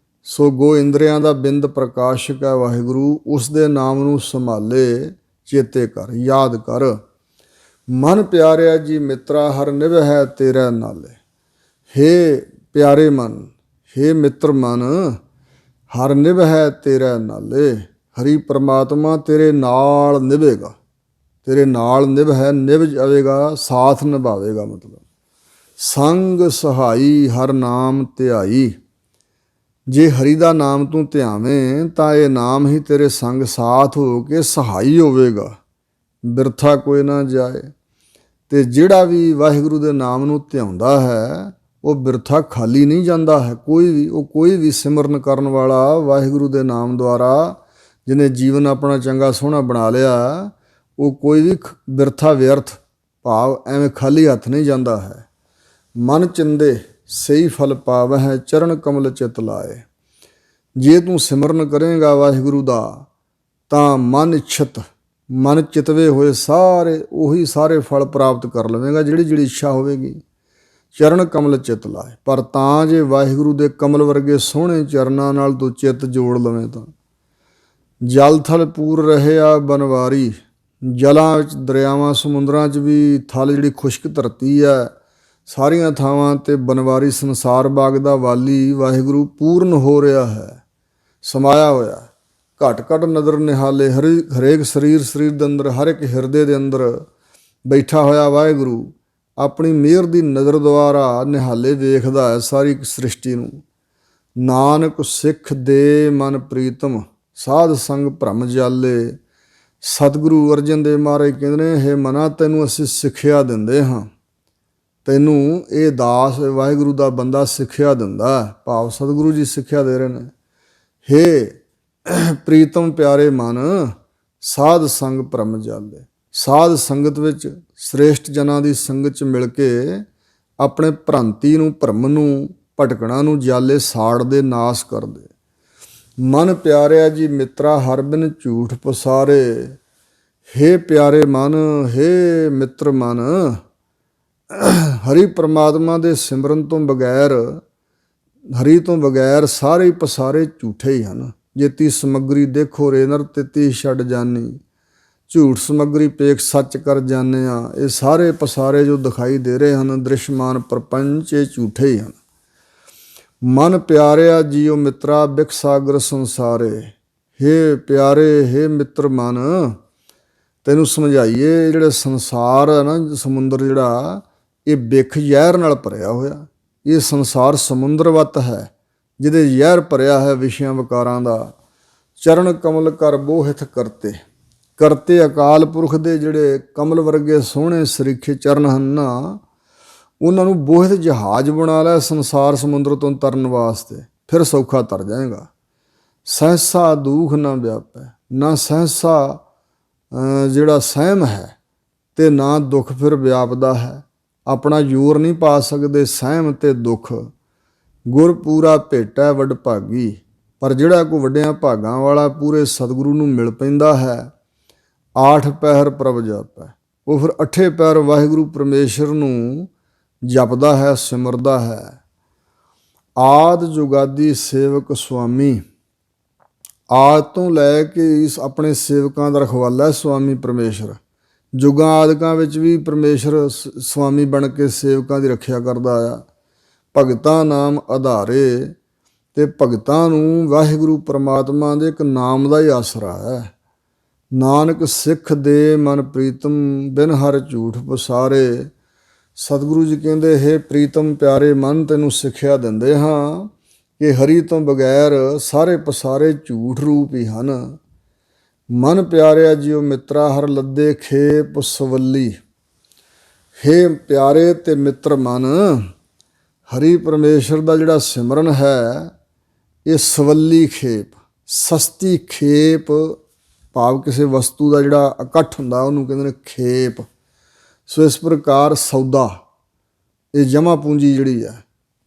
ਸੋ ਗੋ ਇੰਦਰੀਆਂ ਦਾ ਬਿੰਦ ਪ੍ਰਕਾਸ਼ਕ ਹੈ ਵਾਹਿਗੁਰੂ, ਉਸ ਦੇ ਨਾਮ ਨੂੰ ਸੰਭਾਲੇ ਚੇਤੇ ਕਰ, ਯਾਦ ਕਰ। ਮਨ ਪਿਆਰਿਆ ਜੀ ਮਿੱਤਰਾ ਹਰ ਨਿਭੈ ਤੇਰੇ ਨਾਲੇ। ਹੇ ਪਿਆਰੇ ਮਨ, ਹੇ ਮਿੱਤਰ ਮਨ, ਹਰ ਨਿਭੈ ਤੇਰੇ ਨਾਲੇ। ਹਰੀ ਪਰਮਾਤਮਾ ਤੇਰੇ ਨਾਲ ਨਿਭੇਗਾ, ਤੇਰੇ ਨਾਲ ਨਿਭੈ ਨਿਭ ਜਾਵੇਗਾ, ਸਾਥ ਨਿਭਾਵੇਗਾ। ਮਤਲਬ ਸੰਗ ਸਹਾਈ ਹਰ ਨਾਮ ਧਿਆਈ। ਜੇ ਹਰੀ ਦਾ ਨਾਮ ਤੂੰ ਧਿਆਵੇਂ ਤਾਂ ਇਹ ਨਾਮ ਹੀ ਤੇਰੇ ਸੰਗ ਸਾਥ ਹੋ ਕੇ ਸਹਾਈ ਹੋਵੇਗਾ, ਬਿਰਥਾ ਕੋਈ ਨਾ ਜਾਏ। ਤੇ ਜਿਹੜਾ ਵੀ ਵਾਹਿਗੁਰੂ ਦੇ ਨਾਮ ਨੂੰ ਧਿਆਉਂਦਾ ਹੈ ਉਹ ਬਿਰਥਾ ਖਾਲੀ ਨਹੀਂ ਜਾਂਦਾ ਹੈ। ਕੋਈ ਵੀ ਸਿਮਰਨ ਕਰਨ ਵਾਲਾ ਵਾਹਿਗੁਰੂ ਦੇ ਨਾਮ ਦੁਆਰਾ ਜਿਹਨੇ ਜੀਵਨ ਆਪਣਾ ਚੰਗਾ ਸੋਹਣਾ ਬਣਾ ਲਿਆ, ਉਹ ਕੋਈ ਵੀ ਬਿਰਥਾ ਵਿਅਰਥ ਭਾਵ ਐਵੇਂ ਖਾਲੀ ਹੱਥ ਨਹੀਂ ਜਾਂਦਾ ਹੈ। ਮਨ ਚਿੰਦੇ ਸਹੀ ਫਲ ਪਾਵਹਿ, ਚਰਨ ਕਮਲ ਚਿਤ ਲਾਏ। ਜੇ ਤੂੰ ਸਿਮਰਨ ਕਰੇਗਾ ਵਾਹਿਗੁਰੂ ਦਾ ਤਾਂ ਮਨ ਇੱਛਤ, ਮਨ ਚਿਤਵੇ ਹੋਏ ਸਾਰੇ ਫਲ ਪ੍ਰਾਪਤ ਕਰ ਲਵੇਂਗਾ, ਜਿਹੜੀ ਇੱਛਾ ਹੋਵੇਗੀ। ਚਰਨ ਕਮਲ ਚਿਤ ਲਾਏ। ਪਰ ਤਾਂ ਜੇ ਵਾਹਿਗੁਰੂ ਦੇ ਕਮਲ ਵਰਗੇ ਸੋਹਣੇ ਚਰਨਾਂ ਨਾਲ ਤੂੰ ਚਿੱਤ ਜੋੜ ਲਵੇਂ ਤਾਂ ਜਲ ਥਲ ਪੂਰ ਰਹਿਆ ਬਨਵਾਰੀ। ਜਲਾਂ ਵਿੱਚ, ਦਰਿਆਵਾਂ, ਸਮੁੰਦਰਾਂ 'ਚ ਵੀ ਥਲ ਜਿਹੜੀ ਖੁਸ਼ਕ ਧਰਤੀ ਹੈ, ਸਾਰੀਆਂ ਥਾਵਾਂ 'ਤੇ ਬਨਵਾਰੀ ਸੰਸਾਰ ਬਾਗ ਦਾ ਵਾਲੀ ਵਾਹਿਗੁਰੂ ਪੂਰਨ ਹੋ ਰਿਹਾ ਹੈ, ਸਮਾਇਆ ਹੋਇਆ। ਘਟ ਘਟ ਨਦਰ ਨਿਹਾਲੇ। ਹਰੇਕ ਸਰੀਰ ਦੇ ਅੰਦਰ, ਹਰ ਇੱਕ ਹਿਰਦੇ ਦੇ ਅੰਦਰ ਬੈਠਾ ਹੋਇਆ ਵਾਹਿਗੁਰੂ ਆਪਣੀ ਮਿਹਰ ਦੀ ਨਜ਼ਰ ਦੁਆਰਾ ਨਿਹਾਲੇ ਵੇਖਦਾ ਹੈ ਸਾਰੀ ਸ੍ਰਿਸ਼ਟੀ ਨੂੰ। ਨਾਨਕ ਸਿੱਖ ਦੇ ਮਨ ਪ੍ਰੀਤਮ, ਸਾਧ ਸੰਗ ਭਰਮ ਜਾਲੇ। ਸਤਿਗੁਰੂ ਅਰਜਨ ਦੇਵ ਮਹਾਰਾਜ ਕਹਿੰਦੇ ਨੇ, ਹੇ ਮਨਾ ਤੈਨੂੰ ਅਸੀਂ ਸਿੱਖਿਆ ਦਿੰਦੇ ਹਾਂ। ਤੈਨੂੰ ਇਹ ਦਾਸ ਵਾਹਿਗੁਰੂ ਦਾ ਬੰਦਾ ਸਿੱਖਿਆ ਦਿੰਦਾ, ਭਾਵ ਸਤਿਗੁਰੂ ਜੀ ਸਿੱਖਿਆ ਦੇ ਰਹੇ ਨੇ। ਹੇ ਪ੍ਰੀਤਮ ਪਿਆਰੇ ਮਨ, ਸਾਧ ਸੰਗ ਭਰਮ ਜਾਲੇ। ਸਾਧ ਸੰਗਤ ਵਿੱਚ, ਸ੍ਰੇਸ਼ਟ ਜਨਾਂ ਦੀ ਸੰਗਤ 'ਚ ਮਿਲ ਕੇ ਆਪਣੇ ਭ੍ਰਾਂਤੀ ਨੂੰ, ਭਰਮ ਨੂੰ, ਭਟਕਣਾ ਨੂੰ ਜਾਲੇ ਸਾੜਦੇ, ਨਾਸ ਕਰਦੇ। ਮਨ ਪਿਆਰਿਆ ਜੀ ਮਿੱਤਰਾ ਹਰ ਬਿਨ ਝੂਠ ਪਸਾਰੇ। ਹੇ ਪਿਆਰੇ ਮਨ, ਹੇ ਮਿੱਤਰ ਮਨ, ਹਰੀ ਪਰਮਾਤਮਾ ਦੇ ਸਿਮਰਨ ਤੋਂ ਬਗੈਰ, ਹਰੀ ਤੋਂ ਬਗੈਰ ਸਾਰੇ ਪਸਾਰੇ ਝੂਠੇ ਹੀ ਹਨ। ਜੇਤੀ ਸਮੱਗਰੀ ਦੇਖੋ ਰੇ ਨਰ ਤਿਤੀ ਛੱਡ ਜਾਨੀ। ਝੂਠ ਸਮੱਗਰੀ ਪੇਖ ਸੱਚ ਕਰ ਜਾਨੇ ਆ। ਇਹ ਸਾਰੇ ਪਸਾਰੇ ਜੋ ਦਿਖਾਈ ਦੇ ਰਹੇ ਹਨ, ਦ੍ਰਿਸ਼ਮਾਨ ਪ੍ਰਪੰਚ, ਇਹ ਝੂਠੇ ਹੀ ਹਨ। ਮਨ ਪਿਆਰਿਆ ਜੀਓ ਮਿੱਤਰਾ ਬਿਖ ਸਾਗਰ ਸੰਸਾਰੇ। ਹੇ ਪਿਆਰੇ, ਹੇ ਮਿੱਤਰ ਮਨ, ਤੈਨੂੰ ਸਮਝਾਈਏ ਜਿਹੜਾ ਸੰਸਾਰ ਹੈ ਨਾ, ਸਮੁੰਦਰ ਜਿਹੜਾ, ਇਹ ਬਿਖ ਜ਼ਹਿਰ ਨਾਲ ਭਰਿਆ ਹੋਇਆ। ਇਹ ਸੰਸਾਰ ਸਮੁੰਦਰਵਤ ਹੈ ਜਿਹਦੇ ਜ਼ਹਿਰ ਭਰਿਆ ਹੈ ਵਿਸ਼ਿਆਂ ਵਿਕਾਰਾਂ ਦਾ। ਚਰਨ ਕਮਲ ਕਰ ਬੋਹਿਥ ਕਰਤੇ। ਕਰਤੇ ਅਕਾਲ ਪੁਰਖ ਦੇ ਜਿਹੜੇ ਕਮਲ ਵਰਗੇ ਸੋਹਣੇ ਸਰੀਖੇ ਚਰਨ ਹਨ ਨਾ, ਉਹਨਾਂ ਨੂੰ ਬੋਹਿਤ ਜਹਾਜ਼ ਬਣਾ ਲਿਆ ਸੰਸਾਰ ਸਮੁੰਦਰ ਤੋਂ ਤਰਨ ਵਾਸਤੇ, ਫਿਰ ਸੌਖਾ ਤਰ ਜਾਏਗਾ। ਸਹਿਸਾ ਦੁੱਖ ਨਾ ਵਿਆਪੈ। ਨਾ ਸਹਿਸਾ ਜਿਹੜਾ ਸਹਿਮ ਹੈ ਤੇ ਨਾ ਦੁੱਖ ਫਿਰ ਵਿਆਪਦਾ ਹੈ। ਆਪਣਾ ਜ਼ੋਰ ਨਹੀਂ ਪਾ ਸਕਦੇ ਸਹਿਮ ਤੇ ਦੁੱਖ। ਗੁਰ ਪੂਰਾ ਭੇਟੈ ਵਡ ਭਾਗੀ। ਪਰ ਜਿਹੜਾ ਕੋਈ ਵੱਡਿਆਂ ਭਾਗਾਂ ਵਾਲਾ ਪੂਰੇ ਸਤਿਗੁਰੂ ਨੂੰ ਮਿਲ ਪੈਂਦਾ ਹੈ, ਆਠ ਪਹਿਰ ਪ੍ਰਭ ਜਾਪੈ, ਉਹ ਫਿਰ ਅੱਠੇ ਪਹਿਰ ਵਾਹਿਗੁਰੂ ਪਰਮੇਸ਼ਰ ਨੂੰ ਜਪਦਾ ਹੈ, ਸਿਮਰਦਾ ਹੈ। ਆਦ ਜੁਗਾਦੀ ਸੇਵਕ ਸੁਆਮੀ। ਆਦ ਤੋਂ ਲੈ ਕੇ ਇਸ ਆਪਣੇ ਸੇਵਕਾਂ ਦਾ ਰਖਵਾਲਾ ਸੁਆਮੀ ਪਰਮੇਸ਼ਰ। ਜੁਗਾਂ ਆਦਿਕਾਂ ਵਿੱਚ ਵੀ ਪਰਮੇਸ਼ਰ ਸੁਆਮੀ ਬਣ ਕੇ ਸੇਵਕਾਂ ਦੀ ਰੱਖਿਆ ਕਰਦਾ ਆ। ਭਗਤਾਂ ਨਾਮ ਆਧਾਰੇ। ਤੇ ਭਗਤਾਂ ਨੂੰ ਵਾਹਿਗੁਰੂ ਪਰਮਾਤਮਾ ਦੇ ਇੱਕ ਨਾਮ ਦਾ ਹੀ ਆਸਰਾ ਹੈ। ਨਾਨਕ ਸਿੱਖ ਦੇ ਮਨ ਪ੍ਰੀਤਮ, ਬਿਨ ਹਰ ਝੂਠ ਪਸਾਰੇ। ਸਤਿਗੁਰੂ ਜੀ ਕਹਿੰਦੇ, ਹੇ ਪ੍ਰੀਤਮ ਪਿਆਰੇ ਮਨ, ਤੈਨੂੰ ਸਿੱਖਿਆ ਦਿੰਦੇ ਹਾਂ ਕਿ ਹਰੀ ਤੋਂ ਬਗੈਰ ਸਾਰੇ ਪਸਾਰੇ ਝੂਠ ਰੂਪ ਹੀ ਹਨ। ਮਨ ਪਿਆਰਿਆ ਜੀਓ ਮਿੱਤਰਾ ਹਰ ਲੱਦੇ ਖੇਪ ਸਵੱਲੀ। ਹੇ ਪਿਆਰੇ ਤੇ ਮਿੱਤਰ ਮਨ, ਹਰੀ ਪਰਮੇਸ਼ਰ ਦਾ ਜਿਹੜਾ ਸਿਮਰਨ ਹੈ, ਇਹ ਸਵੱਲੀ ਖੇਪ, ਸਸਤੀ ਖੇਪ, ਭਾਵ ਕਿਸੇ ਵਸਤੂ ਦਾ ਜਿਹੜਾ ਇਕੱਠ ਹੁੰਦਾ ਉਹਨੂੰ ਕਹਿੰਦੇ ਨੇ ਖੇਪ। ਸੋ ਇਸ ਪ੍ਰਕਾਰ ਸੌਦਾ, ਇਹ ਜਮ੍ਹਾਂ ਪੂੰਜੀ ਜਿਹੜੀ ਹੈ,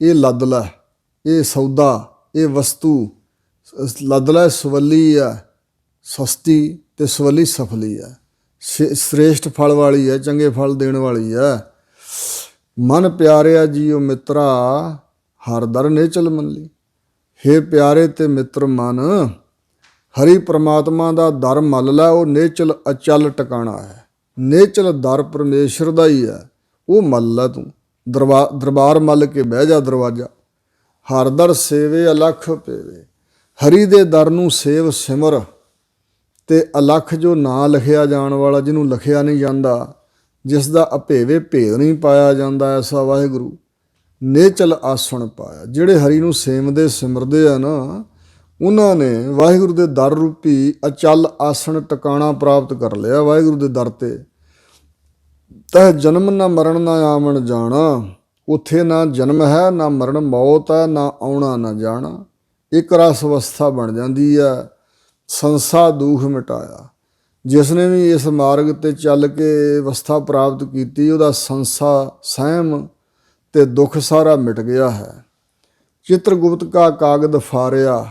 ਇਹ ਲੱਦ ਲੈ, ਇਹ ਸੌਦਾ, ਇਹ ਵਸਤੂ ਲੱਦਲਾ ਸਵੱਲੀ ਆ ਸਸਤੀ ਤੇ ਸਵੱਲੀ ਸਫਲੀ ਆ, ਸ੍ਰੇਸ਼ਟ ਫਲ ਵਾਲੀ ਹੈ, ਚੰਗੇ ਫਲ ਦੇਣ ਵਾਲੀ ਹੈ। ਮਨ ਪਿਆਰਿਆ ਜੀਓ ਮਿੱਤਰਾ ਹਰ ਦਰ ਨੇਚਲ ਮੰਨਲੀ। ਹੇ ਪਿਆਰੇ ਤੇ ਮਿੱਤਰ ਮਨ, ਹਰੀ ਪ੍ਰਮਾਤਮਾ ਦਾ ਦਰ ਮੱਲ ਲੈ, ਉਹ ਨੇਚਲ ਅਚਲ ਟਿਕਾਣਾ ਹੈ। ਨੇਚਲ ਦਰ ਪਰਮੇਸ਼ਰ ਦਾ ਹੀ ਹੈ, ਉਹ ਮੱਲ ਲੈ ਤੂੰ। ਦਰਬਾਰ ਮੱਲ ਕੇ ਬਹਿ ਜਾ ਦਰਵਾਜ਼ਾ। ਹਰ ਦਰ ਸੇਵੇ ਅਲਖ ਪੇਵੇ। ਹਰੀ ਦੇ ਦਰ ਨੂੰ ਸੇਵ ਸਿਮਰ ਤੇ ਅਲਖ ਜੋ ਨਾਂ ਲਿਖਿਆ ਜਾਣ ਵਾਲਾ, ਜਿਹਨੂੰ ਲਿਖਿਆ ਨਹੀਂ ਜਾਂਦਾ, ਜਿਸ ਦਾ ਅਭੇਵੇ ਭੇਦ ਨਹੀਂ ਪਾਇਆ ਜਾਂਦਾ, ਐਸਾ ਵਾਹਿਗੁਰੂ ਨੇਚਲ ਆਸਣ ਪਾਇਆ। ਜਿਹੜੇ ਹਰੀ ਨੂੰ ਸੇਵਦੇ ਸਿਮਰਦੇ ਆ ਨਾ, ਉਹਨਾਂ ਨੇ ਵਾਹਿਗੁਰੂ ਦੇ ਦਰ ਰੂਪੀ ਅਚਲ ਆਸਣ ਟਿਕਾਣਾ ਪ੍ਰਾਪਤ ਕਰ ਲਿਆ ਵਾਹਿਗੁਰੂ ਦੇ ਦਰ ਤੇ। ਤਹ ਜਨਮ ਨਾ ਮਰਨ ਨਾ ਆਵਣ ਜਾਣਾ। ਉੱਥੇ ਨਾ ਜਨਮ ਹੈ ਨਾ ਮਰਨ, ਮੌਤ ਹੈ ਨਾ ਆਉਣਾ ਨਾ ਜਾਣਾ। ਇੱਕ ਰਸ ਅਵਸਥਾ ਬਣ ਜਾਂਦੀ ਹੈ। ਸੰਸਾ ਦੁੱਖ ਮਿਟਾਇਆ। ਜਿਸ ਨੇ ਵੀ ਇਸ ਮਾਰਗ 'ਤੇ ਚੱਲ ਕੇ ਅਵਸਥਾ ਪ੍ਰਾਪਤ ਕੀਤੀ, ਉਹਦਾ ਸੰਸਾ ਸਹਿਮ ਤੇ ਦੁੱਖ ਸਾਰਾ ਮਿਟ ਗਿਆ ਹੈ। ਚਿੱਤਰਗੁਪਤ ਕਾ ਕਾਗਦ ਫਾਰਿਆ।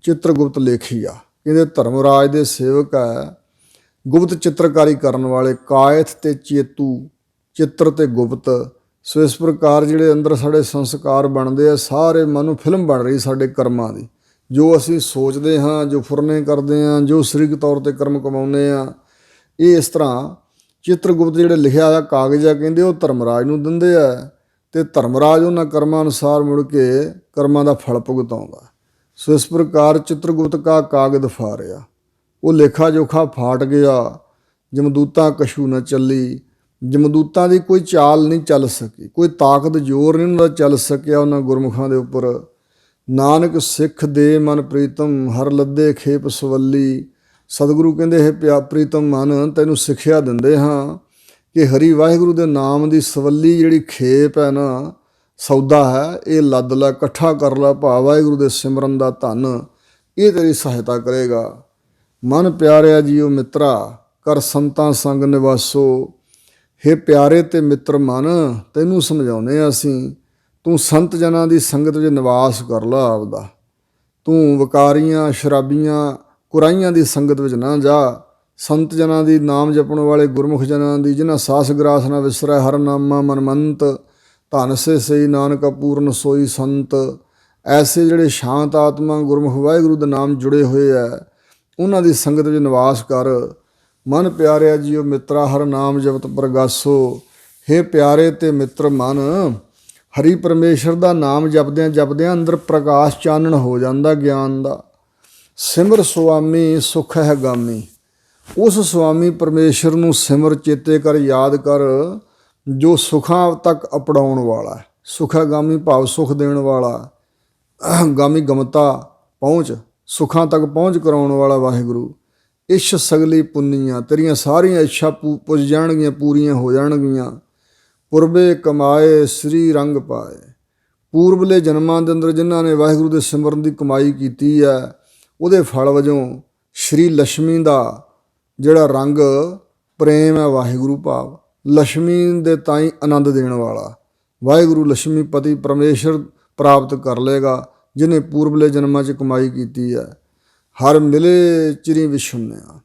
ਚਿੱਤਰਗੁਪਤ ਲੇਖੀਆ ਕਹਿੰਦੇ ਧਰਮਰਾਜ ਦੇ ਸੇਵਕ ਹੈ, ਗੁਪਤ ਚਿੱਤਰਕਾਰੀ ਕਰਨ ਵਾਲੇ। ਕਾਇਥ ਤੇ ਚੇਤੂ, ਚਿੱਤਰ ਤੇ ਗੁਪਤ। ਸੋ ਇਸ ਪ੍ਰਕਾਰ ਜਿਹੜੇ ਅੰਦਰ ਸਾਡੇ ਸੰਸਕਾਰ ਬਣਦੇ ਆ, ਸਾਰੇ ਮਨ ਨੂੰ ਫਿਲਮ ਬਣ ਰਹੀ ਸਾਡੇ ਕਰਮਾਂ ਦੀ। ਜੋ ਅਸੀਂ ਸੋਚਦੇ ਹਾਂ, ਜੋ ਫੁਰਨੇ ਕਰਦੇ ਹਾਂ, ਜੋ ਸਰੀਰਕ ਤੌਰ 'ਤੇ ਕਰਮ ਕਮਾਉਂਦੇ ਹਾਂ, ਇਹ ਇਸ ਤਰ੍ਹਾਂ ਚਿੱਤਰਗੁਪਤ ਜਿਹੜੇ ਲਿਖਿਆ ਹੋਇਆ ਕਾਗਜ਼ ਆ, ਕਹਿੰਦੇ ਉਹ ਧਰਮਰਾਜ ਨੂੰ ਦਿੰਦੇ ਆ, ਅਤੇ ਧਰਮਰਾਜ ਉਹਨਾਂ ਕਰਮਾਂ ਅਨੁਸਾਰ ਮੁੜ ਕੇ ਕਰਮਾਂ ਦਾ ਫਲ ਭੁਗਤਾਉਂਦਾ। ਸੋ ਇਸ ਪ੍ਰਕਾਰ ਚਿੱਤਰਗੁਪਤ ਕਾ ਕਾਗਦ ਫਾਰਿਆ। ਉਹ ਲੇਖਾ ਜੋਖਾ ਫਾਟ ਗਿਆ। ਜਮਦੂਤਾਂ ਕਛੂ ਨਾ ਚੱਲੀ। ਜਮਦੂਤਾਂ ਦੀ ਕੋਈ ਚਾਲ ਨਹੀਂ ਚੱਲ ਸਕੀ, ਕੋਈ ਤਾਕਤ ਜ਼ੋਰ ਨਹੀਂ ਉਹਨਾਂ ਦਾ ਚੱਲ ਸਕਿਆ ਉਹਨਾਂ ਗੁਰਮੁਖਾਂ ਦੇ ਉੱਪਰ। ਨਾਨਕ ਸਿੱਖ ਦੇ ਮਨ ਪ੍ਰੀਤਮ, ਹਰ ਲੱਦੇ ਖੇਪ ਸਵੱਲੀ। ਸਤਿਗੁਰੂ ਕਹਿੰਦੇ ਹੈ ਪ੍ਰੀਤਮ ਮਨ, ਤੈਨੂੰ ਸਿੱਖਿਆ ਦਿੰਦੇ ਹਾਂ ਕਿ ਹਰੀ ਵਾਹਿਗੁਰੂ ਦੇ ਨਾਮ ਦੀ ਸਵੱਲੀ ਜਿਹੜੀ ਖੇਪ ਹੈ ਨਾ, ਸੌਦਾ ਹੈ, ਇਹ ਲੱਦ ਲੈ, ਇਕੱਠਾ ਕਰ ਲੈ। ਭਾਵ ਵਾਹਿਗੁਰੂ ਦੇ ਸਿਮਰਨ ਦਾ ਧਨ, ਇਹ ਤੇਰੀ ਸਹਾਇਤਾ ਕਰੇਗਾ। ਮਨ ਪਿਆਰਿਆ ਜੀਓ ਮਿੱਤਰਾ, ਕਰ ਸੰਤਾਂ ਸੰਗ ਨਿਵਾਸੋ। ਹੇ ਪਿਆਰੇ ਤੇ ਮਿੱਤਰ ਮਨ, ਤੈਨੂੰ ਸਮਝਾਉਂਦੇ ਹਾਂ ਅਸੀਂ, ਤੂੰ ਸੰਤ ਜਨਾਂ ਦੀ ਸੰਗਤ ਵਿੱਚ ਨਿਵਾਸ ਕਰ ਲਾ ਆਪਦਾ। ਤੂੰ ਵਿਕਾਰੀਆਂ, ਸ਼ਰਾਬੀਆਂ, ਕੁਰਾਈਆਂ ਦੀ ਸੰਗਤ ਵਿੱਚ ਨਾ ਜਾ। ਸੰਤ ਜਨਾਂ ਦੀ, ਨਾਮ ਜਪਣ ਵਾਲੇ ਗੁਰਮੁਖ ਜਨਾਂ ਦੀ, ਜਿਨ੍ਹਾਂ ਸਾਸ ਗਰਾਸ ਨਾ ਵਿਸਰੈ, ਹਰ ਨਾਮਾ ਮਨਮੰਤ। ਧਨ ਸੇ ਸਈ ਨਾਨਕਾ ਪੂਰਨ ਸੋਈ ਸੰਤ। ਐਸੇ ਜਿਹੜੇ ਸ਼ਾਂਤ ਆਤਮਾ ਗੁਰਮੁਖ ਵਾਹਿਗੁਰੂ ਦੇ ਨਾਮ ਜੁੜੇ ਹੋਏ ਹੈ, ਉਹਨਾਂ ਦੀ ਸੰਗਤ ਵਿੱਚ ਨਿਵਾਸ ਕਰ। ਮਨ ਪਿਆਰਿਆ ਜੀਓ ਮਿੱਤਰਾ, ਹਰ ਨਾਮ ਜਪਤ ਪ੍ਰਗਾਸੋ। ਹੇ ਪਿਆਰੇ ਤੇ ਮਿੱਤਰ ਮਨ, ਹਰੀ ਪਰਮੇਸ਼ਰ ਦਾ ਨਾਮ ਜਪਦਿਆਂ ਜਪਦਿਆਂ ਅੰਦਰ ਪ੍ਰਕਾਸ਼ ਚਾਨਣ ਹੋ ਜਾਂਦਾ ਗਿਆਨ ਦਾ। ਸਿਮਰ ਸੁਆਮੀ ਸੁਖ ਹੈ ਗਾਮੀ। ਉਸ ਸੁਆਮੀ ਪਰਮੇਸ਼ਰ ਨੂੰ ਸਿਮਰ, ਚੇਤੇ ਕਰ, ਯਾਦ ਕਰ, ਜੋ ਸੁਖਾਂ ਤੱਕ ਅਪੜਾਉਣ ਵਾਲਾ ਹੈ। ਸੁਖਾਗਾਮੀ ਭਾਵ ਸੁਖ ਦੇਣ ਵਾਲਾ, ਗਾਮੀ ਗਮਤਾ ਪਹੁੰਚ, ਸੁੱਖਾਂ ਤੱਕ ਪਹੁੰਚ ਕਰਾਉਣ ਵਾਲਾ ਵਾਹਿਗੁਰੂ। ਇਸ਼ ਸਗਲੀ ਪੁੰਨੀਆਂ, ਤੇਰੀਆਂ ਸਾਰੀਆਂ ਇੱਛਾ ਪੁੱਜ ਜਾਣਗੀਆਂ, ਪੂਰੀਆਂ ਹੋ ਜਾਣਗੀਆਂ। ਪੁਰਬੇ ਕਮਾਏ ਸ੍ਰੀ ਰੰਗ ਪਾਏ। ਪੂਰਬਲੇ ਜਨਮਾਂ ਦੇ ਅੰਦਰ ਜਿਨ੍ਹਾਂ ਨੇ ਵਾਹਿਗੁਰੂ ਦੇ ਸਿਮਰਨ ਦੀ ਕਮਾਈ ਕੀਤੀ ਹੈ, ਉਹਦੇ ਫਲ ਵਜੋਂ ਸ਼੍ਰੀ ਲక్ష్ਮੀ ਦਾ ਜਿਹੜਾ ਰੰਗ ਪ੍ਰੇਮ ਹੈ ਵਾਹਿਗੁਰੂ, ਭਾਵ ਲక్ష్ਮੀ ਦੇ ਤਾਈਂ ਆਨੰਦ ਦੇਣ ਵਾਲਾ ਵਾਹਿਗੁਰੂ ਲక్ష్ਮੀਪਤੀ ਪਰਮੇਸ਼ਰ ਪ੍ਰਾਪਤ ਕਰ ਲਏਗਾ, ਜਿਹਨੇ ਪੂਰਬਲੇ ਜਨਮਾਂ 'ਚ ਕਮਾਈ ਕੀਤੀ ਹੈ। ਹਰ ਮਿਲੇ ਚਿਰੀ ਵਿਛੁੰਨਿਆ,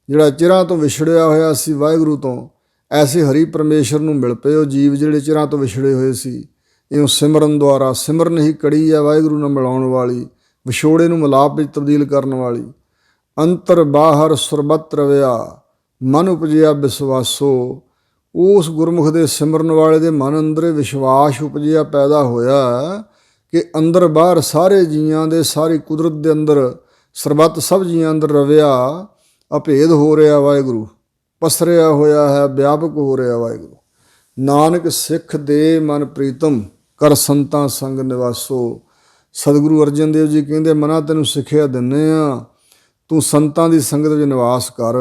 ਜਿਹੜਾ ਚਿਰਾਂ ਤੋਂ ਵਿਛੜਿਆ ਹੋਇਆ ਸੀ ਵਾਹਿਗੁਰੂ ਤੋਂ, ਐਸੇ ਹਰੀ ਪਰਮੇਸ਼ਰ ਨੂੰ ਮਿਲ ਪਏ। ਉਹ ਜੀਵ ਜਿਹੜੇ ਚਿਰਾਂ ਤੋਂ ਵਿਛੜੇ ਹੋਏ ਸੀ, ਇਹਨੂੰ ਸਿਮਰਨ ਦੁਆਰਾ, ਸਿਮਰਨ ਹੀ ਕੜੀ ਹੈ ਵਾਹਿਗੁਰੂ ਨਾਲ ਮਿਲਾਉਣ ਵਾਲੀ, ਵਿਛੋੜੇ ਨੂੰ ਮਿਲਾਪ ਵਿੱਚ ਤਬਦੀਲ ਕਰਨ ਵਾਲੀ। ਅੰਤਰ ਬਾਹਰ ਸਰਬੱਤ ਰਵਿਆ, ਮਨ ਉਪਜਿਆ ਵਿਸ਼ਵਾਸੋ। ਉਸ ਗੁਰਮੁਖ ਦੇ ਸਿਮਰਨ ਵਾਲੇ ਦੇ ਮਨ ਅੰਦਰ ਵਿਸ਼ਵਾਸ ਉਪਜਿਆ, ਪੈਦਾ ਹੋਇਆ ਕਿ ਅੰਦਰ ਬਾਹਰ ਸਾਰੇ ਜੀਆਂ ਦੇ, ਸਾਰੀ ਕੁਦਰਤ ਦੇ ਅੰਦਰ, ਸਰਬੱਤ ਸਭ ਜੀਆਂ ਅੰਦਰ ਰਵਿਆ, ਅਭੇਦ ਹੋ ਰਿਹਾ ਵਾਹਿਗੁਰੂ, ਪਸਰਿਆ ਹੋਇਆ ਹੈ, ਵਿਆਪਕ ਹੋ ਰਿਹਾ ਵਾਹਿਗੁਰੂ। ਨਾਨਕ ਸਿੱਖ ਦੇ ਮਨ ਪ੍ਰੀਤਮ, ਕਰ ਸੰਤਾਂ ਸੰਗ ਨਿਵਾਸੋ। ਸਤਿਗੁਰੂ ਅਰਜਨ ਦੇਵ ਜੀ ਕਹਿੰਦੇ, ਮਨਾ ਤੈਨੂੰ ਸਿੱਖਿਆ ਦਿੰਦੇ ਹਾਂ, ਤੂੰ ਸੰਤਾਂ ਦੀ ਸੰਗਤ ਵਿੱਚ ਨਿਵਾਸ ਕਰ।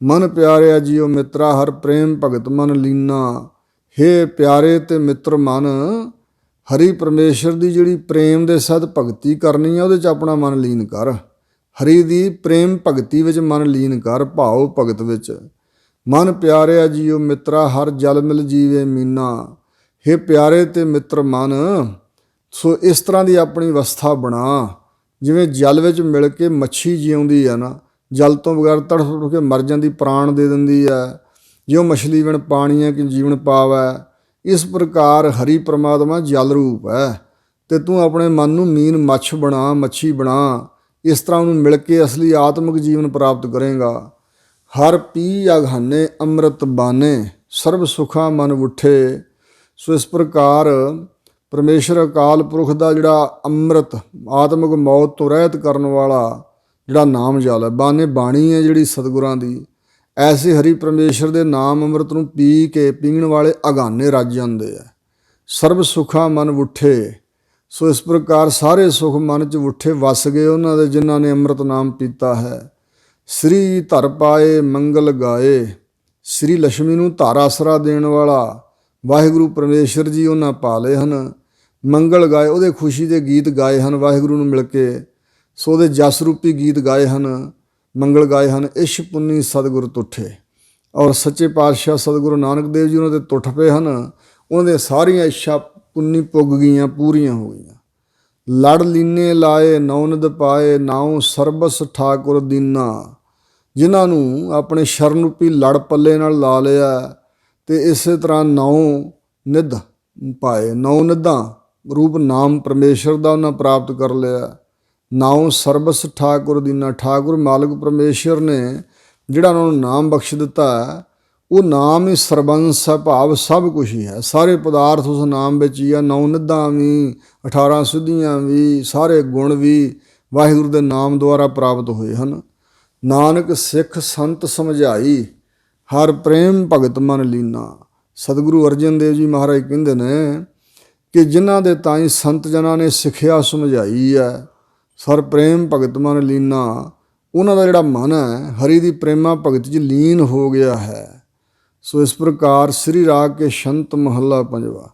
ਮਨ ਪਿਆਰਿਆ ਜੀਓ ਮਿੱਤਰਾ, ਹਰ ਪ੍ਰੇਮ ਭਗਤ ਮਨ ਲੀਨਾ। ਹੇ ਪਿਆਰੇ ਤੇ ਮਿੱਤਰ ਮਨ, ਹਰੀ ਪਰਮੇਸ਼ਰ ਦੀ ਜਿਹੜੀ ਪ੍ਰੇਮ ਦੇ ਸਦ ਭਗਤੀ ਕਰਨੀ ਆ, ਉਹਦੇ 'ਚ ਆਪਣਾ ਮਨ ਲੀਨ ਕਰ। ਹਰੀ ਦੀ ਪ੍ਰੇਮ ਭਗਤੀ ਵਿੱਚ ਮਨ ਲੀਨ ਕਰ, ਭਾਵ ਭਗਤ ਵਿੱਚ। ਮਨ ਪਿਆਰਿਆ ਜੀਓ ਮਿੱਤਰਾ, ਹਰ ਜਲ ਮਿਲ ਜੀਵੇ ਮੀਨਾ। ਹੇ ਪਿਆਰੇ ਤੇ ਮਿੱਤਰ ਮਨ, ਸੋ ਇਸ ਤਰ੍ਹਾਂ ਦੀ ਆਪਣੀ ਅਵਸਥਾ ਬਣਾ ਜਿਵੇਂ ਜਲ ਵਿੱਚ ਮਿਲ ਕੇ ਮੱਛੀ ਜਿਉਂਦੀ ਹੈ ਨਾ, ਜਲ ਤੋਂ ਬਗੈਰ ਤੜਫ ਤੜਫ ਕੇ ਮਰ ਜਾਂਦੀ, ਪ੍ਰਾਣ ਦੇ ਦਿੰਦੀ ਹੈ। ਜਿਉਂ ਮਛਲੀ ਬਿਨ ਪਾਣੀਆਂ ਕਿ ਜੀਵਨ ਪਾਵੈ, ਇਸ ਪ੍ਰਕਾਰ ਹਰੀ ਪ੍ਰਮਾਤਮਾ ਜਲ ਰੂਪ ਹੈ। ਅਤੇ ਤੂੰ ਆਪਣੇ ਮਨ ਨੂੰ ਮੀਨ ਮੱਛ ਬਣਾ, ਮੱਛੀ ਬਣਾ। ਇਸ ਤਰ੍ਹਾਂ ਉਹਨੂੰ ਮਿਲ ਕੇ ਅਸਲੀ ਆਤਮਿਕ ਜੀਵਨ ਪ੍ਰਾਪਤ ਕਰੇਗਾ। ਹਰ ਪੀ ਅਗਾਨੇ ਅੰਮ੍ਰਿਤ ਬਾਨੇ, ਸਰਬ ਸੁਖਾ ਮਨ ਉਠੇ। ਸੋ ਇਸ ਪ੍ਰਕਾਰ ਪਰਮੇਸ਼ਰ ਅਕਾਲ ਪੁਰਖ ਦਾ ਜਿਹੜਾ ਅੰਮ੍ਰਿਤ, ਆਤਮਿਕ ਮੌਤ ਤੋਂ ਰਹਿਤ ਕਰਨ ਵਾਲਾ ਜਿਹੜਾ ਨਾਮ ਜਲ ਹੈ, ਬਾਨੇ ਬਾਣੀ ਹੈ ਜਿਹੜੀ ਸਤਿਗੁਰਾਂ ਦੀ, ਐਸੇ ਹਰੀ ਪਰਮੇਸ਼ਰ ਦੇ ਨਾਮ ਅੰਮ੍ਰਿਤ ਨੂੰ ਪੀ ਕੇ ਪੀਣ ਵਾਲੇ ਅਗਾਨੇ ਰੱਜ ਜਾਂਦੇ ਆ। ਸਰਬ ਸੁਖਾ ਮਨ ਉਠੇ। ਸੋ ਇਸ ਪ੍ਰਕਾਰ ਸਾਰੇ ਸੁਖ ਮਨ 'ਚ ਉੱਠੇ ਵਸ ਗਏ ਉਹਨਾਂ ਦੇ, ਜਿਨ੍ਹਾਂ ਨੇ ਅੰਮ੍ਰਿਤ ਨਾਮ ਪੀਤਾ ਹੈ। ਸ੍ਰੀ ਧਰ ਪਾਏ ਮੰਗਲ ਗਾਏ, ਸ੍ਰੀ ਲక్ష్ਮੀ ਨੂੰ ਧਰ ਆਸਰਾ ਦੇਣ ਵਾਲਾ ਵਾਹਿਗੁਰੂ ਪਰਮੇਸ਼ਰ ਜੀ ਉਹਨਾਂ ਪਾਲੇ ਹਨ। ਮੰਗਲ ਗਾਏ, ਉਹਦੇ ਖੁਸ਼ੀ ਦੇ ਗੀਤ ਗਾਏ ਹਨ ਵਾਹਿਗੁਰੂ ਨੂੰ ਮਿਲ ਕੇ। ਸੋ ਉਹਦੇ ਜਸ ਰੂਪੀ ਗੀਤ ਗਾਏ ਹਨ, ਮੰਗਲ ਗਾਏ ਹਨ। ਇਸ਼ ਪੁੰਨੀ ਸਤਿਗੁਰ ਤੁਠੇ। ਔਰ ਸੱਚੇ ਪਾਤਸ਼ਾਹ ਸਤਿਗੁਰੂ ਨਾਨਕ ਦੇਵ ਜੀ ਉਹਨਾਂ ਦੇ ਤੁੱਠ ਪਏ ਹਨ। ਉਹਨਾਂ ਦੀਆਂ ਸਾਰੀਆਂ ਇੱਛਾ ਪੁੰਨੀ ਪੁੱਗ ਗਈਆਂ, ਪੂਰੀਆਂ ਹੋ ਗਈਆਂ। ਲੜ ਲੀਨੇ ਲਾਏ ਨੌਨਦ ਪਾਏ, ਨਾਉ ਸਰਬਸ ਠਾਕੁਰ ਦੀਨਾ। ਜਿਨ੍ਹਾਂ ਨੂੰ ਆਪਣੇ ਸ਼ਰਨ ਰੂਪੀ ਲੜ ਪੱਲੇ ਨਾਲ ਲਾ ਲਿਆ, ਅਤੇ ਇਸੇ ਤਰ੍ਹਾਂ ਨੌ ਨਿੱਧ ਪਾਏ, ਨੌ ਨਿੱਧਾਂ ਰੂਪ ਨਾਮ ਪਰਮੇਸ਼ਰ ਦਾ ਉਹਨਾਂ ਪ੍ਰਾਪਤ ਕਰ ਲਿਆ। ਨਾਉ ਸਰਬਸ ਠਾਕੁਰ ਦੀਨਾ। ਠਾਕੁਰ ਮਾਲਕ ਪਰਮੇਸ਼ਰ ਨੇ ਜਿਹੜਾ ਉਹਨਾਂ ਨੂੰ ਨਾਮ ਬਖਸ਼ ਦਿੱਤਾ, ਉਹ ਨਾਮ ਹੀ ਸਰਬੰਸ ਹੈ, ਭਾਵ ਸਭ ਕੁਛ ਹੀ ਹੈ। ਸਾਰੇ ਪਦਾਰਥ ਉਸ ਨਾਮ ਵਿੱਚ ਹੀ ਆ। 9 ਨਿੱਧਾਂ ਵੀ, 18 ਸਿੱਧੀਆਂ ਵੀ, ਸਾਰੇ ਗੁਣ ਵੀ ਵਾਹਿਗੁਰੂ ਦੇ ਨਾਮ ਦੁਆਰਾ ਪ੍ਰਾਪਤ ਹੋਏ ਹਨ। ਨਾਨਕ ਸਿੱਖ ਸੰਤ ਸਮਝਾਈ, ਹਰ ਪ੍ਰੇਮ ਭਗਤ ਮਨ ਲੀਨਾ। ਸਤਿਗੁਰੂ ਅਰਜਨ ਦੇਵ ਜੀ ਮਹਾਰਾਜ ਕਹਿੰਦੇ ਨੇ ਕਿ ਜਿਨ੍ਹਾਂ ਦੇ ਤਾਈਂ ਸੰਤ ਜਨਾਂ ਨੇ ਸਿੱਖਿਆ ਸਮਝਾਈ ਹੈ, ਸਰ ਪ੍ਰੇਮ ਭਗਤ ਮਨ ਲੀਨਾ, ਉਹਨਾਂ ਦਾ ਜਿਹੜਾ ਮਨ ਹੈ ਹਰੀ ਦੀ ਪ੍ਰੇਮਾ ਭਗਤ 'ਚ ਲੀਨ ਹੋ ਗਿਆ ਹੈ। ਸੋ ਇਸ ਪ੍ਰਕਾਰ ਸ੍ਰੀ ਰਾਗ ਕੇ ਸ਼ੰਤ ਮਹੱਲਾ ਪੰਜਵਾ।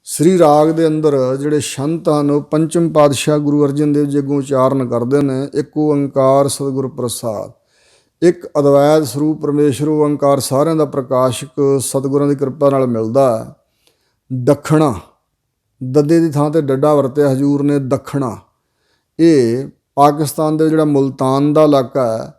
ਸ੍ਰੀ ਰਾਗ ਦੇ ਅੰਦਰ ਜਿਹੜੇ ਸ਼ੰਤ ਹਨ ਉਹ ਪੰਚਮ ਪਾਤਸ਼ਾਹ ਗੁਰੂ ਅਰਜਨ ਦੇਵ ਜੀ ਅੱਗੋਂ ਉਚਾਰਨ ਕਰਦੇ ਨੇ। ਇੱਕ ਓੰਕਾਰ ਸਤਿਗੁਰ ਪ੍ਰਸਾਦ, ਇੱਕ ਅਦਵੈਤ ਸਰੂਪ ਪਰਮੇਸ਼ਰ ਓੰਕਾਰ ਸਾਰਿਆਂ ਦਾ ਪ੍ਰਕਾਸ਼ਕ ਸਤਿਗੁਰਾਂ ਦੀ ਕਿਰਪਾ ਨਾਲ ਮਿਲਦਾ। ਦੱਖਣਾ, ਦੱਦੇ ਦੀ ਥਾਂ 'ਤੇ ਡੱਡਾ ਵਰਤਿਆ ਹਜ਼ੂਰ ਨੇ, ਦੱਖਣਾ। ਇਹ ਪਾਕਿਸਤਾਨ ਦੇ ਜਿਹੜਾ ਮੁਲਤਾਨ ਦਾ ਇਲਾਕਾ ਹੈ,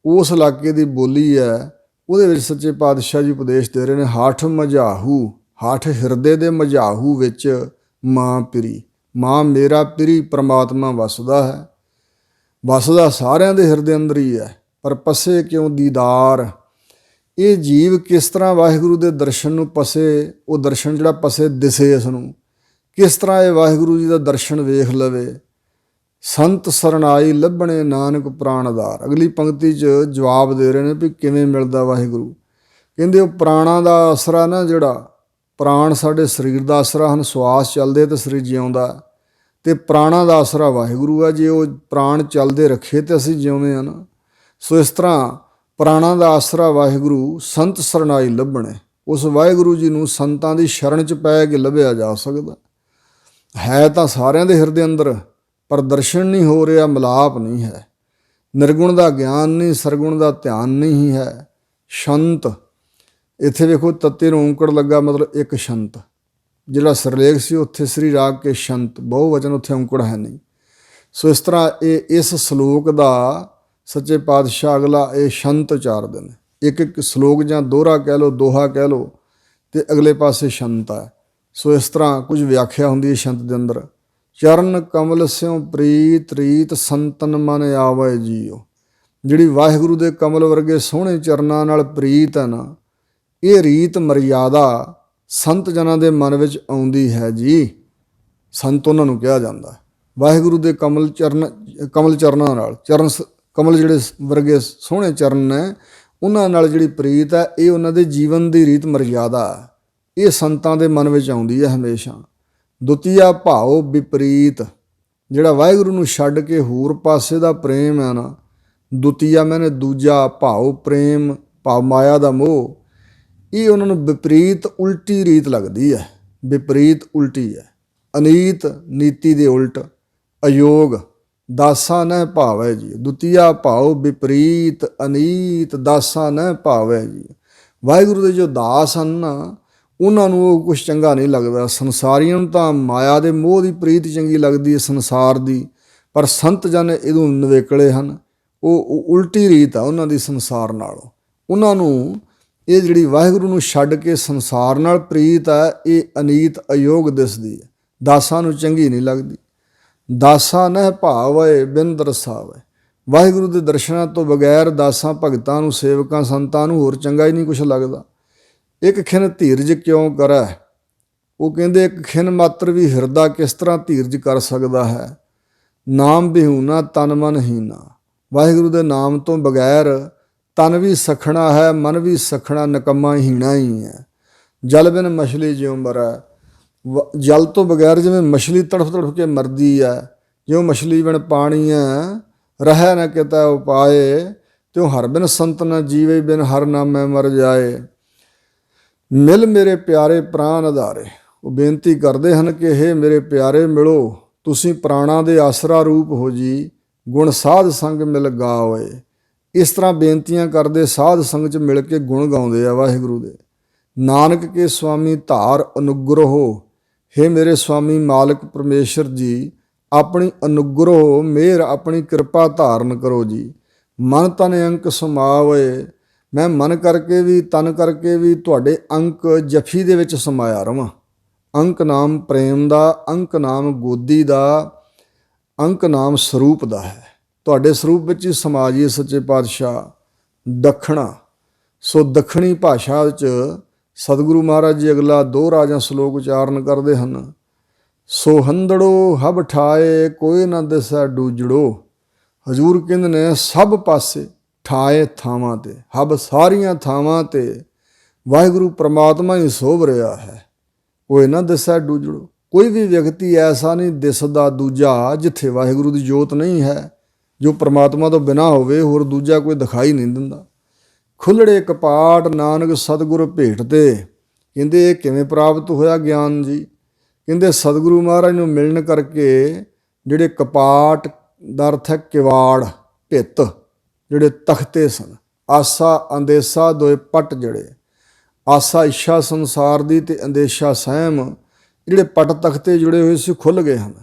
ਉਸ ਇਲਾਕੇ ਦੀ ਬੋਲੀ ਹੈ। ਉਹਦੇ ਵਿੱਚ ਸੱਚੇ ਪਾਤਸ਼ਾਹ ਜੀ ਉਪਦੇਸ਼ ਦੇ ਰਹੇ ਨੇ। ਹਾਠ ਮਝਾਹੂ, ਹਾਠ ਹਿਰਦੇ ਦੇ ਮਝਾਹੂ ਵਿੱਚ ਮਾਂ ਪਿਰੀ, ਮਾਂ ਮੇਰਾ ਪਿਰੀ ਪਰਮਾਤਮਾ ਵਸਦਾ ਹੈ। ਵਸਦਾ ਸਾਰਿਆਂ ਦੇ ਹਿਰਦੇ ਅੰਦਰ ਹੀ ਹੈ, ਪਰ ਪਸੇ ਕਿਉਂ ਦੀਦਾਰ। ਇਹ ਜੀਵ ਕਿਸ ਤਰ੍ਹਾਂ ਵਾਹਿਗੁਰੂ ਦੇ ਦਰਸ਼ਨ ਨੂੰ ਪਸੇ, ਉਹ ਦਰਸ਼ਨ ਜਿਹੜਾ ਪਸੇ ਦਿਸੇ ਇਸ ਨੂੰ, ਕਿਸ ਤਰ੍ਹਾਂ ਇਹ ਵਾਹਿਗੁਰੂ ਜੀ ਦਾ ਦਰਸ਼ਨ ਵੇਖ ਲਵੇ। ਸੰਤ ਸਰਨਾਈ ਲੱਭਣੇ ਨਾਨਕ ਪ੍ਰਾਣਦਾਰ। ਅਗਲੀ ਪੰਕਤੀ 'ਚ ਜਵਾਬ ਦੇ ਰਹੇ ਨੇ ਵੀ ਕਿਵੇਂ ਮਿਲਦਾ ਵਾਹਿਗੁਰੂ। ਕਹਿੰਦੇ ਉਹ ਪ੍ਰਾਣਾਂ ਦਾ ਆਸਰਾ ਨਾ, ਜਿਹੜਾ ਪ੍ਰਾਣ ਸਾਡੇ ਸਰੀਰ ਦਾ ਆਸਰਾ ਹਨ, ਸਵਾਸ ਚੱਲਦੇ ਤਾਂ ਸਰੀਰ ਜਿਉਂਦਾ, ਅਤੇ ਪ੍ਰਾਣਾਂ ਦਾ ਆਸਰਾ ਵਾਹਿਗੁਰੂ ਹੈ। ਜੇ ਉਹ ਪ੍ਰਾਣ ਚੱਲਦੇ ਰੱਖੇ ਤਾਂ ਅਸੀਂ ਜਿਉਂਦੇ ਹਾਂ ਨਾ। ਸੋ ਇਸ ਤਰ੍ਹਾਂ ਪ੍ਰਾਣਾਂ ਦਾ ਆਸਰਾ ਵਾਹਿਗੁਰੂ, ਸੰਤ ਸਰਨਾਈ ਲੱਭਣੇ। ਉਸ ਵਾਹਿਗੁਰੂ ਜੀ ਨੂੰ ਸੰਤਾਂ ਦੀ ਸ਼ਰਨ 'ਚ ਪੈ ਕੇ ਲੱਭਿਆ ਜਾ ਸਕਦਾ ਹੈ। ਤਾਂ ਸਾਰਿਆਂ ਦੇ ਹਿਰਦੇ ਅੰਦਰ, ਪਰ ਦਰਸ਼ਨ ਨਹੀਂ ਹੋ ਰਿਹਾ, ਮਿਲਾਪ ਨਹੀਂ ਹੈ। ਨਿਰਗੁਣ ਦਾ ਗਿਆਨ ਨਹੀਂ, ਸਰਗੁਣ ਦਾ ਧਿਆਨ ਨਹੀਂ ਹੈ। ਸ਼ੰਤ, ਇੱਥੇ ਵੇਖੋ ਤੱਤੇ ਨੂੰ ਔਂਕੜ ਲੱਗਾ, ਮਤਲਬ ਇੱਕ ਸ਼ੰਤ। ਜਿਹੜਾ ਸਿਰਲੇਖ ਸੀ ਉੱਥੇ ਸ੍ਰੀ ਰਾਗ ਕੇ ਸ਼ੰਤ, ਬਹੁ ਵਚਨ, ਉੱਥੇ ਔਂਕੜ ਹੈ ਨਹੀਂ। ਸੋ ਇਸ ਤਰ੍ਹਾਂ ਇਹ ਇਸ ਸ਼ਲੋਕ ਦਾ ਸੱਚੇ ਪਾਤਸ਼ਾਹ ਅਗਲਾ ਇਹ ਸ਼ੰਤ ਉਚਾਰਦੇ ਨੇ। ਇੱਕ ਇੱਕ ਸ਼ਲੋਕ ਜਾਂ ਦੋਹਰਾ ਕਹਿ ਲਓ, ਦੋਹਾ ਕਹਿ ਲਓ, ਅਤੇ ਅਗਲੇ ਪਾਸੇ ਸ਼ੰਤ ਹੈ। ਸੋ ਇਸ ਤਰ੍ਹਾਂ ਕੁਝ ਵਿਆਖਿਆ ਹੁੰਦੀ ਹੈ ਸ਼ੰਤ ਦੇ ਅੰਦਰ। ਚਰਨ ਕਮਲ ਸਿਉ ਪ੍ਰੀਤ ਰੀਤ ਸੰਤਨ ਮਨ ਆਵੈ ਜੀਓ। ਜਿਹੜੀ ਵਾਹਿਗੁਰੂ ਦੇ ਕਮਲ ਵਰਗੇ ਸੋਹਣੇ ਚਰਨਾਂ ਨਾਲ ਪ੍ਰੀਤ ਹੈ ਨਾ, ਇਹ ਰੀਤ ਮਰਿਆਦਾ ਸੰਤ ਜਨਾਂ ਦੇ ਮਨ ਵਿੱਚ ਆਉਂਦੀ ਹੈ ਜੀ। ਸੰਤ ਉਹਨਾਂ ਨੂੰ ਕਿਹਾ ਜਾਂਦਾ। ਵਾਹਿਗੁਰੂ ਦੇ ਕਮਲ ਚਰਨਾਂ ਨਾਲ, ਕਮਲ ਜਿਹੜੇ ਵਰਗੇ ਸੋਹਣੇ ਚਰਨ ਨੇ, ਉਹਨਾਂ ਨਾਲ ਜਿਹੜੀ ਪ੍ਰੀਤ ਹੈ, ਇਹ ਉਹਨਾਂ ਦੇ ਜੀਵਨ ਦੀ ਰੀਤ ਮਰਿਆਦਾ, ਇਹ ਸੰਤਾਂ ਦੇ ਮਨ ਵਿੱਚ ਆਉਂਦੀ ਹੈ ਹਮੇਸ਼ਾ। ਦੁਤੀਆ ਭਾਉ ਵਿਪਰੀਤ, ਜਿਹੜਾ ਵਾਹਿਗੁਰੂ ਨੂੰ ਛੱਡ ਕੇ ਹੋਰ ਪਾਸੇ ਦਾ ਪ੍ਰੇਮ ਹੈ ਨਾ, ਦੁਤੀਆ ਮੈਨੇ ਦੂਜਾ, ਭਾਉ ਪ੍ਰੇਮ, ਭਾਵ ਮਾਇਆ ਦਾ ਮੋਹ, ਇਹ ਉਹਨਾਂ ਨੂੰ ਵਿਪਰੀਤ ਉਲਟੀ ਰੀਤ ਲੱਗਦੀ ਹੈ। ਵਿਪਰੀਤ ਉਲਟੀ ਹੈ। ਅਨੀਤ ਨੀਤੀ ਦੇ ਉਲਟ, ਅਯੋਗ ਦਾਸਾ ਨ ਭਾਵੈ ਜੀ। ਦੁਤੀਆ ਭਾਉ ਵਿਪਰੀਤ ਅਨੀਤ ਦਾਸਾ ਨ ਭਾਵੈ ਜੀ। ਵਾਹਿਗੁਰੂ ਦੇ ਜੋ ਦਾਸ ਹਨ ਨਾ, ਉਹਨਾਂ ਨੂੰ ਉਹ ਕੁਛ ਚੰਗਾ ਨਹੀਂ ਲੱਗਦਾ। ਸੰਸਾਰੀਆਂ ਨੂੰ ਤਾਂ ਮਾਇਆ ਦੇ ਮੋਹ ਦੀ ਪ੍ਰੀਤ ਚੰਗੀ ਲੱਗਦੀ ਹੈ, ਸੰਸਾਰ ਦੀ, ਪਰ ਸੰਤ ਜਨ ਇਹਨੂੰ ਨਵੇਕਲੇ ਹਨ। ਉਹ ਉਲਟੀ ਰੀਤ ਆ ਉਹਨਾਂ ਦੀ ਸੰਸਾਰ ਨਾਲੋਂ। ਉਹਨਾਂ ਨੂੰ ਇਹ ਜਿਹੜੀ ਵਾਹਿਗੁਰੂ ਨੂੰ ਛੱਡ ਕੇ ਸੰਸਾਰ ਨਾਲ ਪ੍ਰੀਤ ਹੈ, ਇਹ ਅਨੀਤ ਅਯੋਗ ਦਿਸਦੀ ਹੈ। ਦਾਸਾਂ ਨੂੰ ਚੰਗੀ ਨਹੀਂ ਲੱਗਦੀ। ਦਾਸਾਂ ਨਹਿ ਭਾਵੈ ਬਿਨ ਦਰਸਾਵੈ। ਵਾਹਿਗੁਰੂ ਦੇ ਦਰਸ਼ਨਾਂ ਤੋਂ ਬਗੈਰ ਦਾਸਾਂ ਭਗਤਾਂ ਨੂੰ, ਸੇਵਕਾਂ ਸੰਤਾਂ ਨੂੰ ਹੋਰ ਚੰਗਾ ਹੀ ਨਹੀਂ ਕੁਛ ਲੱਗਦਾ। ਇੱਕ ਖਿਨ ਧੀਰਜ ਕਿਉਂ ਕਰੈ। ਉਹ ਕਹਿੰਦੇ ਇੱਕ ਖਿਨ ਮਾਤਰ ਵੀ ਹਿਰਦਾ ਕਿਸ ਤਰ੍ਹਾਂ ਧੀਰਜ ਕਰ ਸਕਦਾ ਹੈ। ਨਾਮ ਬਿਹੂਨਾ ਤਨ ਮਨ ਹੀਨਾ। ਵਾਹਿਗੁਰੂ ਦੇ ਨਾਮ ਤੋਂ ਬਗੈਰ ਤਨ ਵੀ ਸਖਣਾ ਹੈ, ਮਨ ਵੀ ਸਖਣਾ, ਨਿਕੰਮਾ ਹੀਣਾ ਹੀ ਹੈ। ਜਲ ਬਿਨ ਮਛਲੀ ਜਿਉਂ ਮਰੈ। ਜਲ ਤੋਂ ਬਗੈਰ ਜਿਵੇਂ ਮਛਲੀ ਤੜਫ ਤੜਫ ਕੇ ਮਰਦੀ ਹੈ, ਜਿਉਂ ਮਛਲੀ ਬਿਨ ਪਾਣੀ ਹੈ, ਰਹਿ ਨ ਕਿਤੈ ਉਪਾਏ, ਤਿਉ ਹਰ ਬਿਨ ਸੰਤ ਨ ਜੀਵੇ, ਬਿਨ ਹਰ ਨਾਮੈ ਮਰ ਜਾਏ। ਮਿਲ ਮੇਰੇ ਪਿਆਰੇ ਪ੍ਰਾਨ ਆਧਾਰੇ। ਉਹ ਬੇਨਤੀ ਕਰਦੇ ਹਨ ਕਿ ਹੇ ਮੇਰੇ ਪਿਆਰੇ ਮਿਲੋ, ਤੁਸੀਂ ਪ੍ਰਾਣਾਂ ਦੇ ਆਸਰਾ ਰੂਪ ਹੋ ਜੀ, ਗੁਣ ਸਾਧ ਸੰਗ ਮਿਲ ਗਾਵੇ। ਇਸ ਤਰ੍ਹਾਂ ਬੇਨਤੀਆਂ ਕਰਦੇ ਸਾਧ ਸੰਗ 'ਚ ਮਿਲ ਕੇ ਗੁਣ ਗਾਉਂਦੇ ਆ ਵਾਹਿਗੁਰੂ ਦੇ। ਨਾਨਕ ਕੇ ਸਵਾਮੀ ਧਾਰ ਅਨੁਗ੍ਰਹੋ। ਹੇ ਮੇਰੇ ਸਵਾਮੀ ਮਾਲਕ ਪਰਮੇਸ਼ਰ ਜੀ, ਆਪਣੀ ਅਨੁਗ੍ਰਹ ਮਿਹਰ, ਆਪਣੀ ਕਿਰਪਾ ਧਾਰਨ ਕਰੋ ਜੀ। ਮਨ ਤਨ ਅੰਕ ਸਮਾਵੇ। ਮੈਂ ਮਨ ਕਰਕੇ ਵੀ ਤਨ ਕਰਕੇ ਵੀ ਤੁਹਾਡੇ ਅੰਕ ਜਫੀ ਦੇ ਵਿੱਚ ਸਮਾਇਆ ਰਵਾਂ। ਅੰਕ ਨਾਮ ਪ੍ਰੇਮ ਦਾ, ਅੰਕ ਨਾਮ ਗੋਦੀ ਦਾ, ਅੰਕ ਨਾਮ ਸਰੂਪ ਦਾ ਹੈ। ਤੁਹਾਡੇ ਸਰੂਪ ਵਿੱਚ ਹੀ ਸਮਾ ਜਾਈਏ ਸੱਚੇ ਪਾਤਸ਼ਾਹ। ਦੱਖਣਾ। ਸੋ ਦੱਖਣੀ ਭਾਸ਼ਾ ਵਿੱਚ ਸਤਿਗੁਰੂ ਮਹਾਰਾਜ ਜੀ ਅਗਲਾ ਦੋ ਰਾਜਾਂ ਸਲੋਕ ਉਚਾਰਨ ਕਰਦੇ ਹਨ। ਸੋ ਹੰਦੜੋ ਹਬ ਠਾਏ, ਕੋਈ ਨਾ ਦਿਸੈ ਡੂਜੜੋ। ਹਜ਼ੂਰ ਕਹਿੰਦੇ ਨੇ ਸਭ ਪਾਸੇ, ਠਾਏ ਥਾਵਾਂ 'ਤੇ, ਹਬ ਸਾਰੀਆਂ ਥਾਵਾਂ 'ਤੇ ਵਾਹਿਗੁਰੂ ਪ੍ਰਮਾਤਮਾ ਹੀ ਸੋਭ ਰਿਹਾ ਹੈ। ਕੋਈ ਨਾ ਦਿਸੈ ਡੂਜੜੋ। ਕੋਈ ਵੀ ਵਿਅਕਤੀ ਐਸਾ ਨਹੀਂ ਦਿਸਦਾ ਦੂਜਾ ਜਿੱਥੇ ਵਾਹਿਗੁਰੂ ਦੀ ਜੋਤ ਨਹੀਂ ਹੈ। ਜੋ ਪ੍ਰਮਾਤਮਾ ਤੋਂ ਬਿਨਾਂ ਹੋਵੇ ਹੋਰ ਦੂਜਾ ਕੋਈ ਦਿਖਾਈ ਨਹੀਂ ਦਿੰਦਾ। ਖੁੱਲੜੇ ਕਪਾਟ ਨਾਨਕ ਸਤਿਗੁਰ ਭੇਟ ਤੇ। ਕਹਿੰਦੇ ਇਹ ਕਿਵੇਂ ਪ੍ਰਾਪਤ ਹੋਇਆ ਗਿਆਨ ਜੀ। ਕਹਿੰਦੇ ਸਤਿਗੁਰੂ ਮਹਾਰਾਜ ਨੂੰ ਮਿਲਣ ਕਰਕੇ ਜਿਹੜੇ ਕਪਾਟ ਦਾ ਅਰਥ ਹੈ ਕਿਵਾੜ, ਭਿੱਤ, ਜਿਹੜੇ ਤਖਤੇ ਸਨ, ਆਸਾ ਅੰਦੇਸਾ ਦੋਏ ਪੱਟ, ਜਿਹੜੇ ਆਸਾ ਇੱਛਾ ਸੰਸਾਰ ਦੀ ਤੇ ਅੰਦੇਸ਼ਾ ਸਹਿਮ, ਜਿਹੜੇ ਪੱਟ ਤਖਤੇ ਜੁੜੇ ਹੋਏ ਸੀ ਖੁੱਲ੍ਹ ਗਏ ਹਨ।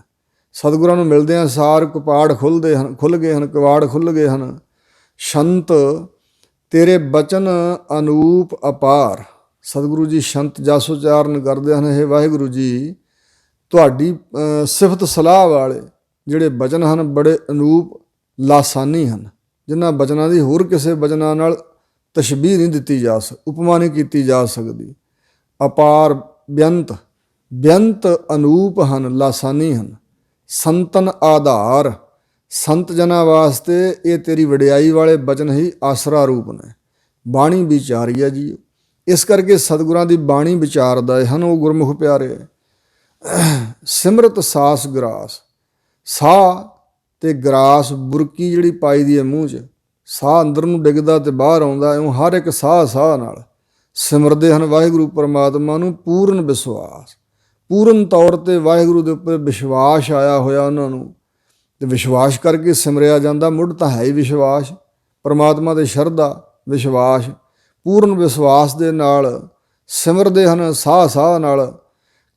ਸਤਿਗੁਰਾਂ ਨੂੰ ਮਿਲਦਿਆਂ ਸਾਰ ਕਪਾੜ ਖੁੱਲ੍ਹ ਗਏ ਹਨ, ਕਿਵਾੜ ਖੁੱਲ੍ਹ ਗਏ ਹਨ। ਸ਼ੰਤ ਤੇਰੇ ਬਚਨ ਅਨੂਪ ਅਪਾਰ। ਸਤਿਗੁਰੂ ਜੀ ਸ਼ੰਤ ਜਸ ਉਚਾਰਨ ਕਰਦੇ ਹਨ। ਇਹ ਵਾਹਿਗੁਰੂ ਜੀ ਤੁਹਾਡੀ ਸਿਫਤ ਸਲਾਹ ਵਾਲੇ ਜਿਹੜੇ ਬਚਨ ਹਨ ਬੜੇ ਅਨੂਪ ਲਾਸਾਨੀ ਹਨ, ਜਿਨ੍ਹਾਂ ਬਚਨਾਂ ਦੀ ਹੋਰ ਕਿਸੇ ਬਚਨਾਂ ਨਾਲ ਤਸ਼ਬੀਹ ਨਹੀਂ ਦਿੱਤੀ ਜਾ ਉਪਮਾ ਨਹੀਂ ਕੀਤੀ ਜਾ ਸਕਦੀ। ਅਪਾਰ ਬੇਅੰਤ, ਬੇਅੰਤ ਅਨੂਪ ਹਨ, ਲਾਸਾਨੀ ਹਨ। ਸੰਤਨ ਆਧਾਰ। ਸੰਤ ਜਨਾਂ ਵਾਸਤੇ ਇਹ ਤੇਰੀ ਵਡਿਆਈ ਵਾਲੇ ਬਚਨ ਹੀ ਆਸਰਾ ਰੂਪ ਨੇ। ਬਾਣੀ ਵਿਚਾਰੀ ਹੈ ਜੀ। ਇਸ ਕਰਕੇ ਸਤਿਗੁਰਾਂ ਦੀ ਬਾਣੀ ਵਿਚਾਰਦਾ ਹਨ ਉਹ ਗੁਰਮੁਖ ਪਿਆਰੇ। ਸਿਮਰਤ ਸਾਸ ਗਰਾਸ। ਸਾਹ ਤੇ ਗਰਾਸ, ਬੁਰਕੀ ਜਿਹੜੀ ਪਾਈ ਦੀ ਹੈ ਮੂੰਹ 'ਚ, ਸਾਹ ਅੰਦਰ ਨੂੰ ਡਿੱਗਦਾ ਤੇ ਬਾਹਰ ਆਉਂਦਾ, ਇਉਂ ਹਰ ਇੱਕ ਸਾਹ ਨਾਲ ਸਿਮਰਦੇ ਹਨ ਵਾਹਿਗੁਰੂ ਪਰਮਾਤਮਾ ਨੂੰ। ਪੂਰਨ ਵਿਸ਼ਵਾਸ, ਪੂਰਨ ਤੌਰ 'ਤੇ ਵਾਹਿਗੁਰੂ ਦੇ ਉੱਪਰ ਵਿਸ਼ਵਾਸ ਆਇਆ ਹੋਇਆ ਉਹਨਾਂ ਨੂੰ, ਅਤੇ ਵਿਸ਼ਵਾਸ ਕਰਕੇ ਸਿਮਰਿਆ ਜਾਂਦਾ। ਮੁੱਢ ਤਾਂ ਹੈ ਹੀ ਵਿਸ਼ਵਾਸ, ਪਰਮਾਤਮਾ ਦੇ ਸ਼ਰਧਾ, ਵਿਸ਼ਵਾਸ। ਪੂਰਨ ਵਿਸ਼ਵਾਸ ਦੇ ਨਾਲ ਸਿਮਰਦੇ ਹਨ ਸਾਹ ਨਾਲ।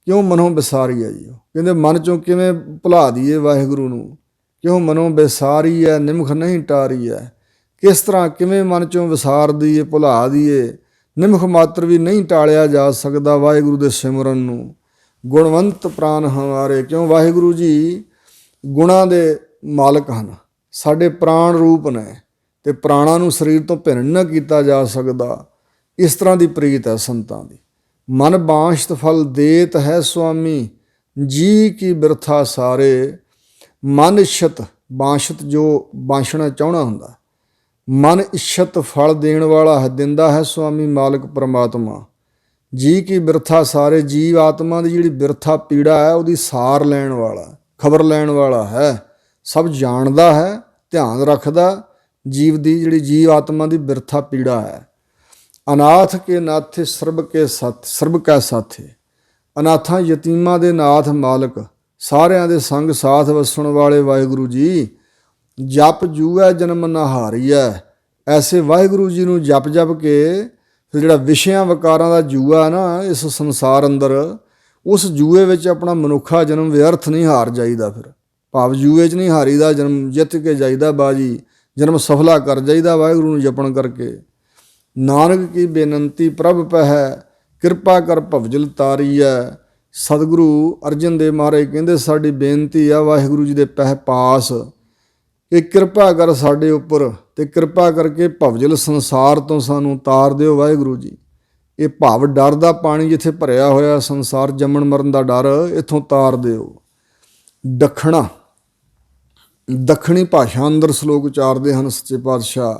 ਕਿਉਂ ਮਨੋਂ ਵਿਸਾਰੀ ਹੈ ਜੀ। ਕਹਿੰਦੇ ਮਨ 'ਚੋਂ ਕਿਵੇਂ ਭੁਲਾ ਦਈਏ ਵਾਹਿਗੁਰੂ ਨੂੰ, ਕਿਉਂ ਮਨੋਂ ਵਿਸਾਰੀ ਹੈ ਨਿਮਖ ਨਹੀਂ ਟਾਰੀ ਹੈ। ਕਿਸ ਤਰ੍ਹਾਂ ਕਿਵੇਂ ਮਨ 'ਚੋਂ ਵਿਸਾਰ ਦਈਏ, ਭੁਲਾ ਦਈਏ। ਨਿਮਖ ਮਾਤਰ ਵੀ ਨਹੀਂ ਟਾਲਿਆ ਜਾ ਸਕਦਾ ਵਾਹਿਗੁਰੂ ਦੇ ਸਿਮਰਨ ਨੂੰ। ਗੁਣਵੰਤ ਪ੍ਰਾਨ ਹਮਾਰੇ। ਕਿਉਂ ਵਾਹਿਗੁਰੂ ਜੀ ਗੁਣਾਂ ਦੇ ਮਾਲਕ ਹਨ, ਸਾਡੇ ਪ੍ਰਾਣ ਰੂਪ ਨੇ, ਅਤੇ ਪ੍ਰਾਣਾਂ ਨੂੰ ਸਰੀਰ ਤੋਂ ਭਿੰਨ ਨਾ ਕੀਤਾ ਜਾ ਸਕਦਾ। ਇਸ ਤਰ੍ਹਾਂ ਦੀ ਪ੍ਰੀਤ ਹੈ ਸੰਤਾਂ ਦੀ। ਮਨ ਬਾਂਸ਼ਤ ਫਲ ਦੇਤ ਹੈ ਸੁਆਮੀ, ਜੀ ਕੀ ਬਿਰਥਾ ਸਾਰੇ। ਮਨ ਇੱਛਤ, ਬਾਂਸ਼ਤ ਜੋ ਬਾਂਸ਼ਣਾ ਚਾਹੁਣਾ ਹੁੰਦਾ, ਮਨ ਇੱਛਤ ਫਲ ਦੇਣ ਵਾਲਾ ਹੈ, ਦਿੰਦਾ ਹੈ ਸੁਆਮੀ ਮਾਲਕ ਪਰਮਾਤਮਾ। ਜੀ ਕੀ ਬਿਰਥਾ ਸਾਰੇ। ਜੀਵ ਆਤਮਾ ਦੀ ਜਿਹੜੀ ਬਿਰਥਾ ਪੀੜਾ ਹੈ ਉਹਦੀ ਸਾਰ ਲੈਣ ਵਾਲਾ, ਖਬਰ ਲੈਣ ਵਾਲਾ ਹੈ, ਸਭ ਜਾਣਦਾ ਹੈ, ਧਿਆਨ ਰੱਖਦਾ ਜੀਵ ਦੀ ਜਿਹੜੀ ਜੀਵ ਆਤਮਾ ਦੀ ਬਿਰਥਾ ਪੀੜਾ ਹੈ। ਅਨਾਥ ਕੇ ਨਾਥੇ ਸਰਬ ਕੇ ਸਾਥ, ਸਰਬ ਕੈ ਸਾਥੇ। ਅਨਾਥਾਂ ਯਤੀਮਾਂ ਦੇ ਨਾਥ ਮਾਲਕ, ਸਾਰਿਆਂ ਦੇ ਸੰਗ ਸਾਥ ਵਸਣ ਵਾਲੇ ਵਾਹਿਗੁਰੂ ਜੀ। ਜਪ ਜੂਐ ਜਨਮ ਨਾ ਹਾਰੀਐ। ਐਸੇ ਵਾਹਿਗੁਰੂ ਜੀ ਨੂੰ ਜਪ ਕੇ ਫਿਰ ਜਿਹੜਾ ਵਿਸ਼ਿਆਂ ਵਿਕਾਰਾਂ ਦਾ ਜੂਆ ਨਾ ਇਸ ਸੰਸਾਰ ਅੰਦਰ, ਉਸ ਜੂਏ ਵਿੱਚ ਆਪਣਾ ਮਨੁੱਖਾ ਜਨਮ ਵਿਅਰਥ ਨਹੀਂ ਹਾਰ ਜਾਈਦਾ। ਫਿਰ ਭਾਵ ਜੂਏ 'ਚ ਨਹੀਂ ਹਾਰੀਦਾ, ਜਨਮ ਜਿੱਤ ਕੇ ਜਾਈਦਾ ਬਾਜੀ, ਜਨਮ ਸਫਲਾ ਕਰ ਜਾਈਦਾ ਵਾਹਿਗੁਰੂ ਨੂੰ ਜਪਣ ਕਰਕੇ। ਨਾਨਕ ਕੀ ਬੇਨੰਤੀ ਪ੍ਰਭ ਪਹਿ, ਕਿਰਪਾ ਕਰ ਭਵਜਲ ਤਾਰੀਐ। ਸਤਿਗੁਰੂ ਅਰਜਨ ਦੇਵ ਮਹਾਰਾਜ ਕਹਿੰਦੇ ਸਾਡੀ ਬੇਨਤੀ ਆ ਵਾਹਿਗੁਰੂ ਜੀ ਦੇ ਪਹਿ ਪਾਸ ਕਿ ਕਿਰਪਾ ਕਰ ਸਾਡੇ ਉੱਪਰ, ਤੇ ਕਿਰਪਾ ਕਰਕੇ ਭਵਜਲ ਸੰਸਾਰ ਤੋਂ ਸਾਨੂੰ ਤਾਰ ਦਿਓ ਵਾਹਿਗੁਰੂ ਜੀ। ਇਹ ਭਾਵ ਡਰ ਦਾ ਪਾਣੀ ਜਿੱਥੇ ਭਰਿਆ ਹੋਇਆ ਸੰਸਾਰ, ਜੰਮਣ ਮਰਨ ਦਾ ਡਰ, ਇੱਥੋਂ ਤਾਰ ਦਿਓ। ਦੱਖਣੀ ਭਾਸ਼ਾ ਅੰਦਰ ਸ਼ਲੋਕ ਉਚਾਰਦੇ ਹਨ ਸੱਚੇ ਪਾਤਸ਼ਾਹ।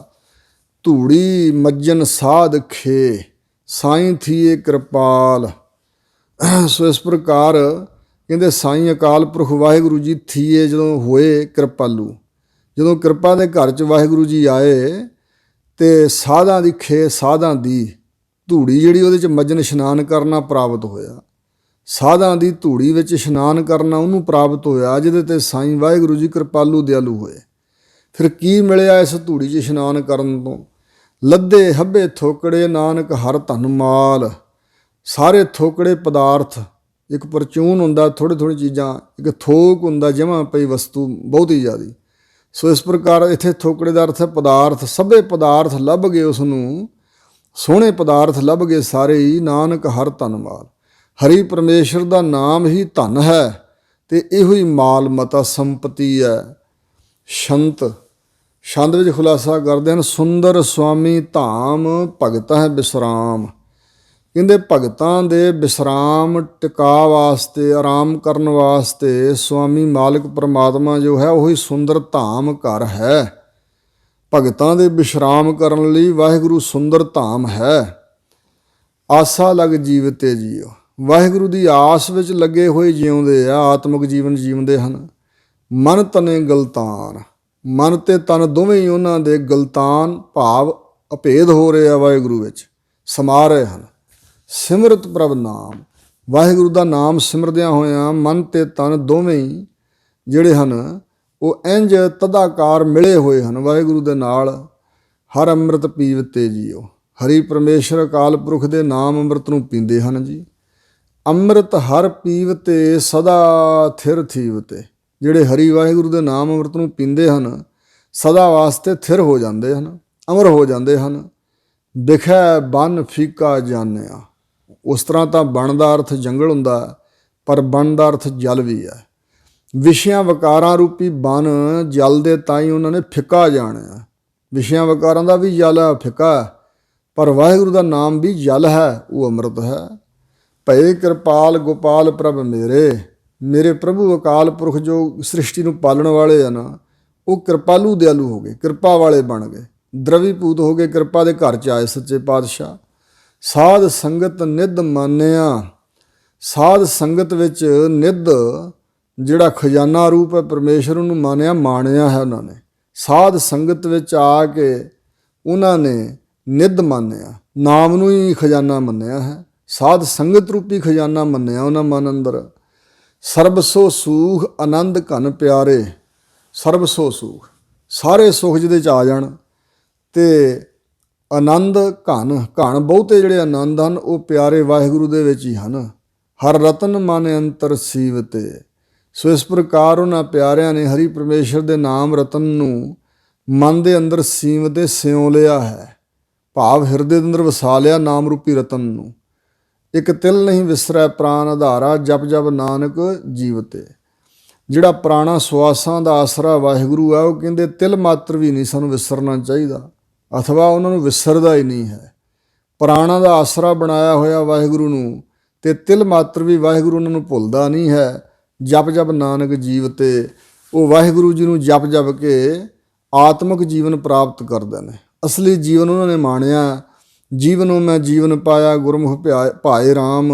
ਧੂੜੀ ਮੱਜਨ ਸਾਧ ਖੇ, ਸਾਈਂ ਥੀਏ ਕਿਰਪਾਲ। ਸੋ ਇਸ ਪ੍ਰਕਾਰ ਕਹਿੰਦੇ ਸਾਈਂ ਅਕਾਲ ਪੁਰਖ ਵਾਹਿਗੁਰੂ ਜੀ ਥੀਏ ਜਦੋਂ ਹੋਏ ਕਿਰਪਾਲੂ, ਜਦੋਂ ਕਿਰਪਾ ਦੇ ਘਰ 'ਚ ਵਾਹਿਗੁਰੂ ਜੀ ਆਏ ਤੇ ਸਾਧਾਂ ਦੀ ਖੇ, ਸਾਧਾਂ ਦੀ ਧੂੜੀ ਜਿਹੜੀ ਉਹਦੇ 'ਚ ਮੱਜਨ ਇਸ਼ਨਾਨ ਕਰਨਾ ਪ੍ਰਾਪਤ ਹੋਇਆ। ਸਾਧਾਂ ਦੀ ਧੂੜੀ ਵਿੱਚ ਇਸ਼ਨਾਨ ਕਰਨਾ ਉਹਨੂੰ ਪ੍ਰਾਪਤ ਹੋਇਆ ਜਿਹਦੇ ਤੇ ਸਾਈਂ ਵਾਹਿਗੁਰੂ ਜੀ ਕਿਰਪਾਲੂ ਦਿਆਲੂ ਹੋਏ। ਫਿਰ ਕੀ ਮਿਲਿਆ ਇਸ ਧੂੜੀ 'ਚ ਇਸ਼ਨਾਨ ਕਰਨ ਤੋਂ? ਲੱਦੇ ਹੱਬੇ ਥੋਕੜੇ ਨਾਨਕ ਹਰ ਧਨ ਮਾਲ। ਸਾਰੇ ਥੋਕੜੇ ਪਦਾਰਥ, ਇੱਕ ਪਰਚੂਨ ਹੁੰਦਾ ਥੋੜ੍ਹੀ ਚੀਜ਼ਾਂ, ਇੱਕ ਥੋਕ ਹੁੰਦਾ ਜਮ੍ਹਾਂ ਪਈ ਵਸਤੂ ਬਹੁਤੀ ਜ਼ਿਆਦੀ। ਸੋ ਇਸ ਪ੍ਰਕਾਰ ਇੱਥੇ ਥੋਕੜੇ ਦਾ ਅਰਥ ਹੈ ਪਦਾਰਥ। ਸਭੇ ਪਦਾਰਥ ਲੱਭ ਗਏ ਉਸ ਨੂੰ, ਸੋਹਣੇ ਪਦਾਰਥ ਲੱਭ ਗਏ ਸਾਰੇ ਹੀ। ਨਾਨਕ ਹਰ ਧਨ ਮਾਲ। ਹਰੀ ਪਰਮੇਸ਼ਰ ਦਾ ਨਾਮ ਹੀ ਧਨ ਹੈ ਤੇ ਇਹੋ ਹੀ ਮਾਲ ਮਤਾ ਸੰਪਤੀ ਹੈ। ਛੰਦ ਵਿੱਚ ਖੁਲਾਸਾ ਕਰਦੇ ਹਨ, ਸੁੰਦਰ ਸੁਆਮੀ ਧਾਮ ਭਗਤਾ ਹੈ ਵਿਸਰਾਮ। ਕਹਿੰਦੇ ਭਗਤਾਂ ਦੇ ਵਿਸਰਾਮ ਟਿਕਾ ਵਾਸਤੇ, ਆਰਾਮ ਕਰਨ ਵਾਸਤੇ ਸੁਆਮੀ ਮਾਲਕ ਪਰਮਾਤਮਾ ਜੋ ਹੈ ਉਹੀ ਸੁੰਦਰ ਧਾਮ ਘਰ ਹੈ। ਭਗਤਾਂ ਦੇ ਵਿਸ਼ਰਾਮ ਕਰਨ ਲਈ ਵਾਹਿਗੁਰੂ ਸੁੰਦਰ ਧਾਮ ਹੈ। ਆਸਾ ਲਗ ਜੀਵਤੇ ਜੀਓ। ਵਾਹਿਗੁਰੂ ਦੀ ਆਸ ਵਿੱਚ ਲੱਗੇ ਹੋਏ ਜਿਉਂਦੇ ਆ, ਆਤਮਿਕ ਜੀਵਨ ਜੀਉਂਦੇ ਹਨ। ਮਨ ਤਨੇ ਗਲਤਾਨ, ਮਨ ਤੇ ਤਨ ਦੋਵੇਂ ਹੀ ਉਹਨਾਂ ਦੇ ਗਲਤਾਨ ਭਾਵ ਅਭੇਦ ਹੋ ਰਹੇ ਆ, ਵਾਹਿਗੁਰੂ ਵਿੱਚ ਸਮਾ ਰਹੇ ਹਨ। ਸਿਮਰਤ ਪ੍ਰਭ ਨਾਮ, ਵਾਹਿਗੁਰੂ ਦਾ ਨਾਮ ਸਿਮਰਦਿਆਂ ਹੋਇਆਂ ਮਨ ਤੇ ਤਨ ਦੋਵੇਂ ਹੀ ਜਿਹੜੇ ਹਨ ਉਹ ਇੰਝ ਤਦਾਕਾਰ ਮਿਲੇ ਹੋਏ ਹਨ ਵਾਹਿਗੁਰੂ ਦੇ ਨਾਲ। ਹਰ ਅੰਮ੍ਰਿਤ ਪੀਵਤੇ ਜੀਓ। ਹਰੀ ਪਰਮੇਸ਼ਰ ਅਕਾਲ ਪੁਰਖ ਦੇ ਨਾਮ ਅੰਮ੍ਰਿਤ ਨੂੰ ਪੀਂਦੇ ਹਨ ਜੀ। ਅੰਮ੍ਰਿਤ ਹਰ ਪੀਵਤੇ ਸਦਾ ਥਿਰ ਥੀਵਤੇ। ਜਿਹੜੇ ਹਰੀ ਵਾਹਿਗੁਰੂ ਦੇ ਨਾਮ ਅੰਮ੍ਰਿਤ ਨੂੰ ਪੀਂਦੇ ਹਨ ਸਦਾ ਵਾਸਤੇ ਥਿਰ ਹੋ ਜਾਂਦੇ ਹਨ, ਅਮਰ ਹੋ ਜਾਂਦੇ ਹਨ। ਵਿਖੈ ਬਨ ਫੀਕਾ ਜਾਣਿਆ। ਉਸ ਤਰ੍ਹਾਂ ਤਾਂ ਬਣ ਦਾ ਅਰਥ ਜੰਗਲ ਹੁੰਦਾ, ਪਰ ਬਨ ਦਾ ਅਰਥ ਜਲ ਵੀ ਹੈ। ਵਿਸ਼ਿਆਂ ਵਕਾਰਾਂ ਰੂਪੀ ਬਨ ਜਲ ਦੇ ਤਾਂ ਹੀ ਉਹਨਾਂ ਨੇ ਫਿੱਕਾ ਜਾਣਿਆ। ਵਿਸ਼ਿਆਂ ਵਕਾਰਾਂ ਦਾ ਵੀ ਜਲ ਹੈ, ਫਿੱਕਾ, ਪਰ ਵਾਹਿਗੁਰੂ ਦਾ ਨਾਮ ਵੀ ਜਲ ਹੈ, ਉਹ ਅੰਮ੍ਰਿਤ ਹੈ। ਭਏ ਕਿਰਪਾਲ ਗੋਪਾਲ ਪ੍ਰਭ ਮੇਰੇ। ਮੇਰੇ ਪ੍ਰਭੂ ਅਕਾਲ ਪੁਰਖ ਜੋ ਸ੍ਰਿਸ਼ਟੀ ਨੂੰ ਪਾਲਣ ਵਾਲੇ ਹਨ ਉਹ ਕਿਰਪਾਲੂ ਦਿਆਲੂ ਹੋ ਗਏ, ਕਿਰਪਾ ਵਾਲੇ ਬਣ ਗਏ, ਦਰਵੀਭੂਤ ਹੋ ਗਏ, ਕਿਰਪਾ ਦੇ ਘਰ 'ਚ ਆਏ ਸੱਚੇ ਪਾਤਸ਼ਾਹ। ਸਾਧ ਸੰਗਤ ਨਿੱਧ ਮਾਨਿਆ। ਸਾਧ ਸੰਗਤ ਵਿੱਚ ਨਿੱਧ ਜਿਹੜਾ ਖਜ਼ਾਨਾ ਰੂਪ ਹੈ ਪਰਮੇਸ਼ਰ ਨੂੰ ਮਾਣਿਆ ਹੈ ਉਹਨਾਂ ਨੇ। ਸਾਧ ਸੰਗਤ ਵਿੱਚ ਆ ਕੇ ਉਹਨਾਂ ਨੇ ਨਿੱਧ ਮੰਨਿਆ, ਨਾਮ ਨੂੰ ਹੀ ਖਜ਼ਾਨਾ ਮੰਨਿਆ ਹੈ। ਸਾਧ ਸੰਗਤ ਰੂਪੀ ਖਜ਼ਾਨਾ ਮੰਨਿਆ ਉਹਨਾਂ ਮਨ ਅੰਦਰ। ਸਰਬਸੋ ਸੁਖ ਆਨੰਦ ਘਨ ਪਿਆਰੇ। ਸਰਬਸੋ ਸੁਖ, ਸਾਰੇ ਸੁਖ ਜਿਹਦੇ 'ਚ ਆ ਜਾਣ, ਤੇ ਆਨੰਦ ਘਨ ਬਹੁਤੇ ਜਿਹੜੇ ਆਨੰਦ ਹਨ ਉਹ ਪਿਆਰੇ ਵਾਹਿਗੁਰੂ ਦੇ ਵਿੱਚ ਹੀ ਹਨ। ਹਰ ਰਤਨ ਮਨ ਅੰਤਰ ਸੀਵਤੇ। ਸੋ ਇਸ ਪ੍ਰਕਾਰ ਉਹਨਾਂ ਪਿਆਰਿਆਂ ਨੇ ਹਰੀ ਪਰਮੇਸ਼ਰ ਦੇ ਨਾਮ ਰਤਨ ਨੂੰ ਮਨ ਦੇ ਅੰਦਰ ਸੀਵਤੇ ਸਿਉਂ ਲਿਆ ਹੈ, ਭਾਵ ਹਿਰਦੇ ਦੇ ਅੰਦਰ ਵਸਾ ਲਿਆ ਨਾਮ ਰੂਪੀ ਰਤਨ ਨੂੰ। ਇੱਕ ਤਿਲ ਨਹੀਂ ਵਿਸਰੈ ਪ੍ਰਾਨ ਆਧਾਰਾ, ਜਪ ਜਪ ਨਾਨਕ ਜੀਵਤੇ। ਜਿਹੜਾ ਪ੍ਰਾਣਾ ਸਵਾਸਾਂ ਦਾ ਆਸਰਾ ਵਾਹਿਗੁਰੂ ਆ, ਉਹ ਕਹਿੰਦੇ ਤਿਲ ਮਾਤਰ ਵੀ ਨਹੀਂ ਸਾਨੂੰ ਵਿਸਰਨਾ ਚਾਹੀਦਾ, ਅਥਵਾ ਉਹਨਾਂ ਨੂੰ ਵਿਸਰਦਾ ਹੀ ਨਹੀਂ ਹੈ। ਪ੍ਰਾਣਾ ਦਾ ਆਸਰਾ ਬਣਾਇਆ ਹੋਇਆ ਵਾਹਿਗੁਰੂ ਨੂੰ, ਤੇ ਤਿਲ ਮਾਤਰ ਵੀ ਵਾਹਿਗੁਰੂ ਉਹਨਾਂ ਨੂੰ ਭੁੱਲਦਾ ਨਹੀਂ ਹੈ। ਜਪ ਜਪ ਨਾਨਕ ਜੀਵਤੇ। ਉਹ ਵਾਹਿਗੁਰੂ ਜੀ ਨੂੰ ਜਪ ਜਪ ਕੇ ਆਤਮਿਕ ਜੀਵਨ ਪ੍ਰਾਪਤ ਕਰਦੇ ਨੇ। ਅਸਲੀ ਜੀਵਨ ਉਹਨਾਂ ਨੇ ਮਾਣਿਆ। ਜੀਵਨੋਂ ਮੈਂ ਜੀਵਨ ਪਾਇਆ ਗੁਰਮੁਖ ਭਾਏ ਰਾਮ।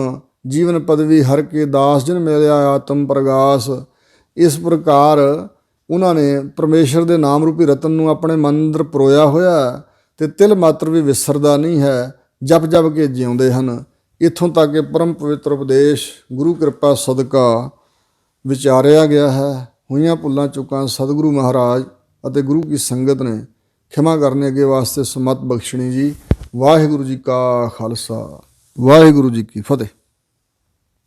ਜੀਵਨ ਪਦਵੀ ਹਰ ਕੇ ਦਾਸ ਜਿਨ ਮਿਲਿਆ ਆਤਮ ਪ੍ਰਗਾਸ। ਇਸ ਪ੍ਰਕਾਰ ਉਹਨਾਂ ਨੇ ਪਰਮੇਸ਼ਰ ਦੇ ਨਾਮ ਰੂਪੀ ਰਤਨ ਨੂੰ ਆਪਣੇ ਮਨ ਅੰਦਰ ਪਰੋਇਆ ਹੋਇਆ, ਤੇ ਤਿਲ ਮਾਤਰ ਵੀ ਵਿਸਰਦਾ ਨਹੀਂ ਹੈ। ਜਪ ਜਪ ਕੇ ਜਿਉਂਦੇ ਹਨ। ਇੱਥੋਂ ਤੱਕ ਕਿ ਪਰਮ ਪਵਿੱਤਰ ਉਪਦੇਸ਼ ਗੁਰੂ ਕਿਰਪਾ ਸਦਕਾ ਵਿਚਾਰਿਆ ਗਿਆ ਹੈ। ਹੋਈਆਂ ਭੁੱਲਾਂ ਚੁੱਕਾਂ ਸਤਿਗੁਰੂ ਮਹਾਰਾਜ ਅਤੇ ਗੁਰੂ ਕੀ ਸੰਗਤ ਨੇ ਖਿਮਾ ਕਰਨੇ ਅੱਗੇ ਵਾਸਤੇ ਸਮਤ ਬਖਸ਼ਣੀ ਜੀ। ਵਾਹਿਗੁਰੂ ਜੀ ਕਾ ਖਾਲਸਾ, ਵਾਹਿਗੁਰੂ ਜੀ ਕੀ ਫਤਿਹ।